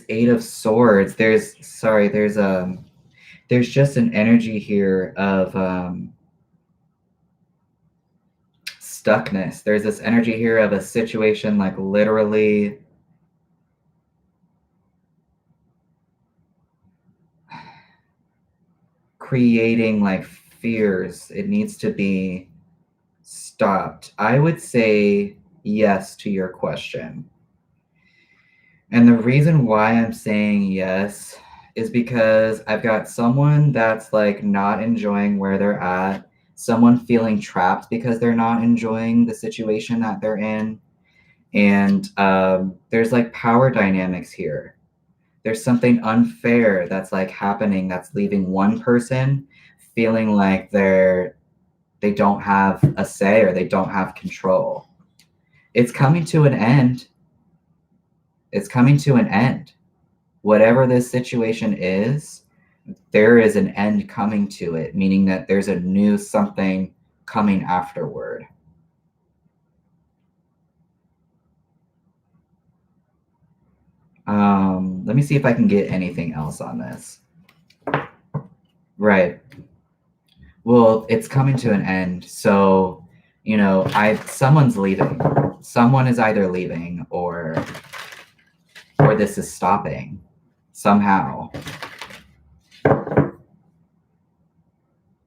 Eight of Swords. There's just an energy here of stuckness. There's this energy here of a situation like literally creating like fears. It needs to be stopped. I would say yes to your question. And the reason why I'm saying yes is because I've got someone that's like not enjoying where they're at, someone feeling trapped because they're not enjoying the situation that they're in. And there's like power dynamics here. There's something unfair that's like happening that's leaving one person feeling like they don't have a say or they don't have control. It's coming to an end. It's coming to an end. Whatever this situation is, there is an end coming to it, meaning that there's a new something coming afterward. Let me see if I can get anything else on this. Right. Well, it's coming to an end. So, you know, someone's leaving. Someone is either leaving or this is stopping somehow.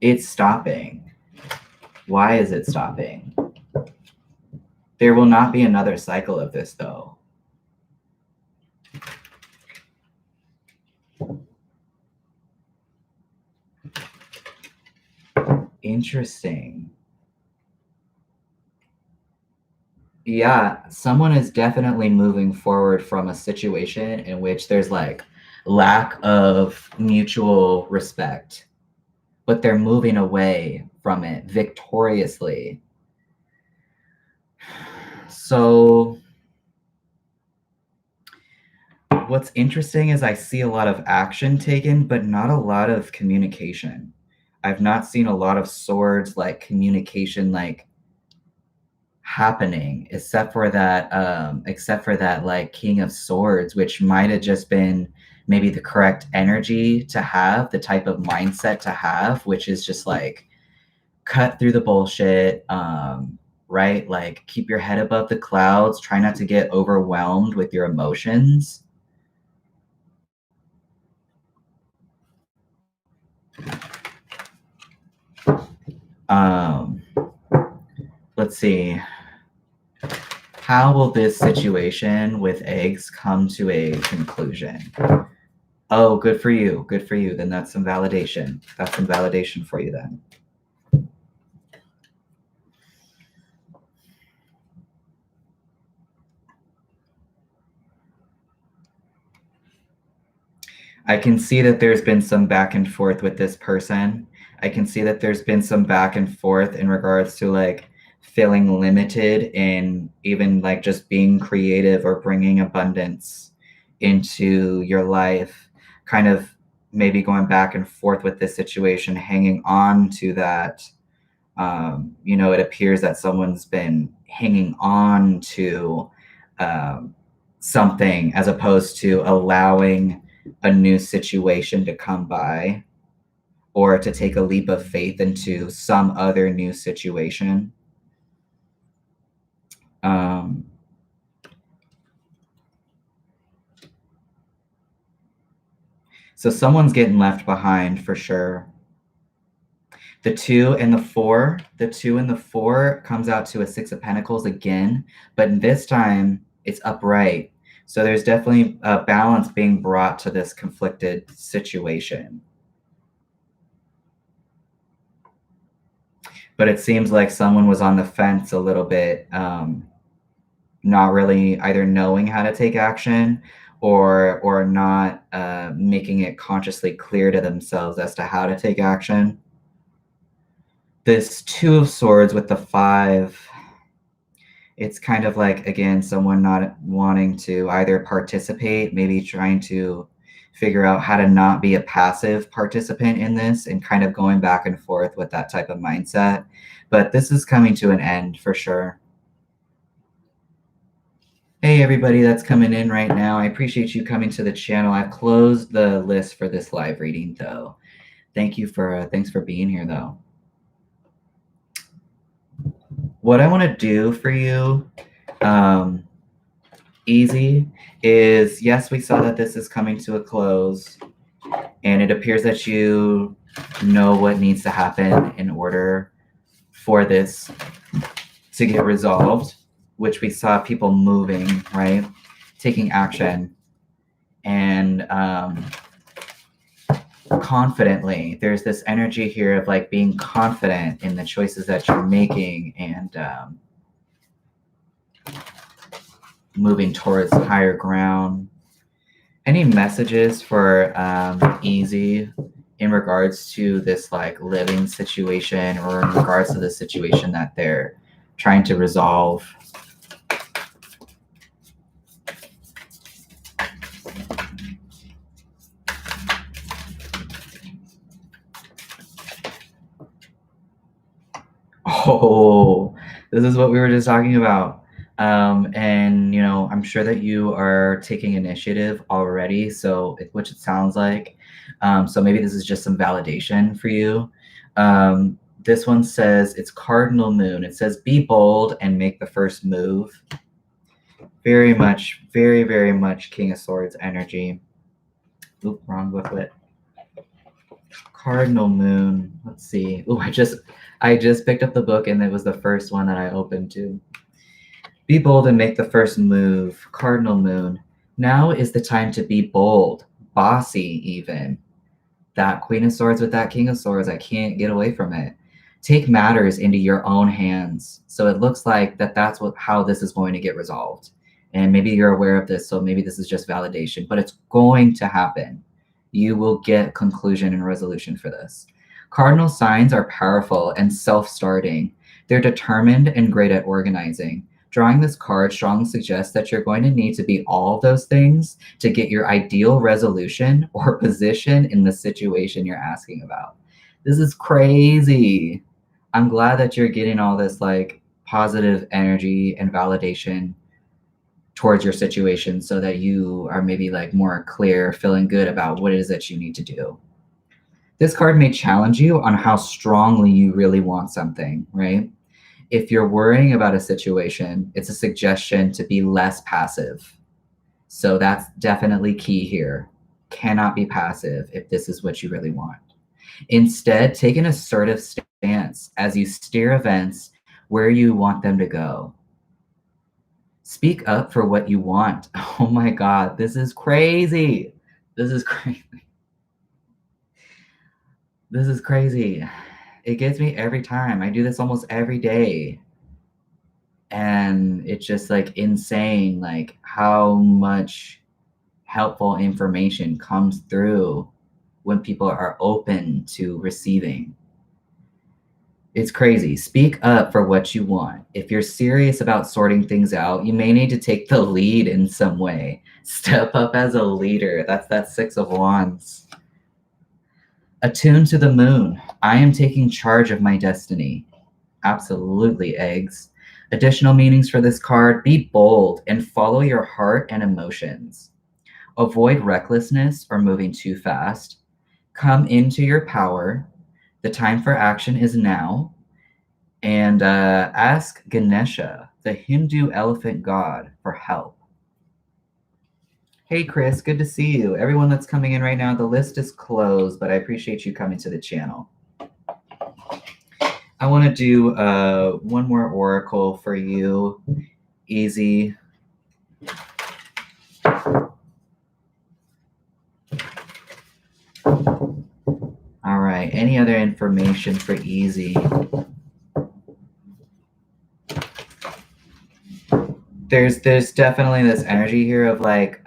It's stopping. Why is it stopping? There will not be another cycle of this, though. Interesting. Yeah, someone is definitely moving forward from a situation in which there's like lack of mutual respect, but they're moving away from it victoriously. So what's interesting is I see a lot of action taken, but not a lot of communication. I've not seen a lot of swords like communication like happening, except for that like King of Swords, which might have just been maybe the correct energy to have, the type of mindset to have, which is just like cut through the bullshit, right? Like keep your head above the clouds, try not to get overwhelmed with your emotions. Um, let's see. How will this situation with eggs come to a conclusion? Oh, good for you. Good for you. Then that's some validation. That's some validation for you then. I can see that there's been some back and forth with this person. I can see that there's been some back and forth in regards to like feeling limited in even like just being creative or bringing abundance into your life, kind of maybe going back and forth with this situation, hanging on to that. It appears that someone's been hanging on to um, something as opposed to allowing a new situation to come by or to take a leap of faith into some other new situation. Um, so someone's getting left behind for sure. The 2 and the 4 comes out to a 6 of Pentacles again, but this time it's upright. So there's definitely a balance being brought to this conflicted situation. But it seems like someone was on the fence a little bit, not really either knowing how to take action or not making it consciously clear to themselves as to how to take action. This 2 of Swords with the 5, it's kind of like, again, someone not wanting to either participate, maybe trying to figure out how to not be a passive participant in this and kind of going back and forth with that type of mindset. But this is coming to an end for sure. Hey, everybody that's coming in right now. I appreciate you coming to the channel. I've closed the list for this live reading, though. Thanks for being here, though. What I want to do for you, easy, is yes, we saw that this is coming to a close, and it appears that you know what needs to happen in order for this to get resolved, which we saw people moving, right? Taking action and confidently. There's this energy here of like being confident in the choices that you're making and moving towards higher ground. Any messages for Easy in regards to this like living situation or in regards to the situation that they're trying to resolve? Oh, this is what we were just talking about. And I'm sure that you are taking initiative already, which it sounds like. So maybe this is just some validation for you. This one says it's cardinal moon. It says be bold and make the first move. Very much, very, very much King of Swords energy. Oop, wrong booklet. Cardinal Moon. Let's see. Oh, I just picked up the book and it was the first one that I opened to. Be bold and make the first move. Cardinal Moon. Now is the time to be bold, bossy even. That Queen of Swords with that King of Swords, I can't get away from it. Take matters into your own hands. So it looks like that's how this is going to get resolved. And maybe you're aware of this, so maybe this is just validation, but it's going to happen. You will get conclusion and resolution for this. Cardinal signs are powerful and self-starting. They're determined and great at organizing. Drawing this card strongly suggests that you're going to need to be all of those things to get your ideal resolution or position in the situation you're asking about. This is crazy. I'm glad that you're getting all this like positive energy and validation towards your situation so that you are maybe like more clear, feeling good about what it is that you need to do. This card may challenge you on how strongly you really want something, right? If you're worrying about a situation, it's a suggestion to be less passive. So that's definitely key here. Cannot be passive if this is what you really want. Instead, take an assertive stance as you steer events where you want them to go. Speak up for what you want. Oh my God, this is crazy. This is crazy. This is crazy. It gets me every time. I do this almost every day. And it's just like insane, like how much helpful information comes through when people are open to receiving. It's crazy. Speak up for what you want. If you're serious about sorting things out, you may need to take the lead in some way. Step up as a leader. That's that 6 of Wands. Attuned to the moon. I am taking charge of my destiny. Absolutely, eggs. Additional meanings for this card. Be bold and follow your heart and emotions. Avoid recklessness or moving too fast. Come into your power. The time for action is now. And ask Ganesha, the Hindu elephant god, for help. Hey, Chris, good to see you. Everyone that's coming in right now, the list is closed, but I appreciate you coming to the channel. I want to do one more oracle for you. Easy. All right. Any other information for Easy? There's definitely this energy here of like,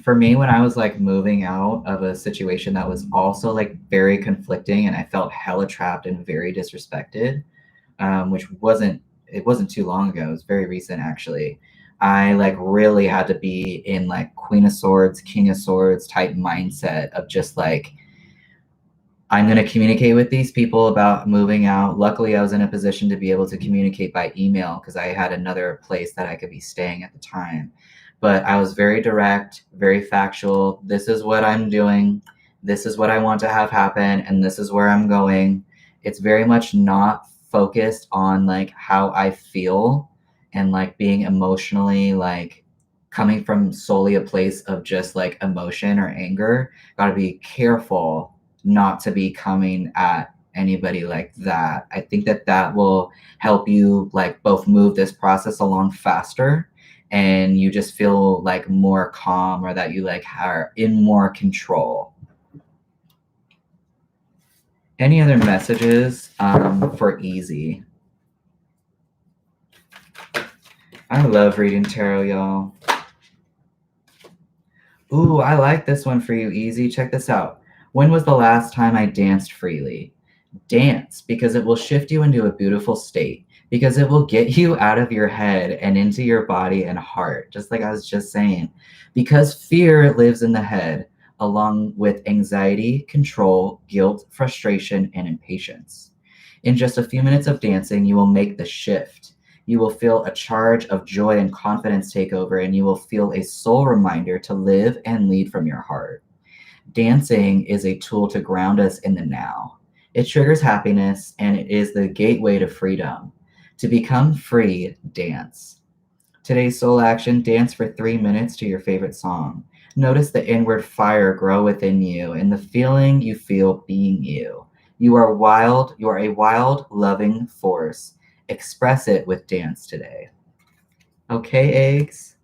for me, when I was like moving out of a situation that was also like very conflicting and I felt hella trapped and very disrespected, which it wasn't too long ago. It was very recent actually. I like really had to be in like Queen of Swords, King of Swords type mindset of just like, I'm going to communicate with these people about moving out. Luckily, I was in a position to be able to communicate by email because I had another place that I could be staying at the time. But I was very direct, very factual. This is what I'm doing. This is what I want to have happen. And this is where I'm going. It's very much not focused on like how I feel and like being emotionally like coming from solely a place of just like emotion or anger. Got to be careful not to be coming at anybody like that. I think that will help you like both move this process along faster and you just feel like more calm or that you like are in more control. Any other messages for Easy? I love reading tarot, y'all. Ooh, I like this one for you, Easy. Check this out. When was the last time I danced freely? Dance, because it will shift you into a beautiful state, because it will get you out of your head and into your body and heart, just like I was just saying. Because fear lives in the head, along with anxiety, control, guilt, frustration, and impatience. In just a few minutes of dancing, you will make the shift. You will feel a charge of joy and confidence take over, and you will feel a soul reminder to live and lead from your heart. Dancing is a tool to ground us in the now. It triggers happiness and it is the gateway to freedom. To become free, dance. Today's soul action, dance for 3 minutes to your favorite song. Notice the inward fire grow within you and the feeling you feel being you. You are wild. You are a wild, loving force. Express it with dance today. Okay, eggs?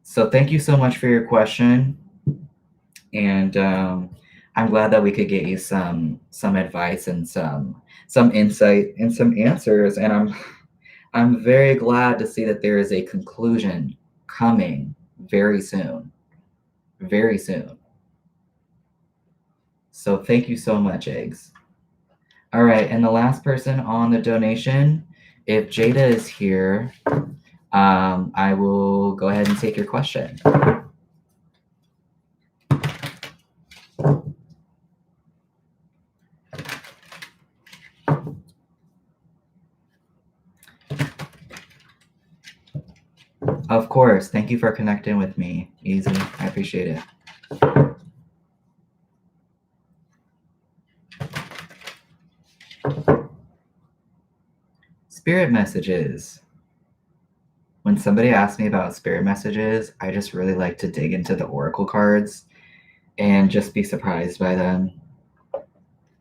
So thank you so much for your question. And I'm glad that we could get you some advice and some insight and some answers. And I'm very glad to see that there is a conclusion coming very soon. Very soon. So thank you so much, eggs. All right, and the last person on the donation, if Jada is here, I will go ahead and take your question. Of course. Thank you for connecting with me. Easy. I appreciate it. Spirit messages. When somebody asks me about spirit messages, I just really like to dig into the oracle cards and just be surprised by them.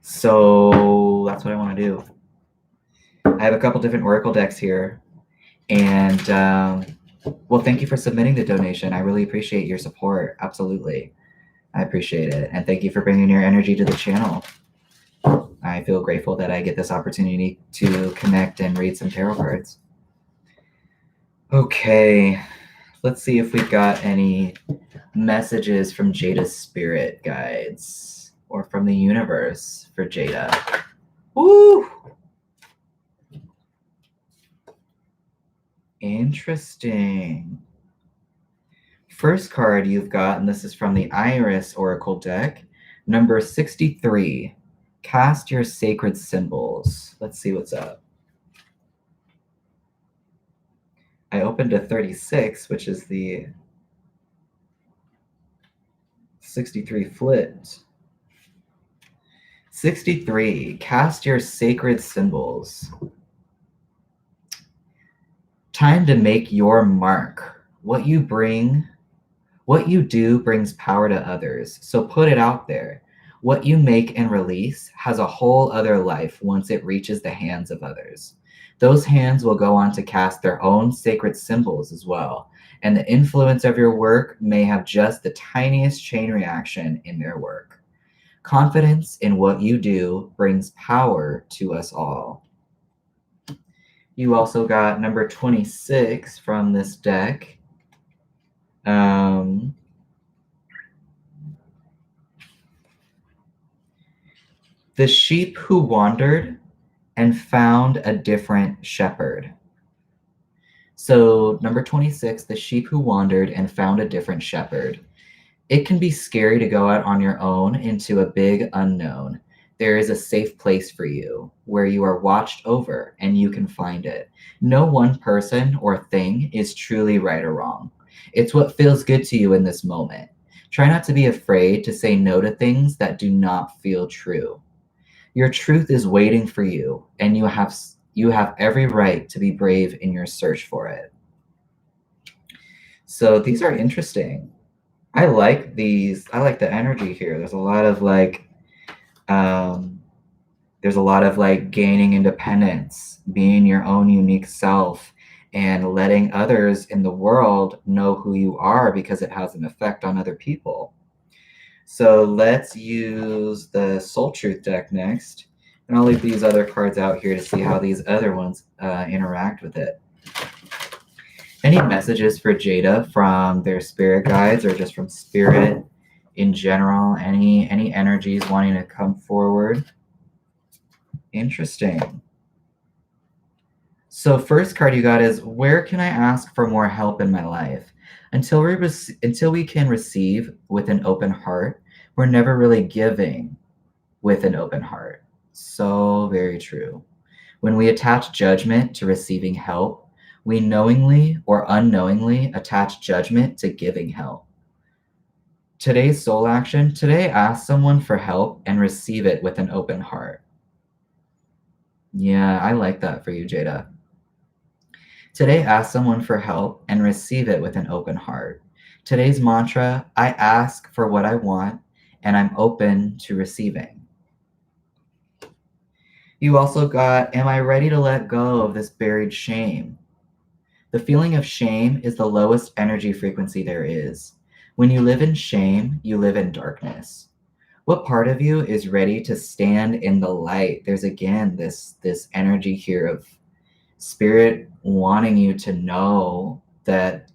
So that's what I want to do. I have a couple different oracle decks here. And well, thank you for submitting the donation. I really appreciate your support. Absolutely. I appreciate it. And thank you for bringing your energy to the channel. I feel grateful that I get this opportunity to connect and read some tarot cards. Okay, let's see if we've got any messages from Jada's spirit guides or from the universe for Jada. Woo! Interesting. First card you've got, and this is from the Iris Oracle deck, number 63. Cast your sacred symbols. Let's see what's up. I opened a 36, which is the 63 flipped. 63. Cast your sacred symbols. Time to make your mark. What you do brings power to others. So put it out there. What you make and release has a whole other life once it reaches the hands of others. Those hands will go on to cast their own sacred symbols as well. And the influence of your work may have just the tiniest chain reaction in their work. Confidence in what you do brings power to us all. You also got number 26 from this deck. The sheep who wandered and found a different shepherd. So number 26, the sheep who wandered and found a different shepherd. It can be scary to go out on your own into a big unknown. There is a safe place for you where you are watched over and you can find it. No one person or thing is truly right or wrong. It's what feels good to you in this moment. Try not to be afraid to say no to things that do not feel true. Your truth is waiting for you, and you have every right to be brave in your search for it. So these are interesting. I like these. I like the energy here. There's a lot of gaining independence, being your own unique self, and letting others in the world know who you are because it has an effect on other people. So let's use the Soul Truth deck next. And I'll leave these other cards out here to see how these other ones interact with it. Any messages for Jada from their spirit guides or just from spirit in general? Any energies wanting to come forward? Interesting. So first card you got is, where can I ask for more help in my life? Until we can receive with an open heart, we're never really giving with an open heart. So very true. When we attach judgment to receiving help, we knowingly or unknowingly attach judgment to giving help. Today's soul action, today ask someone for help and receive it with an open heart. Yeah, I like that for you, Jada. Today ask someone for help and receive it with an open heart. Today's mantra, I ask for what I want and I'm open to receiving. You also got, am I ready to let go of this buried shame? The feeling of shame is the lowest energy frequency there is. When you live in shame, you live in darkness. What part of you is ready to stand in the light? There's again this energy here of spirit wanting you to know that,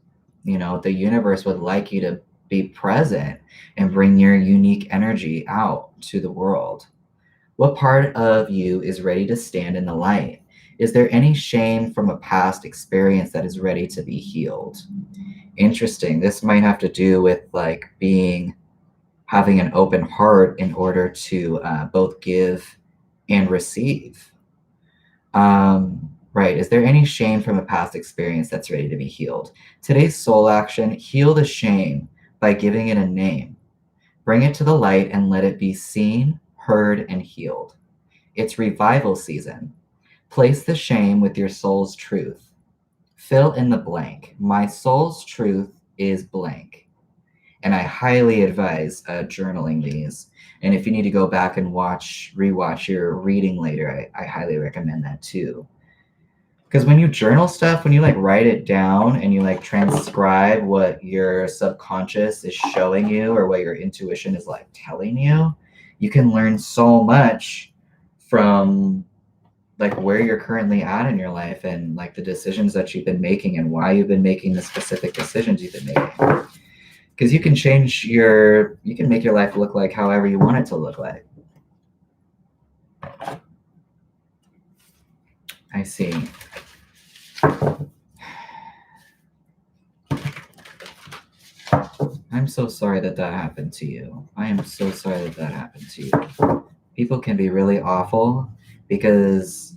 the universe would like you to be present and bring your unique energy out to the world. What part of you is ready to stand in the light? Is there any shame from a past experience that is ready to be healed? Interesting. This might have to do with like having an open heart in order to both give and receive. Right. Is there any shame from a past experience that's ready to be healed? Today's soul action, heal the shame by giving it a name. Bring it to the light and let it be seen, heard, and healed. It's revival season. Place the shame with your soul's truth. Fill in the blank. My soul's truth is blank. And I highly advise journaling these. And if you need to go back and rewatch your reading later, I highly recommend that too. Because when you journal stuff, when you like write it down and you like transcribe what your subconscious is showing you or what your intuition is like telling you, you can learn so much from like where you're currently at in your life and like the decisions that you've been making and why you've been making the specific decisions you've been making. Because you can make your life look like however you want it to look like. I see. I'm so sorry that happened to you. I am so sorry that happened to you. People can be really awful because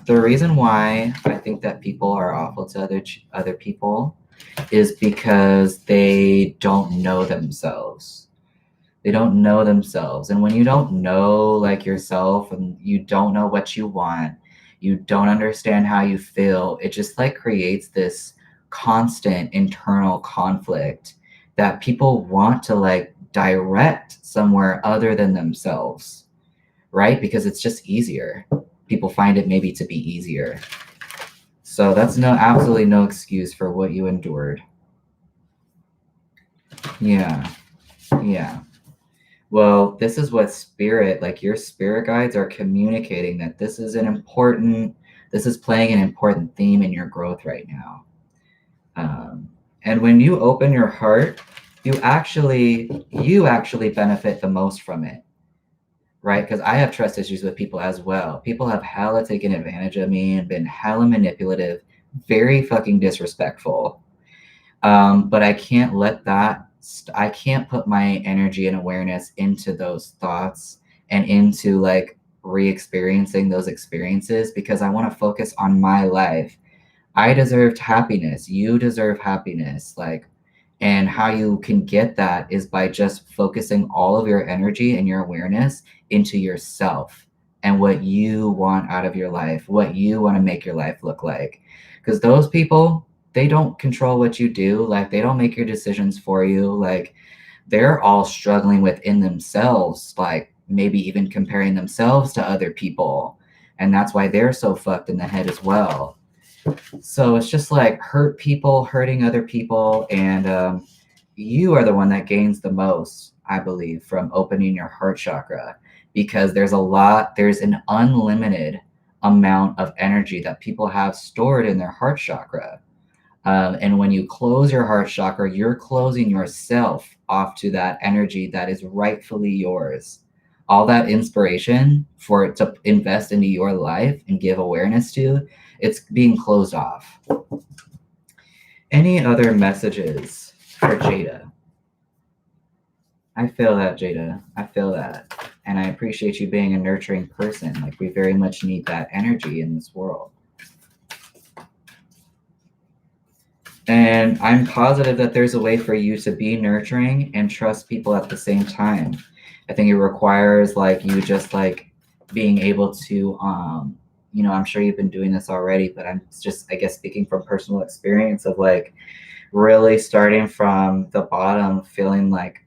the reason why I think that people are awful to other people is because they don't know themselves. They don't know themselves. And when you don't know like yourself and you don't know what you want, you don't understand how you feel, it just like creates this constant internal conflict that people want to like direct somewhere other than themselves, right? Because it's just easier. People find it maybe to be easier. So that's absolutely no excuse for what you endured. Yeah. Well, this is what your spirit guides are communicating, that this is playing an important theme in your growth right now. And when you open your heart, you actually benefit the most from it, right? Because I have trust issues with people as well. People have hella taken advantage of me and been hella manipulative, very fucking disrespectful. But I can't let that, I can't put my energy and awareness into those thoughts and into like re-experiencing those experiences because I want to focus on my life. I deserved happiness. You deserve happiness. And how you can get that is by just focusing all of your energy and your awareness into yourself and what you want out of your life, what you want to make your life look like. Because those people, they don't control what you do. Like, they don't make your decisions for you. Like, they're all struggling within themselves, like maybe even comparing themselves to other people. And that's why they're so fucked in the head as well. So it's just like hurt people hurting other people, and you are the one that gains the most, I believe, from opening your heart chakra, because there's an unlimited amount of energy that people have stored in their heart chakra. And when you close your heart chakra, you're closing yourself off to that energy that is rightfully yours. All that inspiration for it to invest into your life and give awareness to, it's being closed off. Any other messages for Jada? I feel that, Jada. I feel that. And I appreciate you being a nurturing person. Like, we very much need that energy in this world. And I'm positive that there's a way for you to be nurturing and trust people at the same time. I think it requires like you just like being able to, I'm sure you've been doing this already, but I'm just, I guess, speaking from personal experience of like really starting from the bottom, feeling like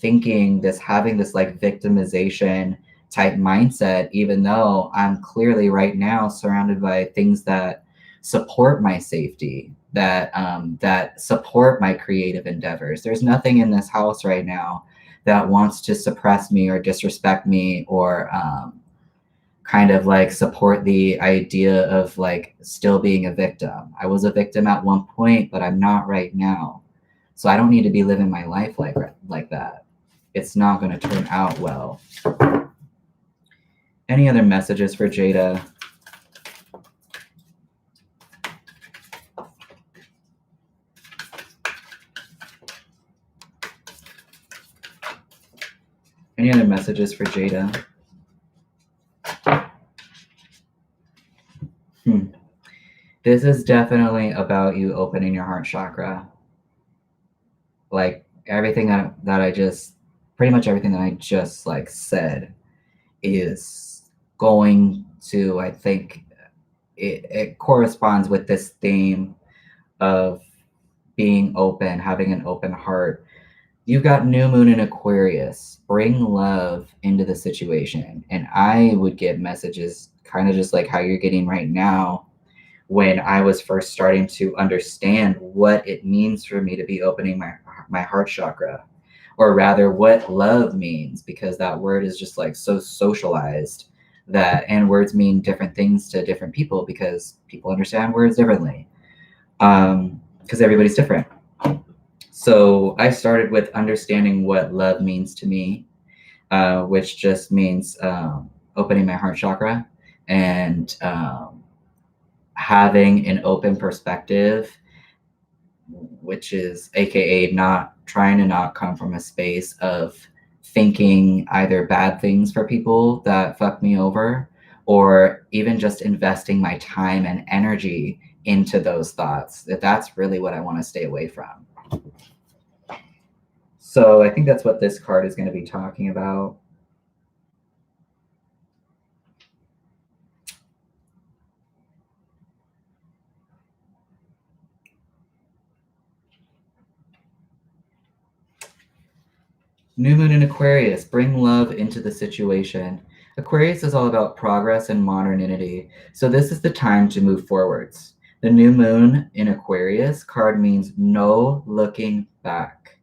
having this like victimization type mindset, even though I'm clearly right now surrounded by things that support my safety, that support my creative endeavors. There's nothing in this house right now that wants to suppress me or disrespect me or kind of like support the idea of like still being a victim. I was a victim at one point, but I'm not right now. So I don't need to be living my life like that. It's not going to turn out well. Any other messages for Jada? Any other messages for Jada? This is definitely about you opening your heart chakra. Like everything that I just, pretty much everything that I just like said is going to, I think it corresponds with this theme of being open, having an open heart. You've got new moon in Aquarius. Bring love into the situation. And I would get messages kind of just like how you're getting right now when I was first starting to understand what it means for me to be opening my heart chakra, or rather what love means, because that word is just like so socialized that, and words mean different things to different people because people understand words differently, because everybody's different. So I started with understanding what love means to me, which just means opening my heart chakra and having an open perspective, which is AKA not trying to not come from a space of thinking either bad things for people that fuck me over, or even just investing my time and energy into those thoughts. That's really what I want to stay away from. So I think that's what this card is going to be talking about. New moon in Aquarius, bring love into the situation. Aquarius is all about progress and modernity, so this is the time to move forwards. The new moon in Aquarius card means no looking back.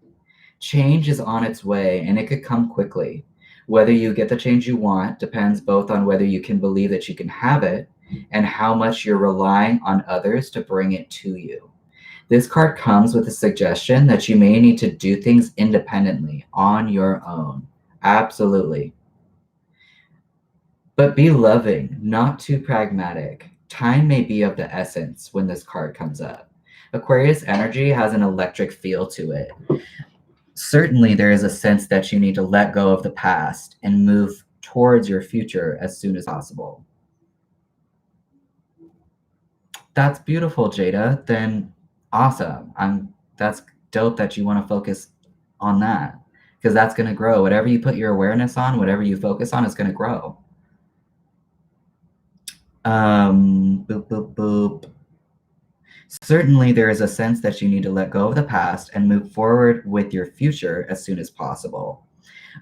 Change is on its way and it could come quickly. Whether you get the change you want depends both on whether you can believe that you can have it and how much you're relying on others to bring it to you. This card comes with a suggestion that you may need to do things independently on your own. Absolutely. But be loving, not too pragmatic. Time may be of the essence when this card comes up. Aquarius energy has an electric feel to it. Certainly, there is a sense that you need to let go of the past and move towards your future as soon as possible. That's beautiful, Jada. Then awesome. That's dope that you want to focus on that, because that's going to grow. Whatever you put your awareness on, whatever you focus on is going to grow. Boop, boop, boop. Certainly, there is a sense that you need to let go of the past and move forward with your future as soon as possible.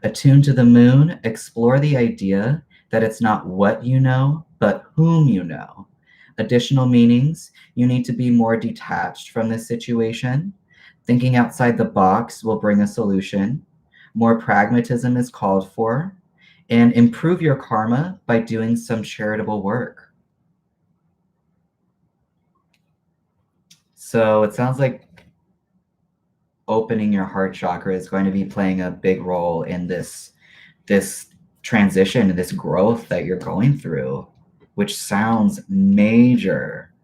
Attuned to the moon, explore the idea that it's not what you know, but whom you know. Additional meanings, you need to be more detached from this situation. Thinking outside the box will bring a solution. More pragmatism is called for. And improve your karma by doing some charitable work. So it sounds like opening your heart chakra is going to be playing a big role in this transition, this growth that you're going through, which sounds major.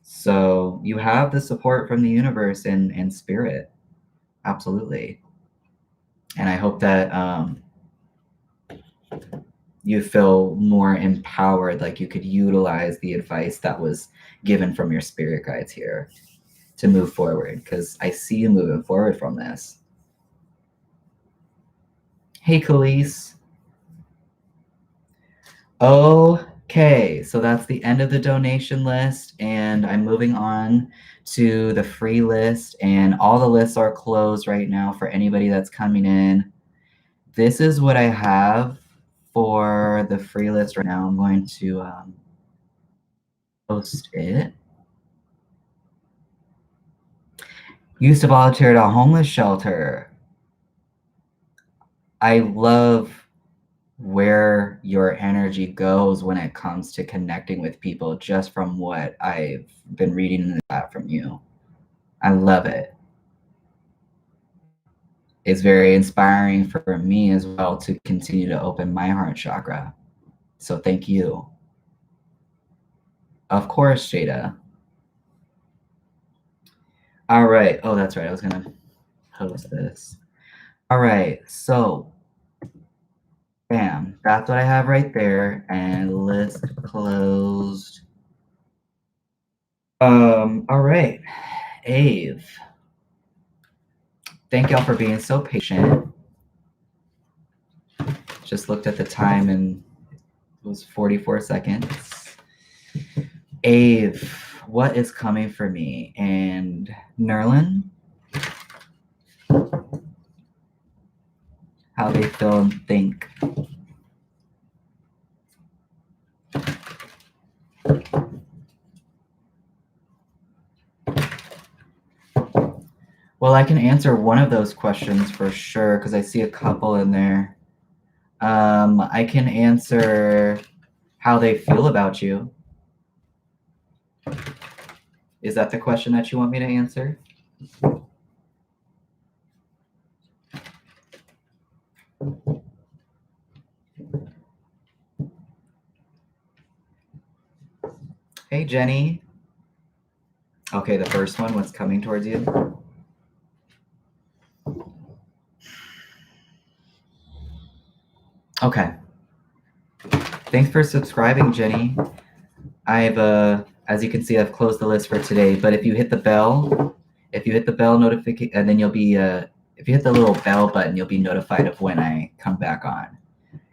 So you have the support from the universe and spirit. Absolutely. And I hope that you feel more empowered, like you could utilize the advice that was given from your spirit guides here to move forward, because I see you moving forward from this. Hey, Khalees. Okay, so that's the end of the donation list, and I'm moving on to the free list, and all the lists are closed right now for anybody that's coming in. This is what I have for the free list right now. I'm going to post it. Used to volunteer at a homeless shelter. I love where your energy goes when it comes to connecting with people, just from what I've been reading in the chat from you. I love it. It's very inspiring for me as well to continue to open my heart chakra. So thank you. Of course, Jada. All right. Oh, that's right. I was going to post this. All right. So, bam. That's what I have right there. And list closed. All right. Ave. Thank y'all for being so patient. Just looked at the time and it was 44 seconds. Ave, what is coming for me? And Nerlin, how they feel and think. Well, I can answer one of those questions for sure because I see a couple in there. I can answer how they feel about you. Is that the question that you want me to answer? Hey, Jenny. Okay, the first one, what's coming towards you? Okay. Thanks for subscribing, Jenny. I've, as you can see, I've closed the list for today, but if you hit the bell notification, and then you'll be, if you hit the little bell button, you'll be notified of when I come back on.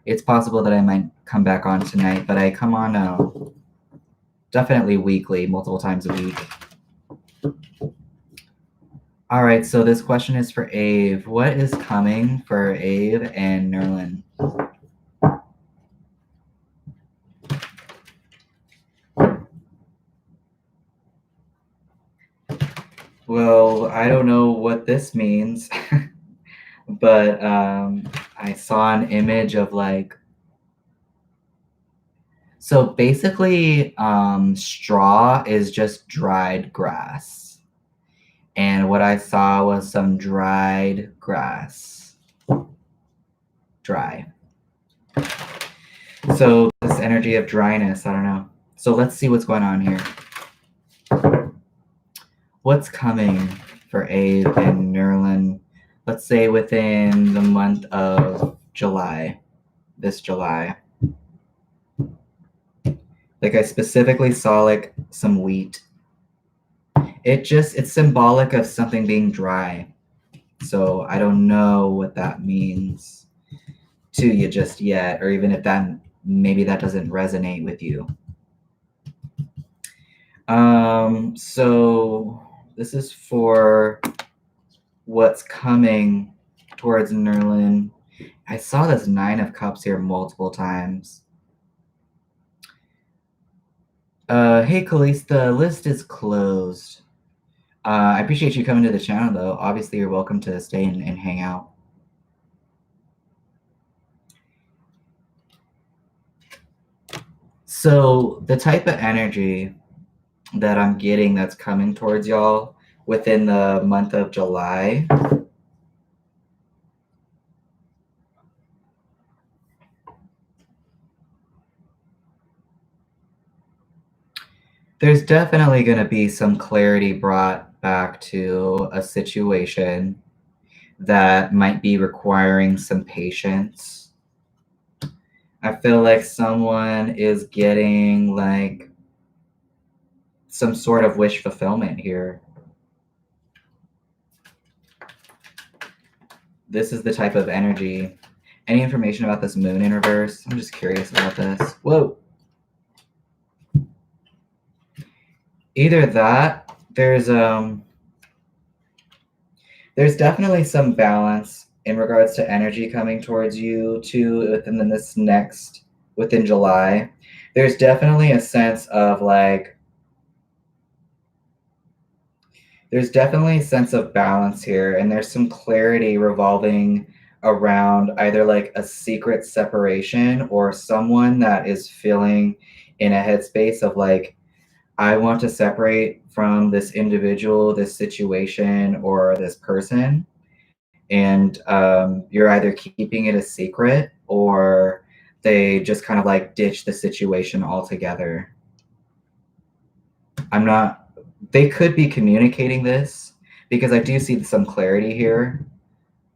It's possible that I might come back on tonight, but I come on definitely weekly, multiple times a week. All right, so this question is for Ave. What is coming for Ave and Nerlin? Well, I don't know what this means, but I saw an image of like, so basically straw is just dried grass. And what I saw was some dried grass. Dry. So this energy of dryness, I don't know. So let's see what's going on here. What's coming for Ave and Nerlin, let's say within the month of July, this July? Like I specifically saw like some wheat. It's symbolic of something being dry. So I don't know what that means to you just yet, or even if maybe that doesn't resonate with you. So this is for what's coming towards Nerlin. I saw this 9 of Cups here multiple times. Hey, Khalees, the list is closed. I appreciate you coming to the channel, though. Obviously, you're welcome to stay and hang out. So the type of energy that I'm getting that's coming towards y'all within the month of July, there's definitely going to be some clarity brought back to a situation that might be requiring some patience. I feel like someone is getting like some sort of wish fulfillment here. This is the type of energy. Any information about this moon in reverse? I'm just curious about this. Whoa. either that, there's definitely some balance in regards to energy coming towards you too within July. There's definitely a sense of like there's definitely a sense of balance here, and there's some clarity revolving around either like a secret separation or someone that is feeling in a headspace of like, I want to separate from this individual, this situation, or this person. And you're either keeping it a secret or they just kind of like ditch the situation altogether. I'm not, they could be communicating this because I do see some clarity here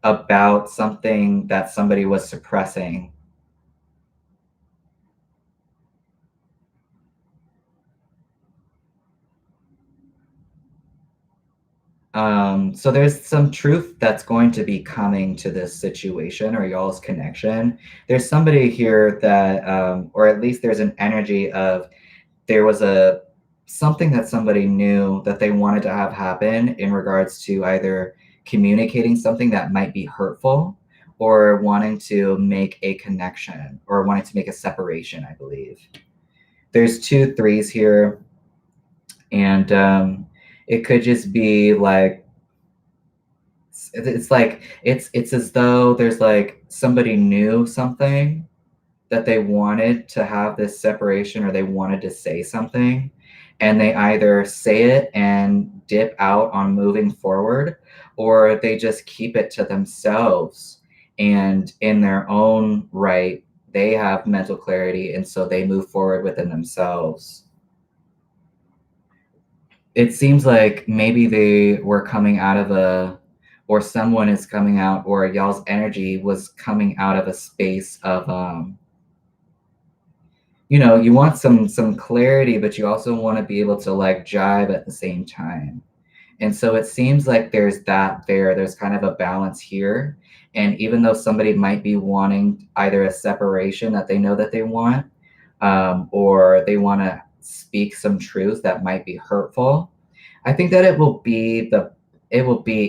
about something that somebody was suppressing. So there's some truth that's going to be coming to this situation or y'all's connection. There's somebody here that, or at least there's an energy of there was something that somebody knew that they wanted to have happen in regards to either communicating something that might be hurtful or wanting to make a connection or wanting to make a separation, I believe. There's 2 3s here, and it could just be like it's as though there's like somebody knew something that they wanted to have this separation or they wanted to say something, and they either say it and dip out on moving forward, or they just keep it to themselves, and in their own right they have mental clarity and so they move forward within themselves. It seems like maybe they were coming out of or someone is coming out, or y'all's energy was coming out of a space of you want some clarity, but you also want to be able to like jive at the same time. And so it seems like there's kind of a balance here. And even though somebody might be wanting either a separation that they know that they want, or they want to speak some truth that might be hurtful, I think that it will be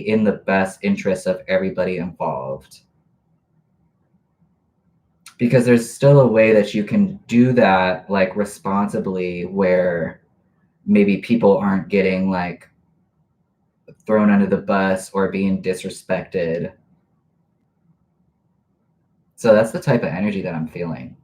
in the best interest of everybody involved, because there's still a way that you can do that like responsibly, where maybe people aren't getting like thrown under the bus or being disrespected. So that's the type of energy that I'm feeling,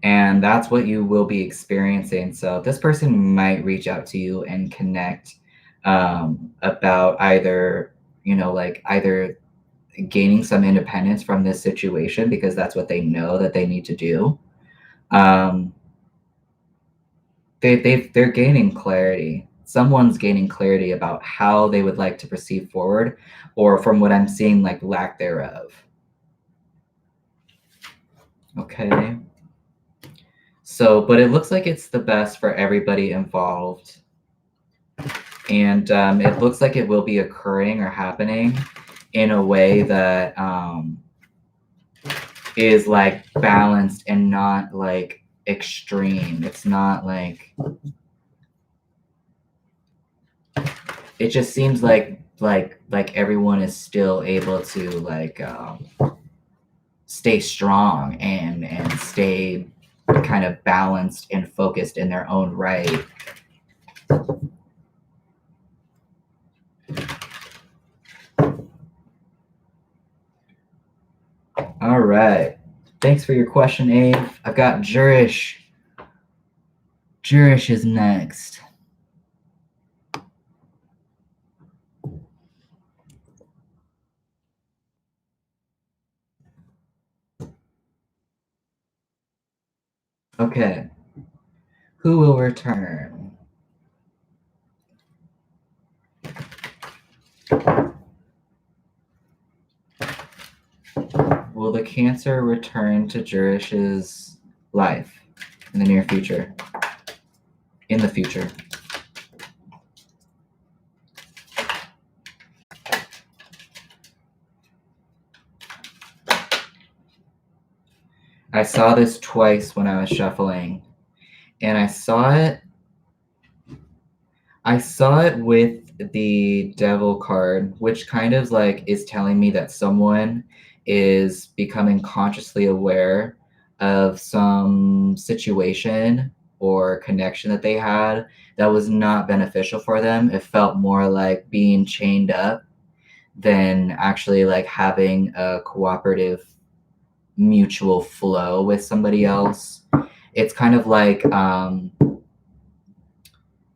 and that's what you will be experiencing. So this person might reach out to you and connect about either either gaining some independence from this situation because that's what they know that they need to do. um, they're gaining clarity. Someone's gaining clarity about how they would like to proceed forward, or from what I'm seeing, like lack thereof. Okay. So, but it looks like it's the best for everybody involved. And it looks like it will be occurring or happening in a way that is like balanced and not like extreme. It's not like, it just seems like everyone is still able to like stay strong and stay kind of balanced and focused in their own right. All right. Thanks for your question, Abe. I've got Jurish. Jurish is next. Okay. Who will return? Will the Cancer return to Jurish's life in the near future? In the future. I saw this twice when I was shuffling, And I saw it with the devil card, which kind of like is telling me that someone is becoming consciously aware of some situation or connection that they had that was not beneficial for them. It felt more like being chained up than actually like having a cooperative mutual flow with somebody else. It's kind of like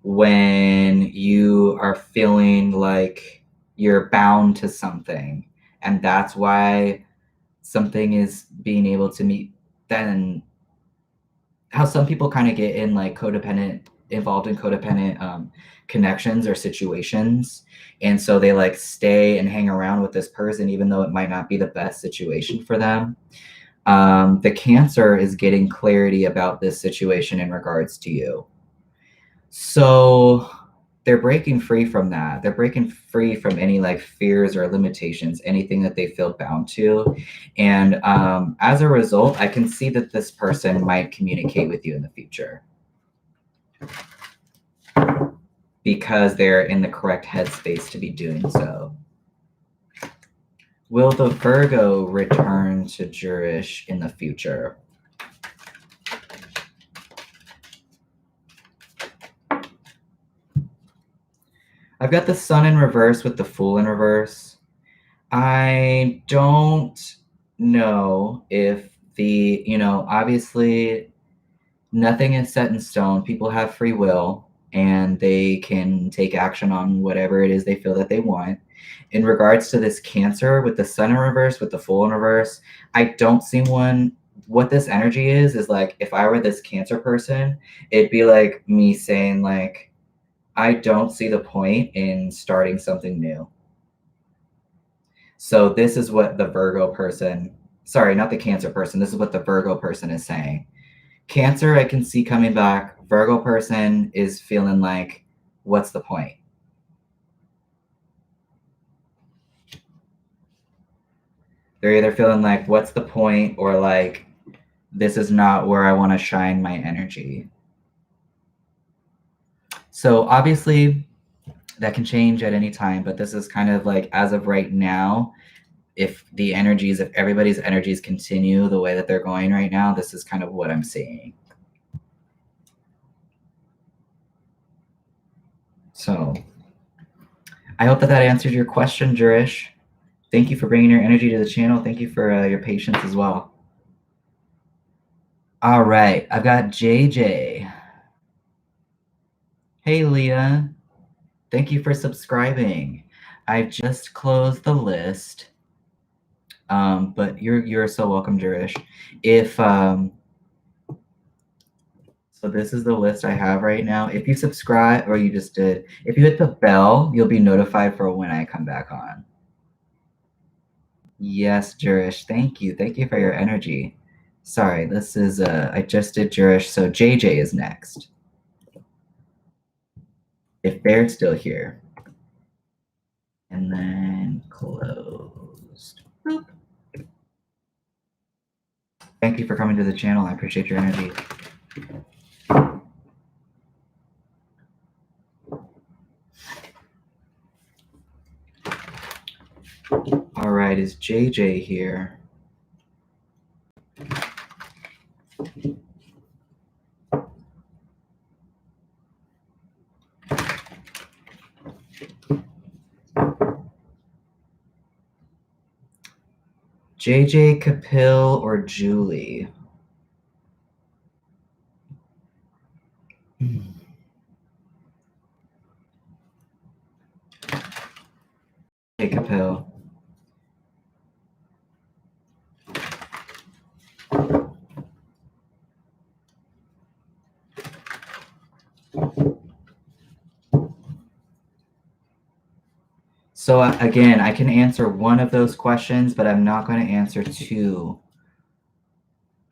when you are feeling like you're bound to something, and that's why something is being able to meet. Then how some people kind of get in like involved in codependent connections or situations, and so they like stay and hang around with this person even though it might not be the best situation for them. The Cancer is getting clarity about this situation in regards to you. So they're breaking free from that. They're breaking free from any like fears or limitations, anything that they feel bound to. And as a result, I can see that this person might communicate with you in the future because they're in the correct headspace to be doing so. Will the Virgo return to Jurish in the future? I've got the Sun in reverse with the Fool in reverse. I don't know if obviously nothing is set in stone. People have free will and they can take action on whatever it is they feel that they want. In regards to this Cancer with the Sun in reverse, with the Fool in reverse, I don't see one. What this energy is like, if I were this Cancer person, it'd be like me saying like, I don't see the point in starting something new. So this is what the Virgo person, sorry, not the Cancer person, this is what the Virgo person is saying. Cancer, I can see coming back. Virgo person is feeling like, what's the point? They're either feeling like, what's the point? Or like, this is not where I want to shine my energy. So obviously that can change at any time, but this is kind of like, as of right now, if everybody's energies continue the way that they're going right now, this is kind of what I'm seeing. So I hope that answered your question, Jurish. Thank you for bringing your energy to the channel. Thank you for your patience as well. All right, I've got JJ. Hey, Leah. Thank you for subscribing. I've just closed the list, but you're so welcome, Jurish. So this is the list I have right now. If you subscribe, or you just did, if you hit the bell, you'll be notified for when I come back on. Yes, Jurish. Thank you. Thank you for your energy. Sorry, this is, I just did Jurish, so JJ is next. If they're still here. And then closed. Boop. Thank you for coming to the channel. I appreciate your energy. All right, is JJ here? JJ, Kapil, or Julie? Hey, Kapil. So again, I can answer one of those questions, but I'm not going to answer two.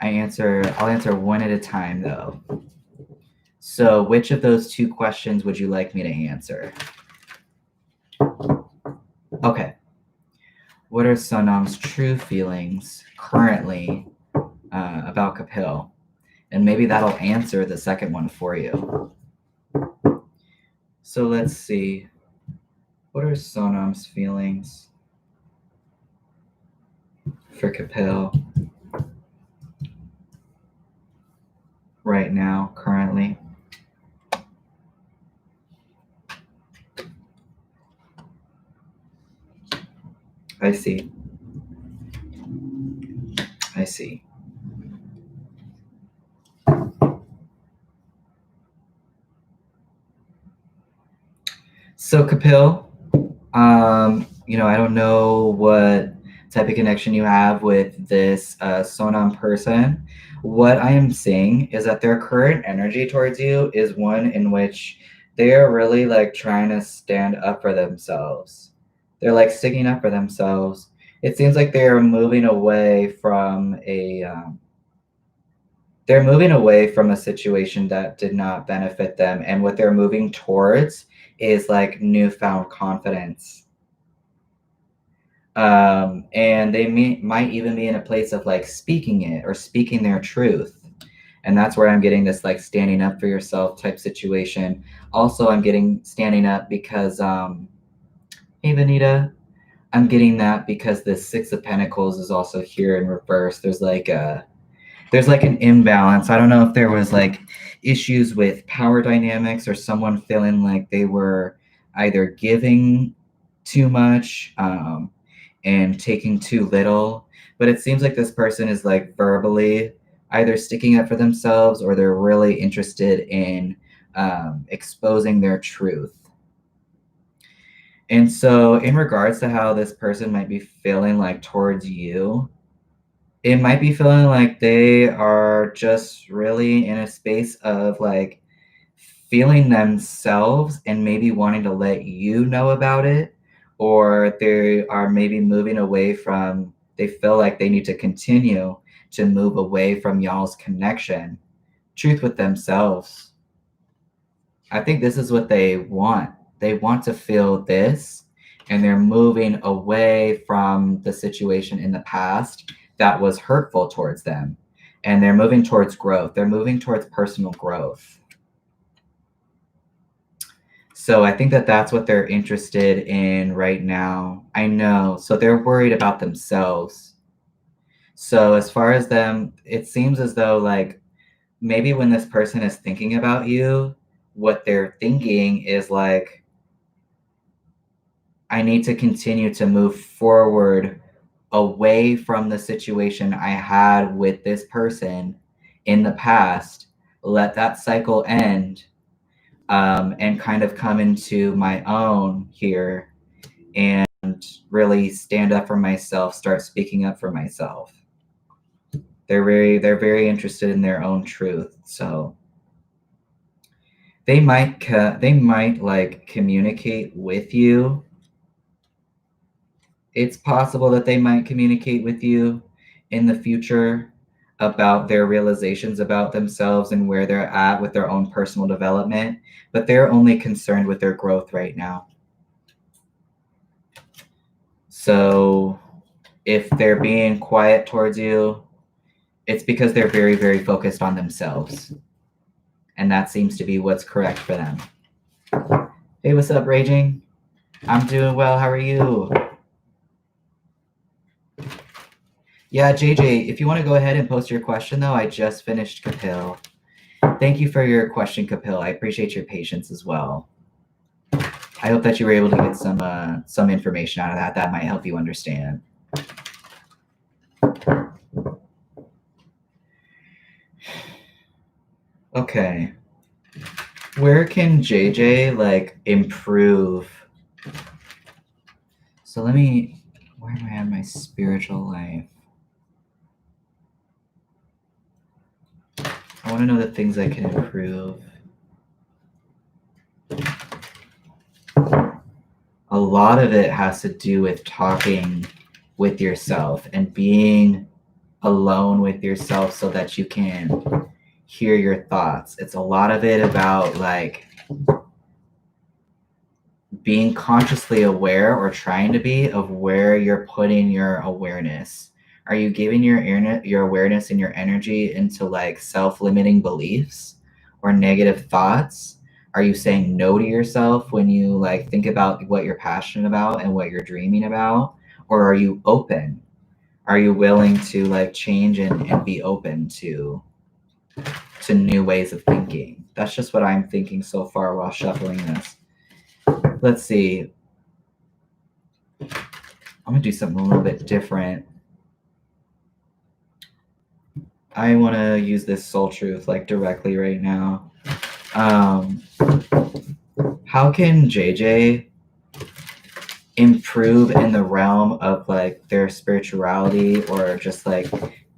I'll answer one at a time though. So which of those two questions would you like me to answer? Okay. What are Sonam's true feelings currently about Kapil? And maybe that'll answer the second one for you. So let's see. What are Sonam's feelings for Kapil right now, currently? I see. I see. So Kapil, I don't know what type of connection you have with this Sonam person. What I am seeing is that their current energy towards you is one in which they are really like trying to stand up for themselves. They're like sticking up for themselves. It seems like they are moving away from they're moving away from a situation that did not benefit them, and what they're moving towards is like newfound confidence. And they might even be in a place of like speaking it or speaking their truth. And that's where I'm getting this like standing up for yourself type situation. Also, I'm getting standing up because, hey, Vanita, I'm getting that because the Six of Pentacles is also here in reverse. There's like an imbalance. I don't know if there was like issues with power dynamics or someone feeling like they were either giving too much, and taking too little. But it seems like this person is like verbally either sticking up for themselves or they're really interested in exposing their truth. And so, in regards to how this person might be feeling like towards you, it might be feeling like they are just really in a space of like feeling themselves and maybe wanting to let you know about it, or they are maybe moving away from, they feel like they need to continue to move away from y'all's connection, truth with themselves. I think this is what they want. They want to feel this, and they're moving away from the situation in the past that was hurtful towards them. And they're moving towards growth. They're moving towards personal growth. So I think that that's what they're interested in right now. I know. So they're worried about themselves. So as far as them, it seems as though like maybe when this person is thinking about you, what they're thinking is like, I need to continue to move forward away from the situation I had with this person in the past. Let that cycle end, and kind of come into my own here and really stand up for myself, start speaking up for myself. They're very interested in their own truth. So they might like communicate with you. It's possible that they might communicate with you in the future about their realizations about themselves and where they're at with their own personal development, but they're only concerned with their growth right now. So if they're being quiet towards you, it's because they're very focused on themselves. And that seems to be what's correct for them. Hey, what's up, Raging? I'm doing well. How are you? Yeah, JJ, if you want to go ahead and post your question, though, I just finished Kapil. Thank you for your question, Kapil. I appreciate your patience as well. I hope that you were able to get some information out of that. That might help you understand. Okay. Where can JJ like improve? So where am I in my spiritual life? I want to know the things I can improve. A lot of it has to do with talking with yourself and being alone with yourself so that you can hear your thoughts. It's a lot of it about like being consciously aware or trying to be of where you're putting your awareness, Are you giving your awareness and your energy into like self-limiting beliefs or negative thoughts? Are you saying no to yourself when you like think about what you're passionate about and what you're dreaming about? Or are you open? Are you willing to like change and be open to new ways of thinking? That's just what I'm thinking so far while shuffling this. Let's see. I'm gonna do something a little bit different. I want to use this soul truth like directly right now. How can JJ improve in the realm of like their spirituality or just like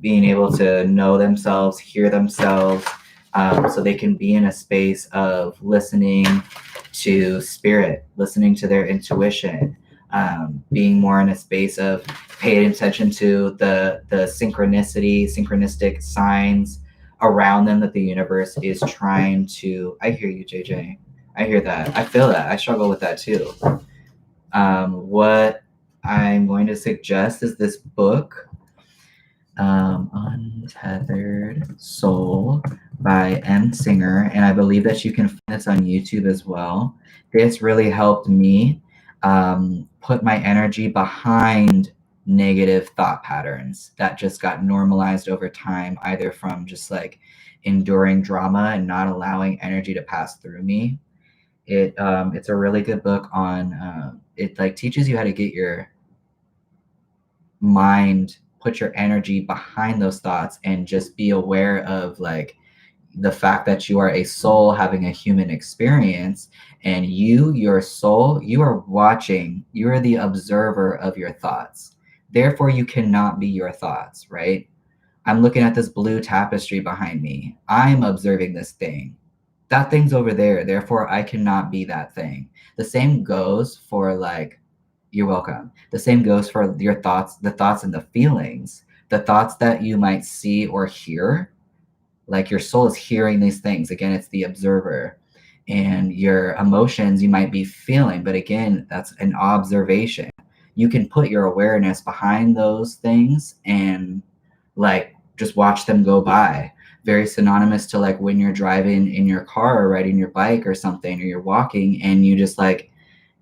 being able to know themselves, hear themselves, so they can be in a space of listening to spirit, listening to their intuition, being more in a space of paying attention to the synchronistic signs around them that the universe is trying to. I hear you, JJ. I hear that. I feel that. I struggle with that too. What I'm going to suggest is this book, Untethered Soul by M. Singer, and I believe that you can find this on YouTube as well. It's really helped me put my energy behind negative thought patterns that just got normalized over time, either from just like enduring drama and not allowing energy to pass through me. It's a really good book on it like teaches you how to get your mind, put your energy behind those thoughts and just be aware of like the fact that you are a soul having a human experience, and your soul, you are watching, you are the observer of your thoughts. Therefore, you cannot be your thoughts, right? I'm looking at this blue tapestry behind me. I'm observing this thing. That thing's over there. Therefore, I cannot be that thing. The same goes for like, you're welcome. The same goes for your thoughts, the thoughts and the feelings, the thoughts that you might see or hear. Like your soul is hearing these things. Again, it's the observer. And your emotions you might be feeling, but again, that's an observation. You can put your awareness behind those things and like just watch them go by. Very synonymous to like when you're driving in your car or riding your bike or something, or you're walking and you just like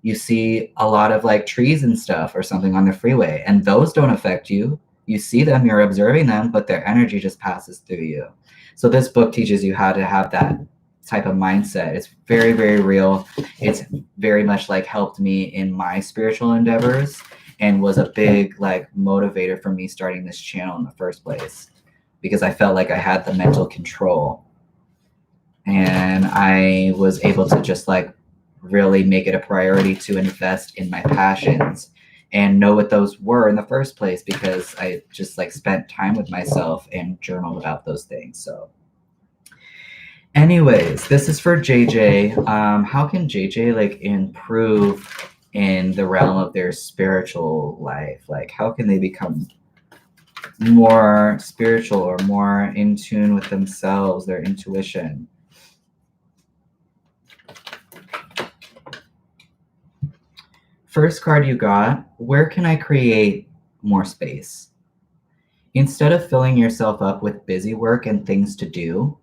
you see a lot of like trees and stuff or something on the freeway, and those don't affect you. You see them, you're observing them, but their energy just passes through you. So this book teaches you how to have that type of mindset. It's very, very real. It's very much like helped me in my spiritual endeavors and was a big like motivator for me starting this channel in the first place, because I felt like I had the mental control and I was able to just like really make it a priority to invest in my passions and know what those were in the first place, because I just like spent time with myself and journaled about those things. So anyways, this is for JJ. How can JJ like improve in the realm of their spiritual life? Like how can they become more spiritual or more in tune with themselves, their intuition? First card you got, where can I create more space? Instead of filling yourself up with busy work and things to do,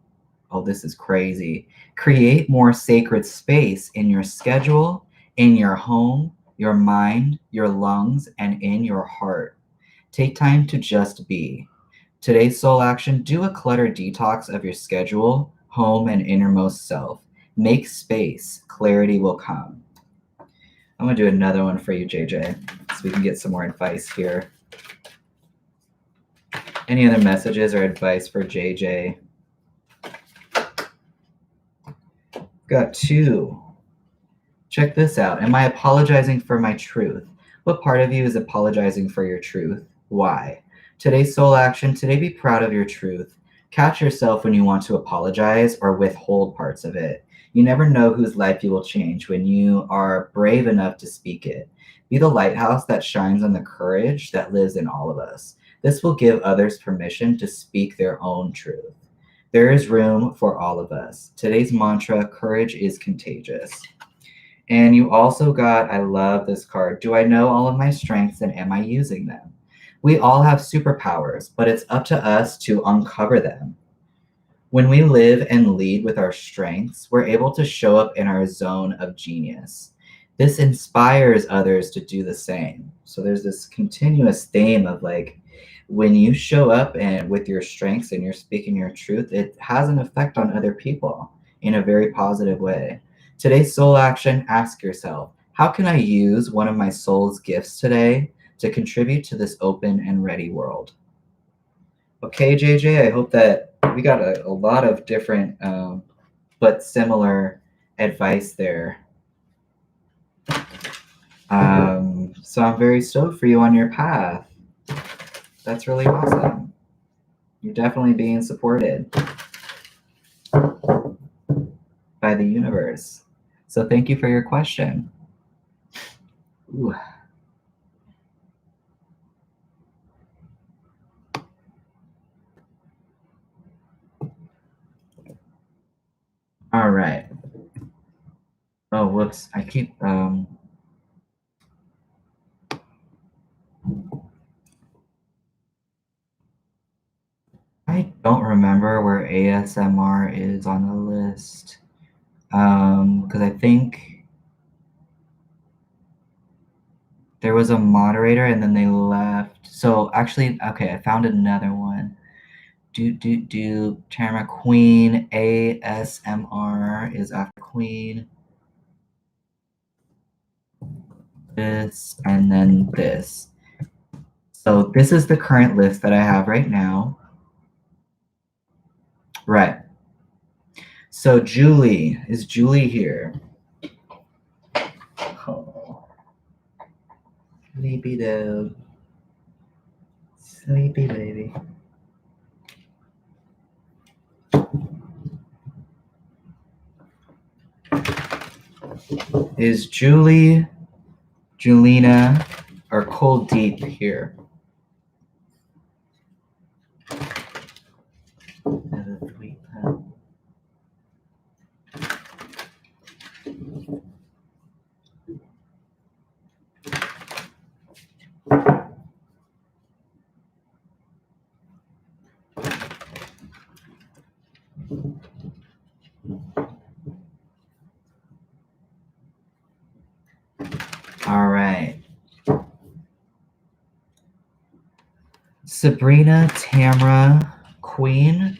oh, this is crazy. Create more sacred space in your schedule, in your home, your mind, your lungs, and in your heart. Take time to just be. Today's soul action, do a clutter detox of your schedule, home, and innermost self. Make space. Clarity will come. I'm going to do another one for you, JJ, so we can get some more advice here. Any other messages or advice for JJ? Got two. Check this out. Am I apologizing for my truth? What part of you is apologizing for your truth? Why? Today's soul action. Today, be proud of your truth. Catch yourself when you want to apologize or withhold parts of it. You never know whose life you will change when you are brave enough to speak it. Be the lighthouse that shines on the courage that lives in all of us. This will give others permission to speak their own truth. There is room for all of us. Today's mantra, courage is contagious. And you also got, I love this card. Do I know all of my strengths and am I using them? We all have superpowers, but it's up to us to uncover them. When we live and lead with our strengths, we're able to show up in our zone of genius. This inspires others to do the same. So there's this continuous theme of like, when you show up and with your strengths and you're speaking your truth, it has an effect on other people in a very positive way. Today's soul action, ask yourself, how can I use one of my soul's gifts today to contribute to this open and ready world? Okay, JJ, I hope that we got a lot of different but similar advice there. So I'm very stoked for you on your path. That's really awesome. You're definitely being supported by the universe. So thank you for your question. Ooh. All right. Oh, whoops. I keep I don't remember where ASMR is on the list. Because I think there was a moderator and then they left. So actually, okay, I found another one. Tamara Queen ASMR is after Queen. This and then this. So this is the current list that I have right now. Right. So Julie, is Julie here? Oh, sleepy dog. Sleepy baby. Is Julie, Julina, or Cold Deep here? All right. Sabrina, Tamra, Queen.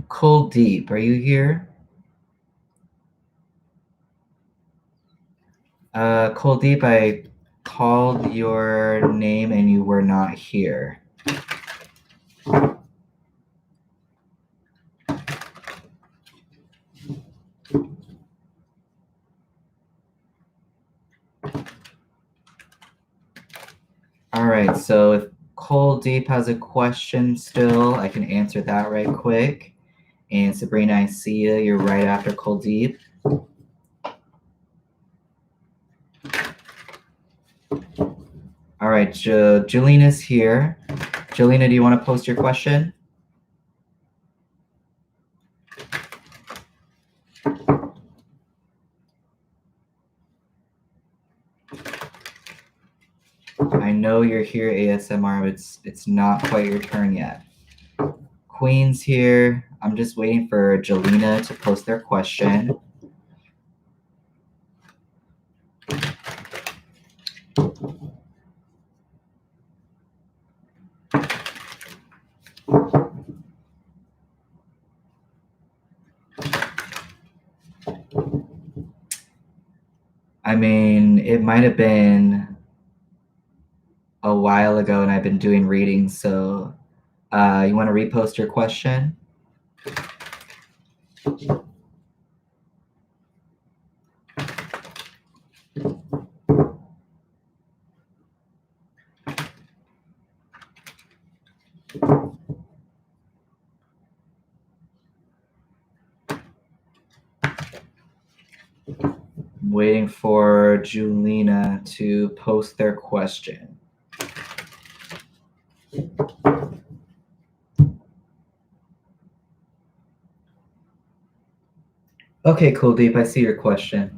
Cold Deep, are you here? Cold Deep, I called your name and you were not here. All right, so if Cold Deep has a question still, I can answer that right quick. And Sabrina, I see you. You're right after Cold Deep. All right, Jolina's here. Jolina, do you want to post your question? I know you're here, ASMR, but it's not quite your turn yet. Queen's here. I'm just waiting for Jolina to post their question. I mean, it might have been a while ago and I've been doing readings, so you want to repost your question? waiting for Julina to post their question. Okay, Kuldeep, I see your question.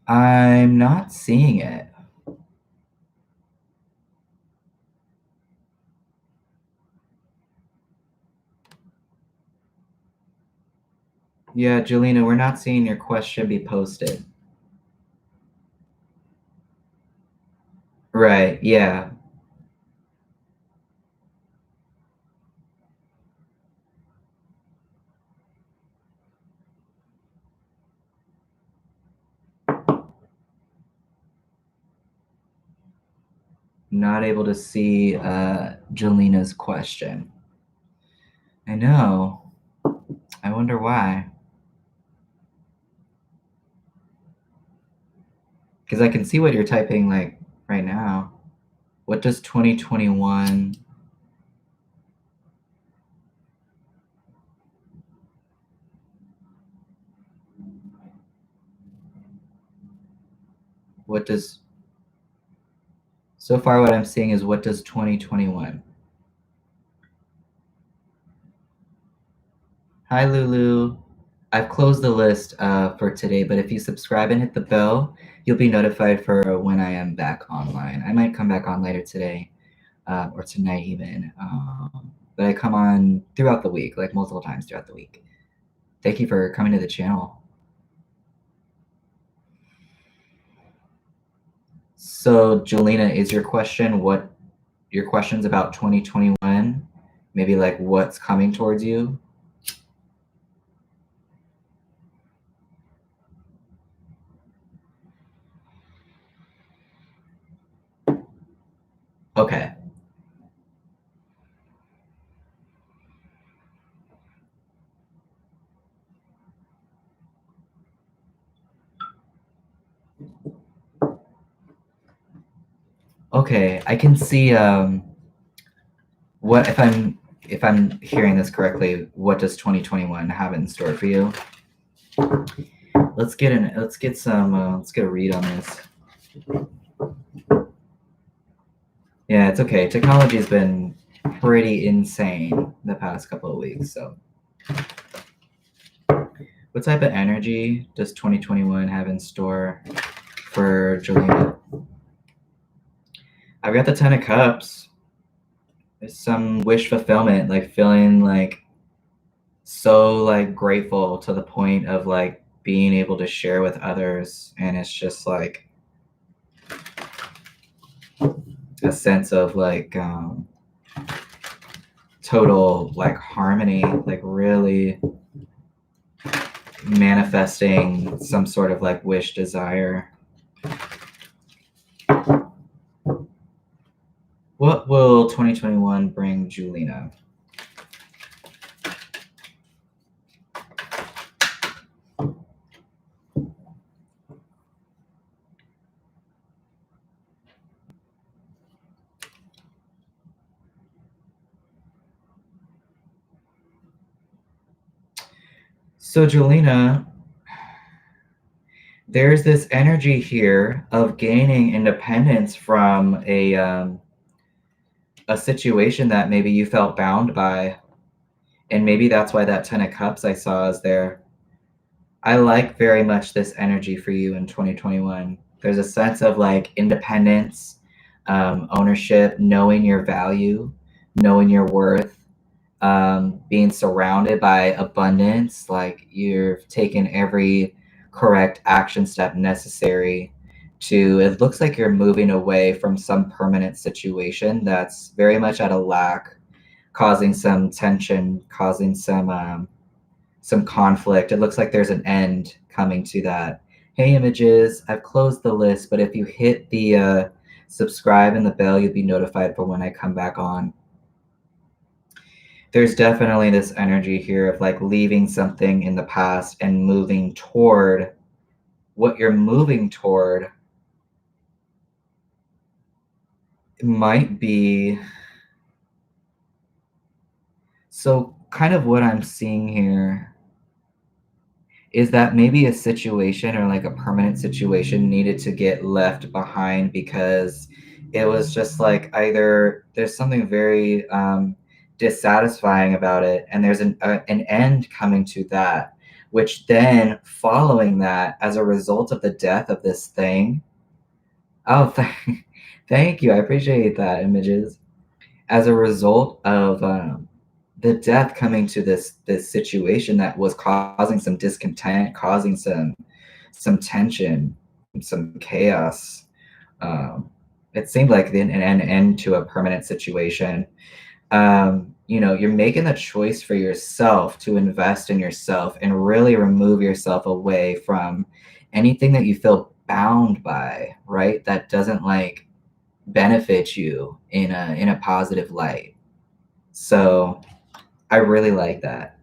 I'm not seeing it. Yeah, Julina, we're not seeing your question be posted. Right, yeah. Not able to see Julina's question. I know. I wonder why. Because I can see what you're typing like right now. What does 2021... What does... So far what I'm seeing is what does 2021... Hi, Lulu. I've closed the list for today, but if you subscribe and hit the bell, you'll be notified for when I am back online. I might come back on later today or tonight even, but I come on throughout the week, like multiple times throughout the week. Thank you for coming to the channel. So, Julina, is your question your question's about 2021? Maybe like what's coming towards you? Okay. Okay, I can see what if I'm hearing this correctly, what does 2021 have in store for you? Let's get a read on this. Yeah, it's okay. Technology has been pretty insane the past couple of weeks, so. What type of energy does 2021 have in store for Julina? I've got the 10 of Cups. There's some wish fulfillment, like feeling like so like grateful to the point of like being able to share with others, and it's just like a sense of like total like harmony, like really manifesting some sort of like wish desire. What will 2021 bring Julina? So Julina, there's this energy here of gaining independence from a situation that maybe you felt bound by, and maybe that's why that 10 of Cups I saw is there. I like very much this energy for you in 2021. There's a sense of like independence, ownership, knowing your value, knowing your worth, being surrounded by abundance, like you've taken every correct action step necessary to, it looks like you're moving away from some permanent situation that's very much at a lack, causing some tension, causing some conflict. It looks like there's an end coming to that. Hey, Images, I've closed the list, but if you hit the subscribe and the bell, you'll be notified for when I come back on. There's definitely this energy here of like leaving something in the past and moving toward what you're moving toward. It might be so kind of what I'm seeing here is that maybe a situation or like a permanent situation needed to get left behind because it was just like either there's something very dissatisfying about it, and there's an end coming to that, which then following that as a result of the death of this thing. Oh, thank you. I appreciate that, images. As a result of the death coming to this situation that was causing some discontent, causing some tension, some chaos. It seemed like an end to a permanent situation. You're making the choice for yourself to invest in yourself and really remove yourself away from anything that you feel bound by, right? That doesn't like benefit you in a positive light. So I really like that.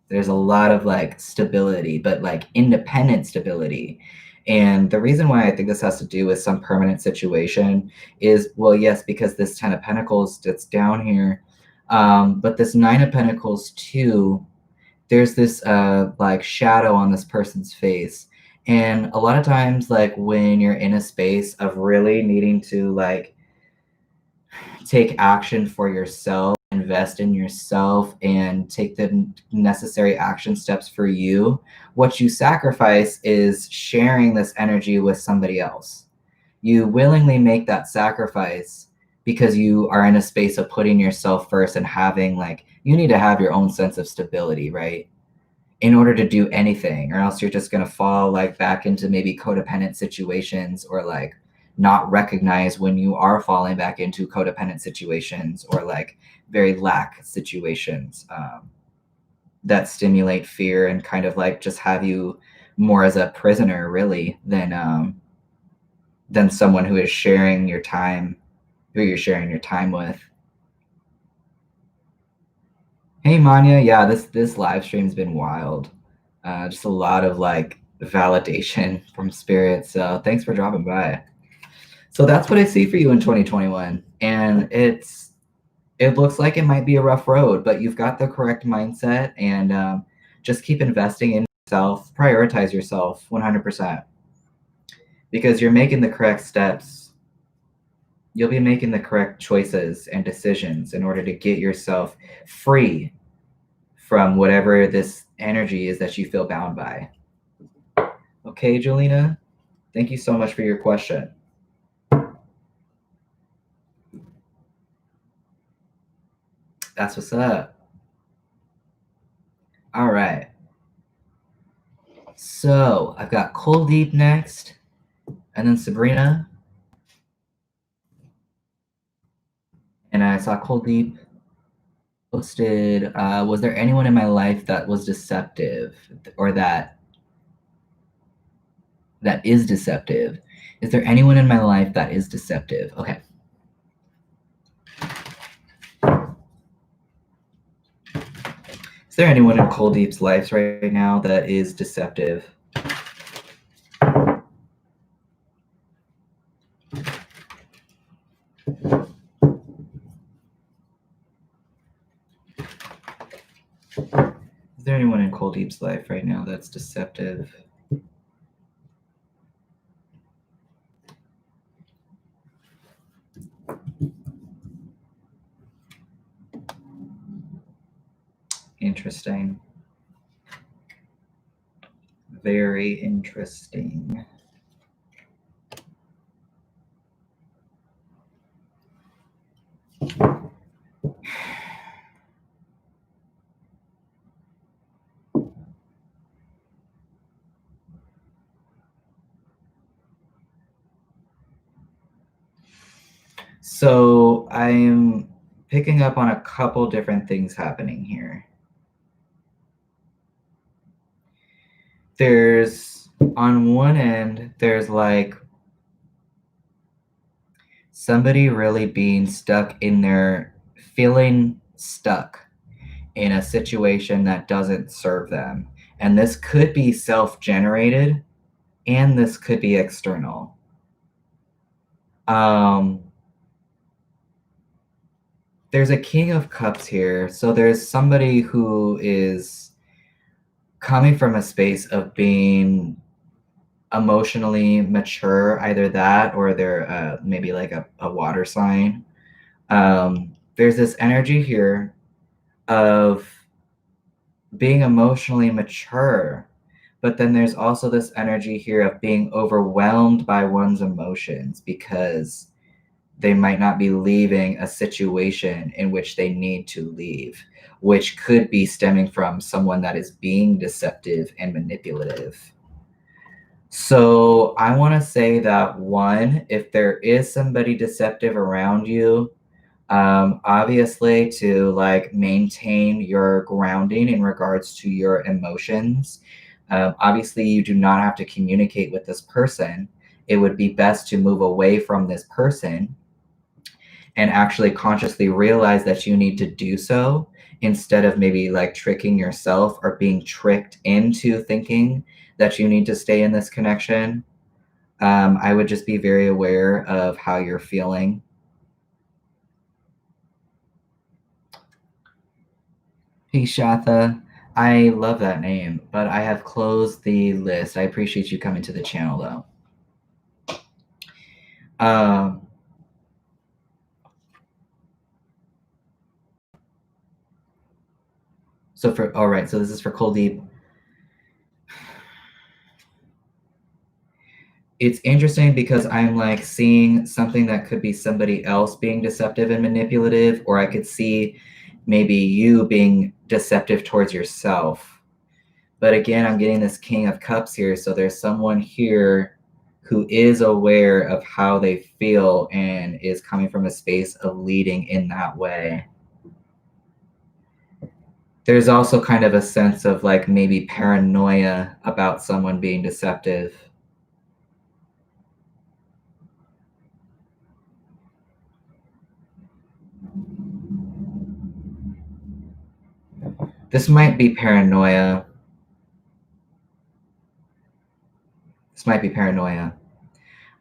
There's a lot of like stability, but like independent stability. And the reason why I think this has to do with some permanent situation is, well, yes, because this 10 of Pentacles that's down here, but this 9 of Pentacles too, there's this like shadow on this person's face. And a lot of times, like when you're in a space of really needing to like take action for yourself, invest in yourself, and take the necessary action steps for you, what you sacrifice is sharing this energy with somebody else. You willingly make that sacrifice because you are in a space of putting yourself first and having like, you need to have your own sense of stability, right? In order to do anything, or else you're just going to fall like back into maybe codependent situations, or like not recognize when you are falling back into codependent situations, or like very lack situations that stimulate fear and kind of like just have you more as a prisoner really than someone who is sharing your time, who you're sharing your time with. Hey Manya, yeah, this live stream's been wild. Just a lot of like validation from spirit. So thanks for dropping by. So that's what I see for you in 2021, and it looks like it might be a rough road, but you've got the correct mindset, and just keep investing in yourself. Prioritize yourself 100%, because you're making the correct steps. You'll be making the correct choices and decisions in order to get yourself free from whatever this energy is that you feel bound by. Okay, Jolina, thank you so much for your question. That's what's up. All right. So I've got Kuldeep next, and then Sabrina. And I saw Kuldeep posted, was there anyone in my life that was deceptive, or that is deceptive? Is there anyone in my life that is deceptive? Okay. Is there anyone in Kuldeep's life right now that is deceptive? Is there anyone in Kuldeep's life right now that's deceptive? Interesting. Very interesting. So I'm picking up on a couple different things happening here. There's, on one end, there's like somebody really being stuck in their, feeling stuck in a situation that doesn't serve them. And this could be self-generated, and this could be external. there's a King of Cups here. So there's somebody who is coming from a space of being emotionally mature, either that or they're maybe like a water sign. There's this energy here of being emotionally mature, but then there's also this energy here of being overwhelmed by one's emotions because they might not be leaving a situation in which they need to leave, which could be stemming from someone that is being deceptive and manipulative. So I want to say that one, if there is somebody deceptive around you, obviously to like maintain your grounding in regards to your emotions. Obviously, you do not have to communicate with this person. It would be best to move away from this person and actually consciously realize that you need to do so instead of maybe like tricking yourself or being tricked into thinking that you need to stay in this connection. I would just be very aware of how you're feeling. Hey Shatha, I love that name, but I have closed the list. I appreciate you coming to the channel though. All right, so this is for Kuldeep. It's interesting because I'm like seeing something that could be somebody else being deceptive and manipulative, or I could see maybe you being deceptive towards yourself. But again, I'm getting this King of Cups here, so there's someone here who is aware of how they feel and is coming from a space of leading in that way. There's also kind of a sense of like maybe paranoia about someone being deceptive. This might be paranoia. This might be paranoia.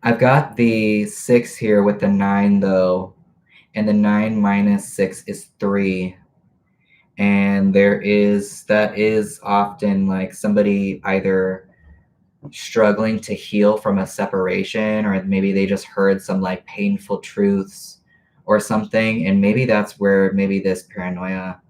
I've got the 6 here with the 9 though, and the 9 minus 6 is 3. And that is often like somebody either struggling to heal from a separation, or maybe they just heard some like painful truths or something, and maybe that's where maybe this paranoia.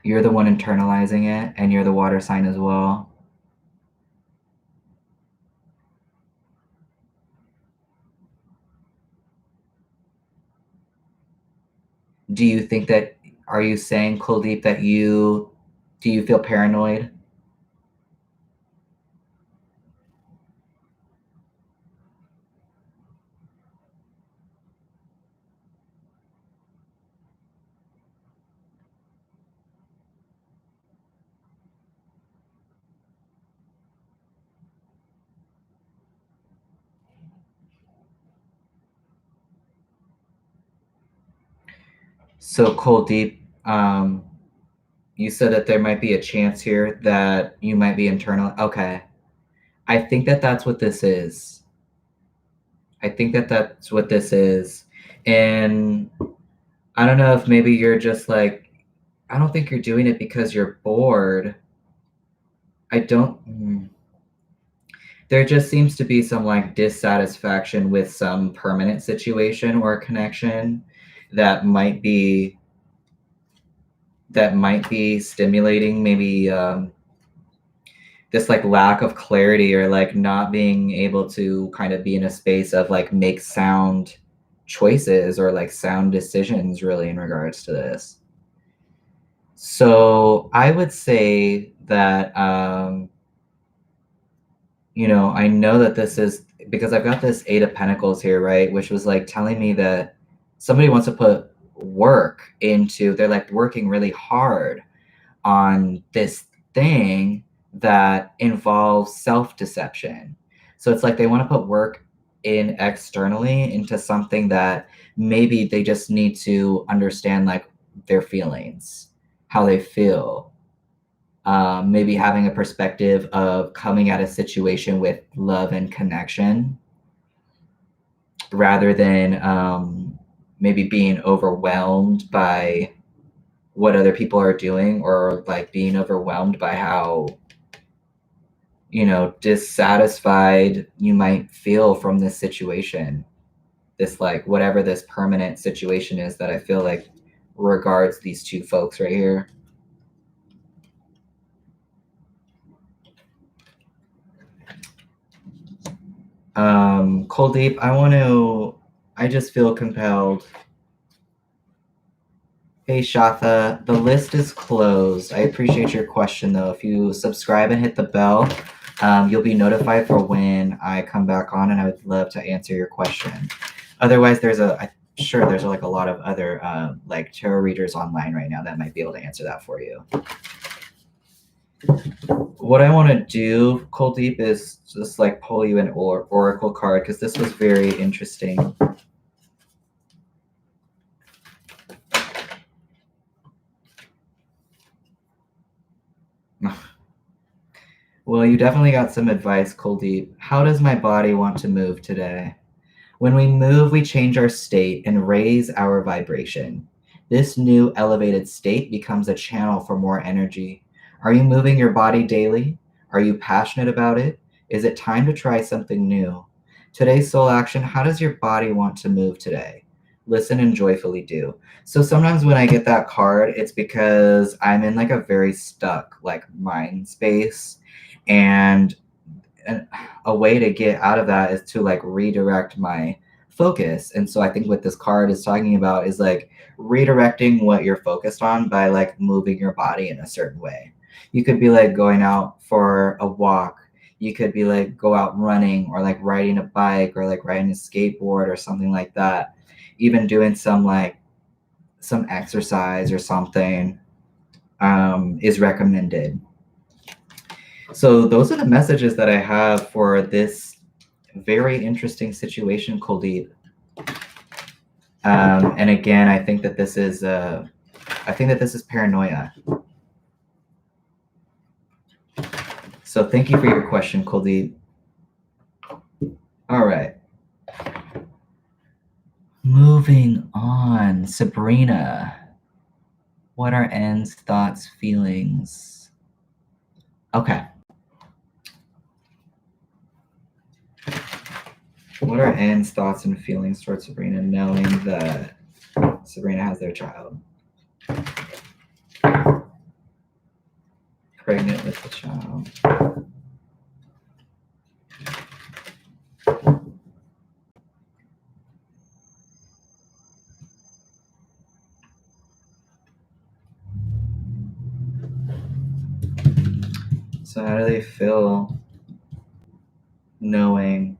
You're the one internalizing it, and you're the water sign as well. Do you think that, are you saying, Kuldeep, that do you feel paranoid? So Kuldeep, you said that there might be a chance here that you might be internal. Okay. I think that that's what this is. I think that that's what this is. And I don't know if maybe you're just like, I don't think you're doing it because you're bored. I don't. There just seems to be some like dissatisfaction with some permanent situation or connection that might be stimulating maybe this like lack of clarity, or like not being able to kind of be in a space of like make sound choices or like sound decisions really in regards to this. So I would say that I know that this is because I've got this 8 of Pentacles here, right? Which was like telling me that somebody wants to put work into, they're like working really hard on this thing that involves self-deception. So it's like they want to put work in externally into something that maybe they just need to understand like their feelings, how they feel. maybe having a perspective of coming at a situation with love and connection rather than maybe being overwhelmed by what other people are doing, or like being overwhelmed by how, you know, dissatisfied you might feel from this situation, this like whatever this permanent situation is that I feel like regards these two folks right here. Kuldeep, I just feel compelled. Hey Shatha, the list is closed. I appreciate your question though. If you subscribe and hit the bell, you'll be notified for when I come back on, and I would love to answer your question. Otherwise, I'm sure there's like a lot of other like tarot readers online right now that might be able to answer that for you. What I want to do, Kuldeep, is just like pull you an oracle card, because this was very interesting. Well, you definitely got some advice, Kuldeep. How does my body want to move today? When we move, we change our state and raise our vibration. This new elevated state becomes a channel for more energy. Are you moving your body daily? Are you passionate about it? Is it time to try something new? Today's soul action: how does your body want to move today? Listen and joyfully do. So sometimes when I get that card, it's because I'm in like a very stuck like mind space, and a way to get out of that is to like redirect my focus. And so I think what this card is talking about is like redirecting what you're focused on by like moving your body in a certain way. You could be like going out for a walk. You could be like go out running, or like riding a bike, or like riding a skateboard or something like that. Even doing some exercise or something is recommended. So those are the messages that I have for this very interesting situation, Kuldeep. And again, I think that this is paranoia. So thank you for your question, Kuldeep. All right. Moving on, Sabrina. What are N's thoughts, feelings? Okay. What are N's thoughts and feelings towards Sabrina, knowing that Sabrina has their child? Pregnant with the child. So how do they feel knowing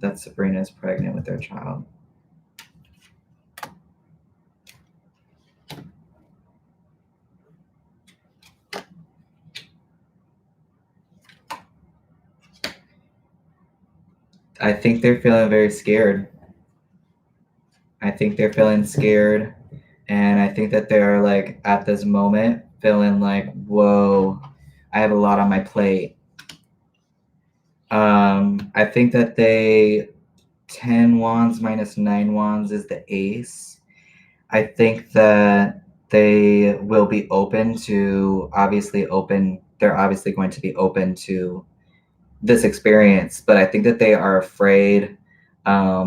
that Sabrina is pregnant with their child? I think they're feeling very scared. I think they're feeling scared, and I think that they're like at this moment feeling like, whoa, I have a lot on my plate. I think that 10 wands minus 9 wands is the ace. I think that they will be open to, they're obviously going to be open to this experience, but I think that they are afraid. I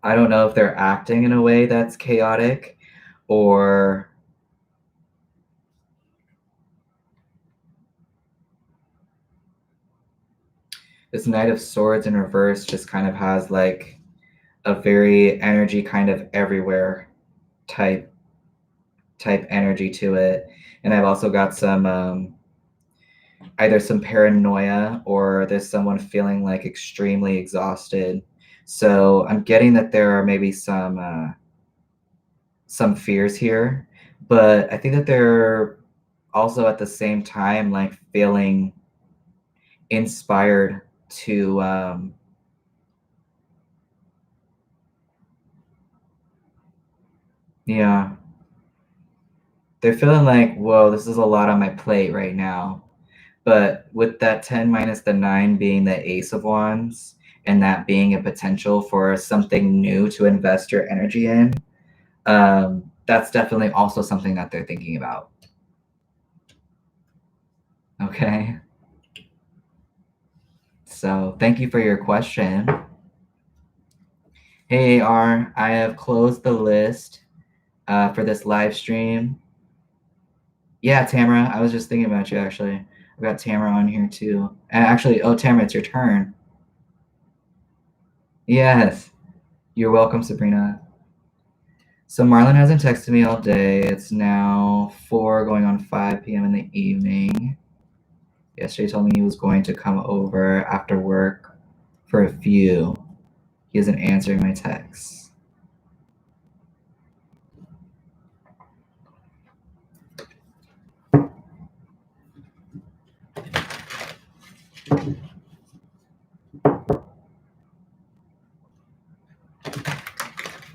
don't know if they're acting in a way that's chaotic, or this Knight of Swords in reverse just kind of has like a very energy kind of everywhere type energy to it. And I've also got some either some paranoia, or there's someone feeling like extremely exhausted. So I'm getting that there are maybe some fears here, but I think that they're also at the same time like feeling inspired to yeah, they're feeling like, whoa, this is a lot on my plate right now. But with that 10 minus the 9 being the Ace of Wands, and that being a potential for something new to invest your energy in, that's definitely also something that they're thinking about. Okay. So thank you for your question. Hey, AR, I have closed the list for this live stream. Yeah, Tamara, I was just thinking about you, actually. I've got Tamara on here, too. Actually, oh, Tamara, it's your turn. Yes. You're welcome, Sabrina. So Marlon hasn't texted me all day. It's now 4 going on 5 p.m. in the evening. Yesterday he told me he was going to come over after work for a few. He isn't answering my texts.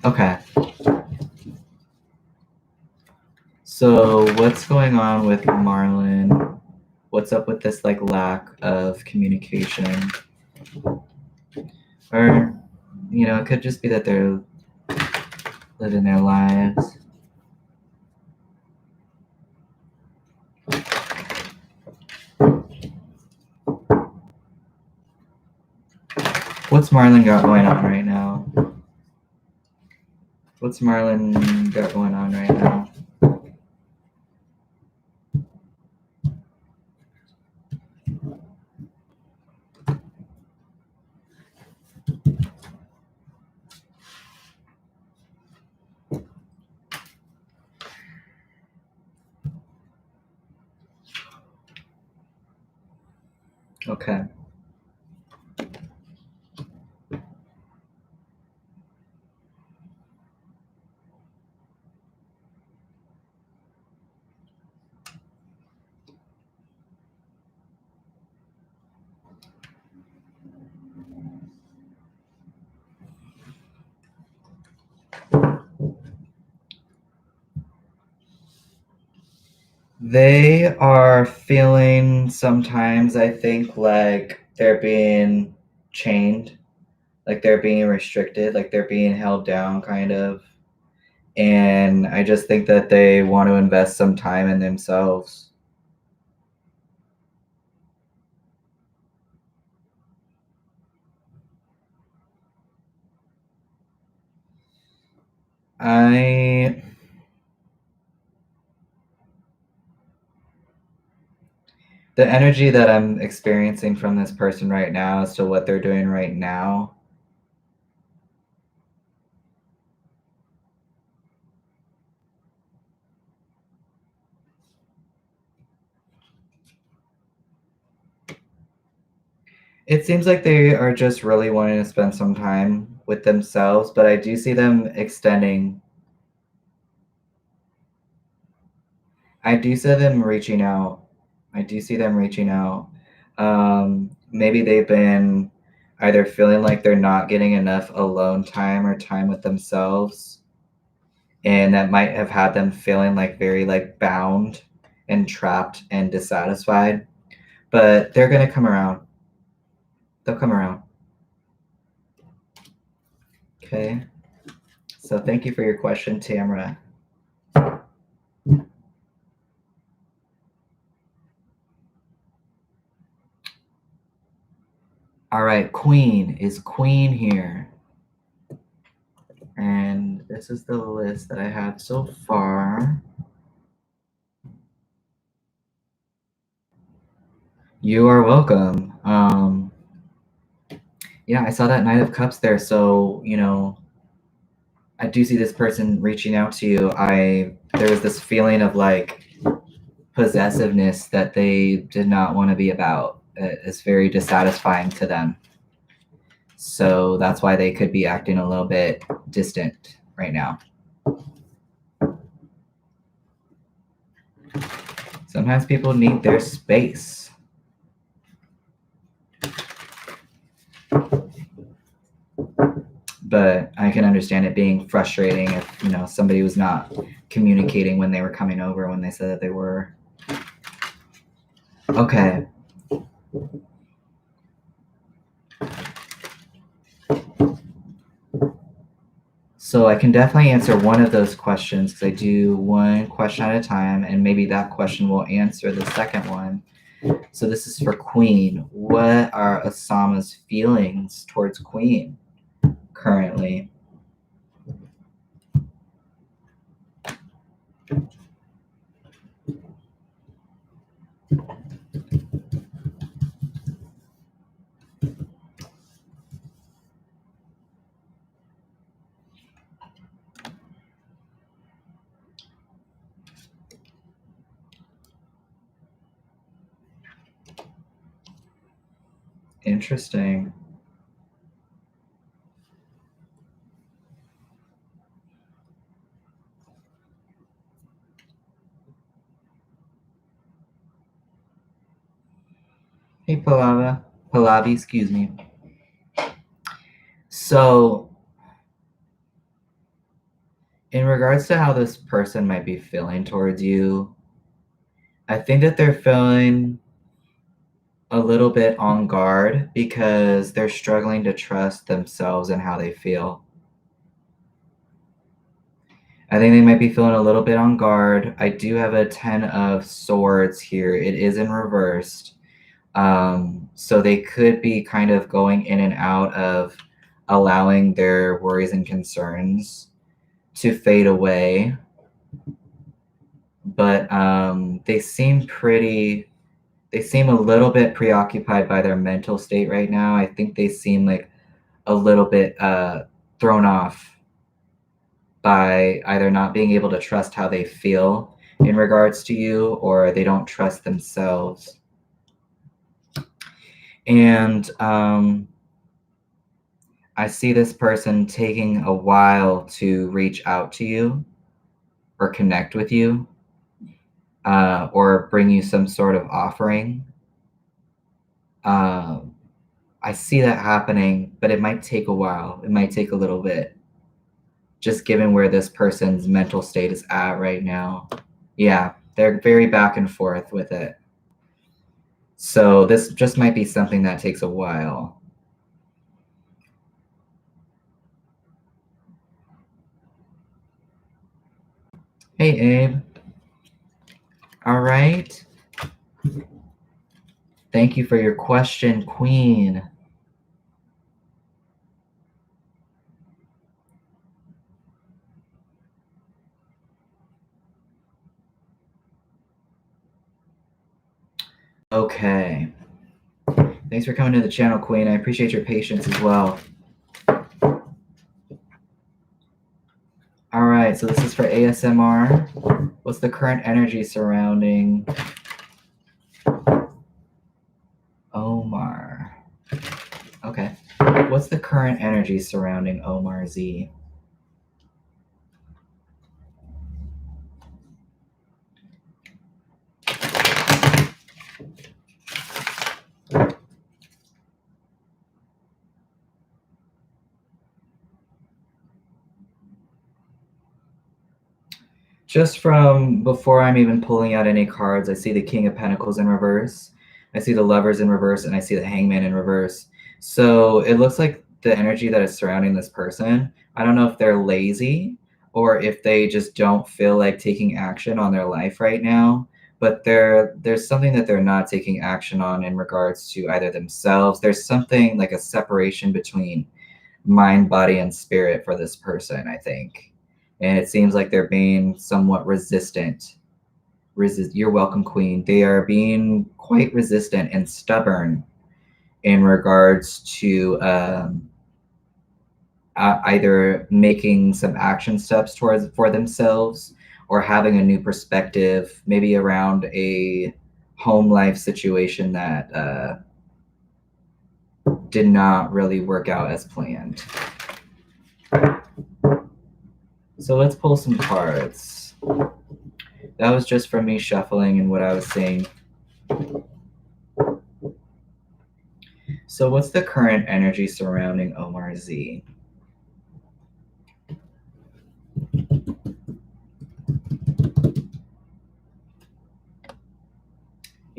Okay. So what's going on with Marlon? What's up with this like lack of communication? Or, you know, it could just be that they're living their lives. What's Marlon got going on right now? What's Marlon got going on right now? Okay. They are feeling sometimes, I think, like they're being chained, like they're being restricted, like they're being held down, kind of. And I just think that they want to invest some time in themselves. The energy that I'm experiencing from this person right now as to what they're doing right now, it seems like they are just really wanting to spend some time with themselves, but I do see them extending. I do see them reaching out. Maybe they've been either feeling like they're not getting enough alone time or time with themselves, and that might have had them feeling like very like bound and trapped and dissatisfied. But they're gonna come around. They'll come around. Okay. So thank you for your question, Tamara. All right, Queen. Is Queen here? And this is the list that I have so far. You are welcome. Yeah, I saw that Knight of Cups there, so you know, I do see this person reaching out to you. There was this feeling of like possessiveness that they did not want to be about. It's very dissatisfying to them. So that's why they could be acting a little bit distant right now. Sometimes people need their space. But I can understand it being frustrating if, you know, somebody was not communicating when they were coming over, when they said that they were. Okay. So I can definitely answer one of those questions because I do one question at a time, and maybe that question will answer the second one. So this is for Queen. What are Osama's feelings towards Queen currently? Interesting. Hey, Pallavi, excuse me. So, in regards to how this person might be feeling towards you, I think that they're feeling a little bit on guard because they're struggling to trust themselves and how they feel. I think they might be feeling a little bit on guard. I do have a 10 of Swords here. It is in reversed. So they could be kind of going in and out of allowing their worries and concerns to fade away. But they seem a little bit preoccupied by their mental state right now. I think they seem like a little bit thrown off by either not being able to trust how they feel in regards to you, or they don't trust themselves. And I see this person taking a while to reach out to you or connect with you, or bring you some sort of offering. I see that happening, but it might take a while. It might take a little bit, just given where this person's mental state is at right now. Yeah, they're very back and forth with it. So this just might be something that takes a while. Hey, Abe. All right. Thank you for your question, Queen. Okay. Thanks for coming to the channel, Queen. I appreciate your patience as well. All right, so this is for ASMR. What's the current energy surrounding Omar? Okay. What's the current energy surrounding Omar Z? Just from before I'm even pulling out any cards, I see the King of Pentacles in reverse. I see the Lovers in reverse, and I see the Hangman in reverse. So it looks like the energy that is surrounding this person, I don't know if they're lazy or if they just don't feel like taking action on their life right now, but there's something that they're not taking action on in regards to either themselves. There's something like a separation between mind, body, and spirit for this person, I think. And it seems like they're being somewhat resistant. You're welcome, Queen. They are being quite resistant and stubborn in regards to either making some action steps for themselves or having a new perspective, maybe around a home life situation that did not really work out as planned. So let's pull some cards. That was just from me shuffling and what I was seeing. So what's the current energy surrounding Omar Z?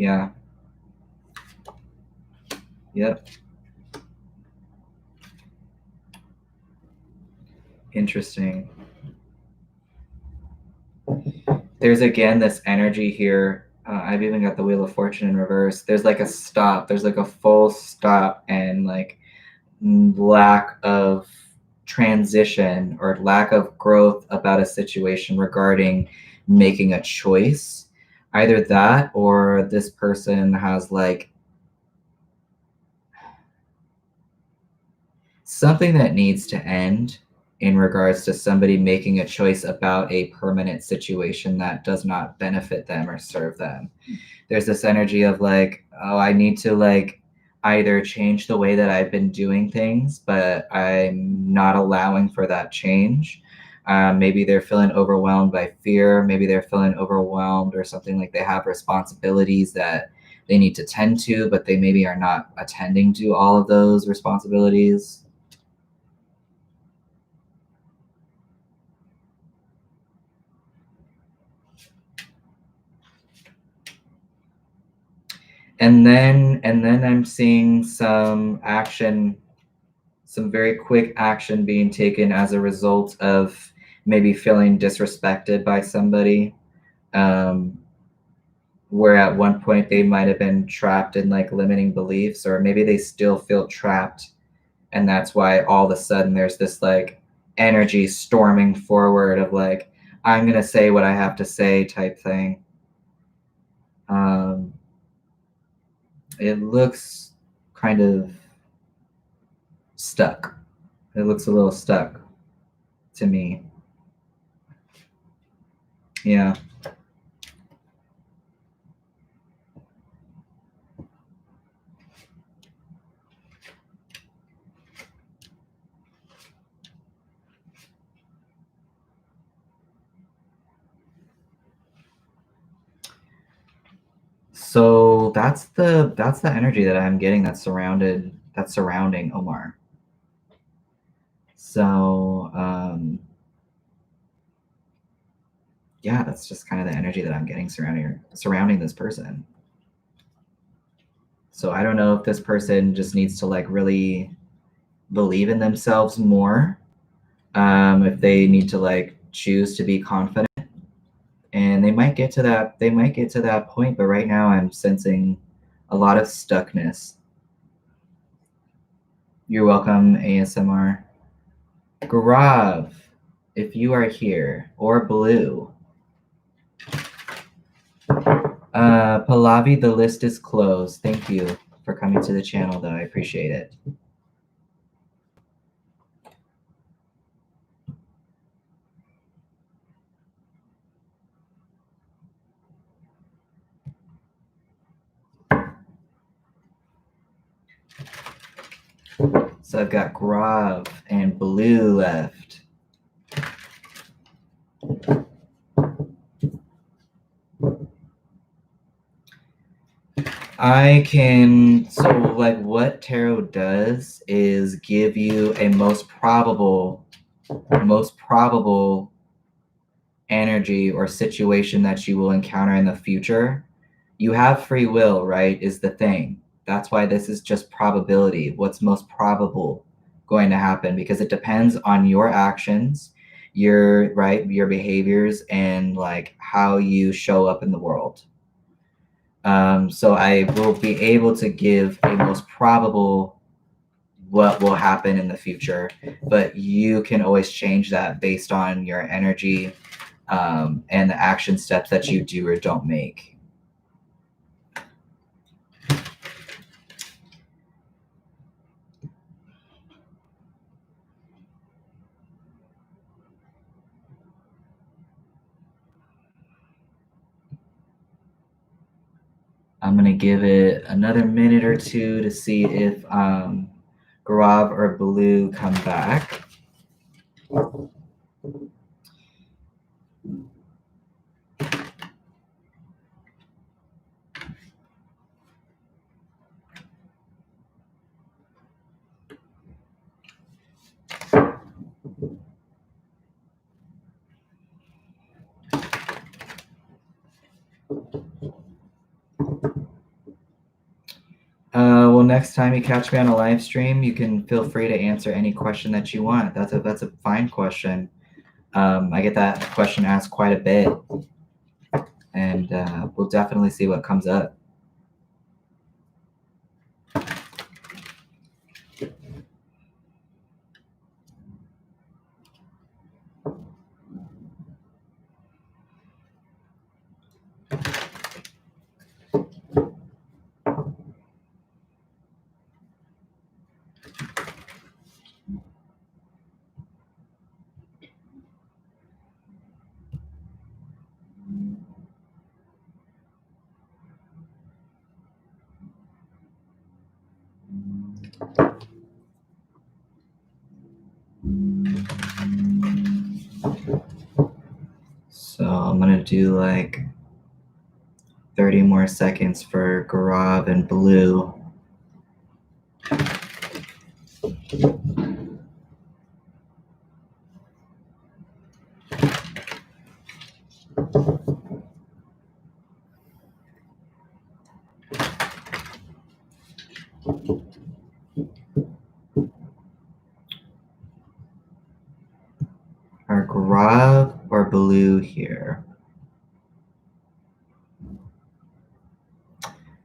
Yeah. Yep. Interesting. There's again this energy here. I've even got the Wheel of Fortune in reverse. There's like a stop. There's like a full stop and like lack of transition or lack of growth about a situation regarding making a choice. Either that or this person has like something that needs to end in regards to somebody making a choice about a permanent situation that does not benefit them or serve them. There's this energy of like, oh, I need to like either change the way that I've been doing things, but I'm not allowing for that change. Maybe they're feeling overwhelmed by fear. Maybe they're feeling overwhelmed or something like they have responsibilities that they need to tend to, but they maybe are not attending to all of those responsibilities. And then I'm seeing some action, some very quick action being taken as a result of maybe feeling disrespected by somebody, where at one point they might have been trapped in like limiting beliefs, or maybe they still feel trapped, and that's why all of a sudden there's this like energy storming forward of like, I'm gonna say what I have to say type thing. um, it looks kind of stuck. It looks a little stuck to me. Yeah. So that's the energy that I'm getting that's surrounding Omar. So yeah, that's just kind of the energy that I'm getting surrounding this person. So I don't know if this person just needs to like really believe in themselves more, if they need to like choose to be confident, and they might get to that point, but right now I'm sensing a lot of stuckness. You're welcome, ASMR. Gaurav, if you are here, or Blue. Pallavi, the list is closed. Thank you for coming to the channel, though. I appreciate it. So I've got Gaurav and Blue left. So like what tarot does is give you a most probable energy or situation that you will encounter in the future. You have free will, right? Is the thing. That's why this is just probability. What's most probable going to happen, because it depends on your actions, your behaviors, and like how you show up in the world. So I will be able to give a most probable what will happen in the future, but you can always change that based on your energy, and the action steps that you do or don't make. I'm gonna give it another minute or two to see if Gaurav or Blue come back. So next time you catch me on a live stream, you can feel free to answer any question that you want. That's a fine question. I get that question asked quite a bit, and we'll definitely see what comes up. So I'm gonna do like 30 more seconds for Gaurav and Blue. Are Gaurav or Blue here?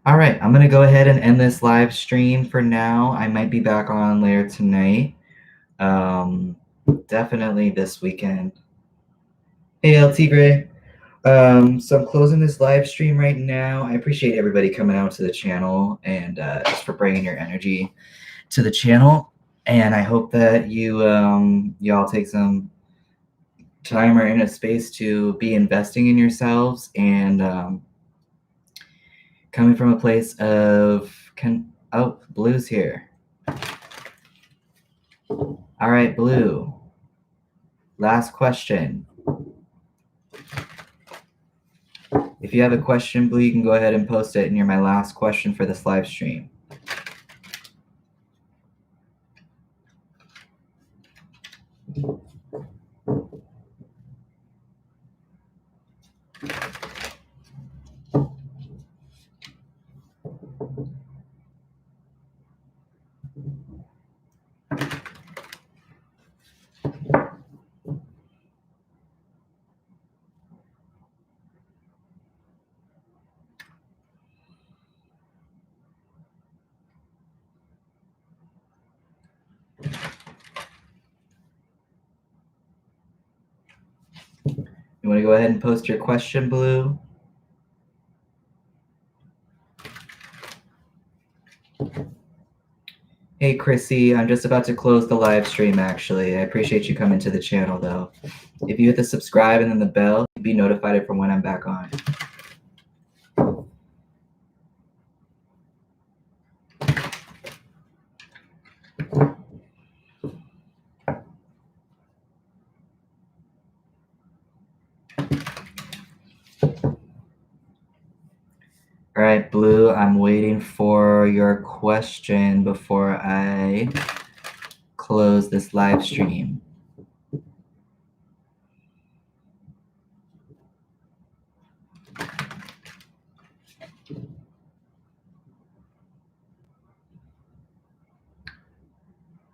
All right, I'm gonna go ahead and end this live stream for now. I might be back on later tonight. Definitely this weekend. Hey, El Tigre. So I'm closing this live stream right now. I appreciate everybody coming out to the channel and just for bringing your energy to the channel. And I hope that you all take some time or in a space to be investing in yourselves and coming from a place of Blue's here. All right, Blue. Last question. If you have a question, Blue, you can go ahead and post it, and you're my last question for this live stream. You want to go ahead and post your question, Blue? Hey, Chrissy, I'm just about to close the live stream, actually. I appreciate you coming to the channel, though. If you hit the subscribe and then the bell, you'll be notified from when I'm back on. All right, Blue, I'm waiting for your question before I close this live stream.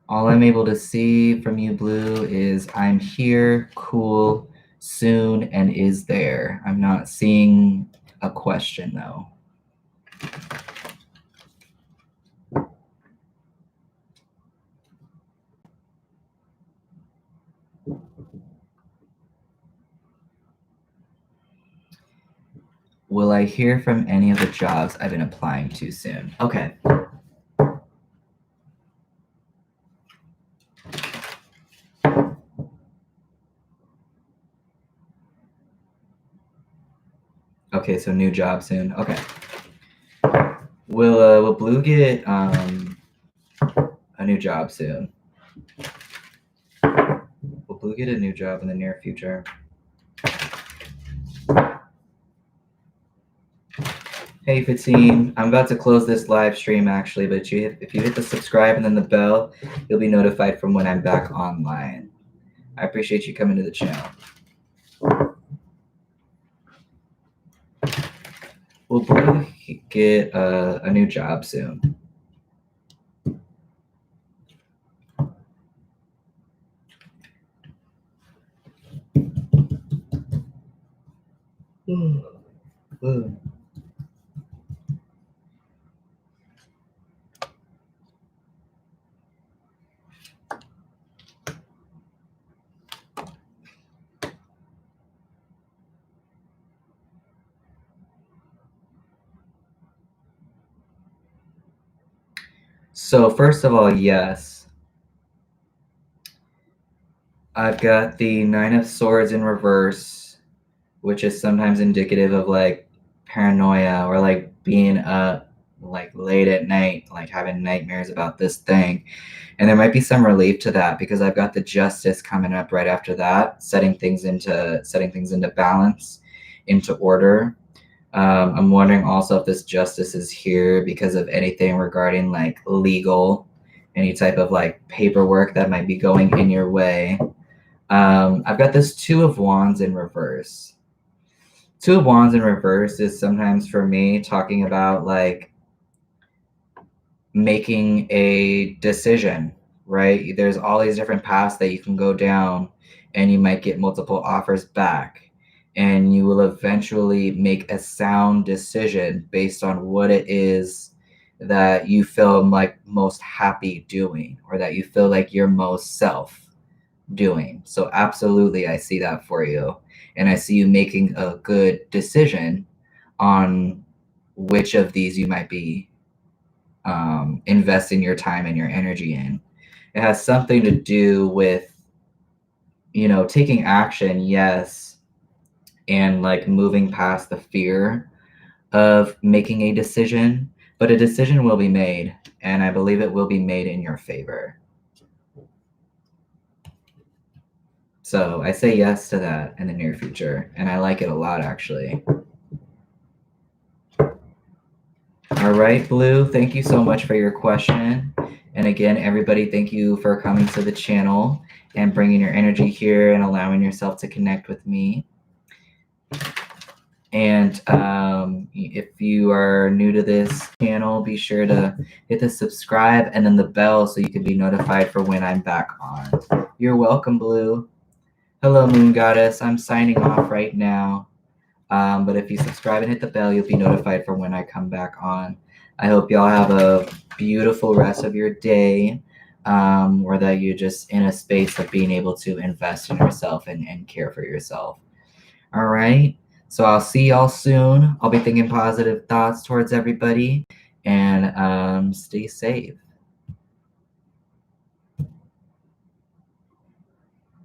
All I'm able to see from you, Blue, is I'm here, cool, soon, and is there. I'm not seeing a question, though. Will I hear from any of the jobs I've been applying to soon? Okay. Okay, so new job soon. Okay. Will Blue get a new job soon? Will Blue get a new job in the near future? Hey, Fatine, I'm about to close this live stream actually, but if you hit the subscribe and then the bell, you'll be notified from when I'm back online. I appreciate you coming to the channel. Will Blue get a new job soon? So first of all, yes. I've got the Nine of Swords in reverse, which is sometimes indicative of like paranoia or like being up like late at night, like having nightmares about this thing. And there might be some relief to that because I've got the Justice coming up right after that, setting things into balance, into order. I'm wondering also if this Justice is here because of anything regarding like legal, any type of like paperwork that might be going in your way. I've got this Two of Wands in reverse. Two of Wands in reverse is sometimes for me talking about like making a decision, right? There's all these different paths that you can go down, and you might get multiple offers back. And you will eventually make a sound decision based on what it is that you feel like most happy doing, or that you feel like your most self doing. So absolutely, I see that for you. And I see you making a good decision on which of these you might be investing your time and your energy in. It has something to do with, taking action, yes, and like moving past the fear of making a decision, but a decision will be made, and I believe it will be made in your favor. So I say yes to that in the near future, and I like it a lot, actually. All right, Blue, thank you so much for your question. And again, everybody, thank you for coming to the channel and bringing your energy here and allowing yourself to connect with me. And if you are new to this channel, be sure to hit the subscribe and then the bell so you can be notified for when I'm back on. You're welcome, Blue. Hello, Moon Goddess. I'm signing off right now. But if you subscribe and hit the bell, you'll be notified for when I come back on. I hope y'all have a beautiful rest of your day, or that you're just in a space of being able to invest in yourself and care for yourself. All right. So I'll see y'all soon. I'll be thinking positive thoughts towards everybody, and stay safe.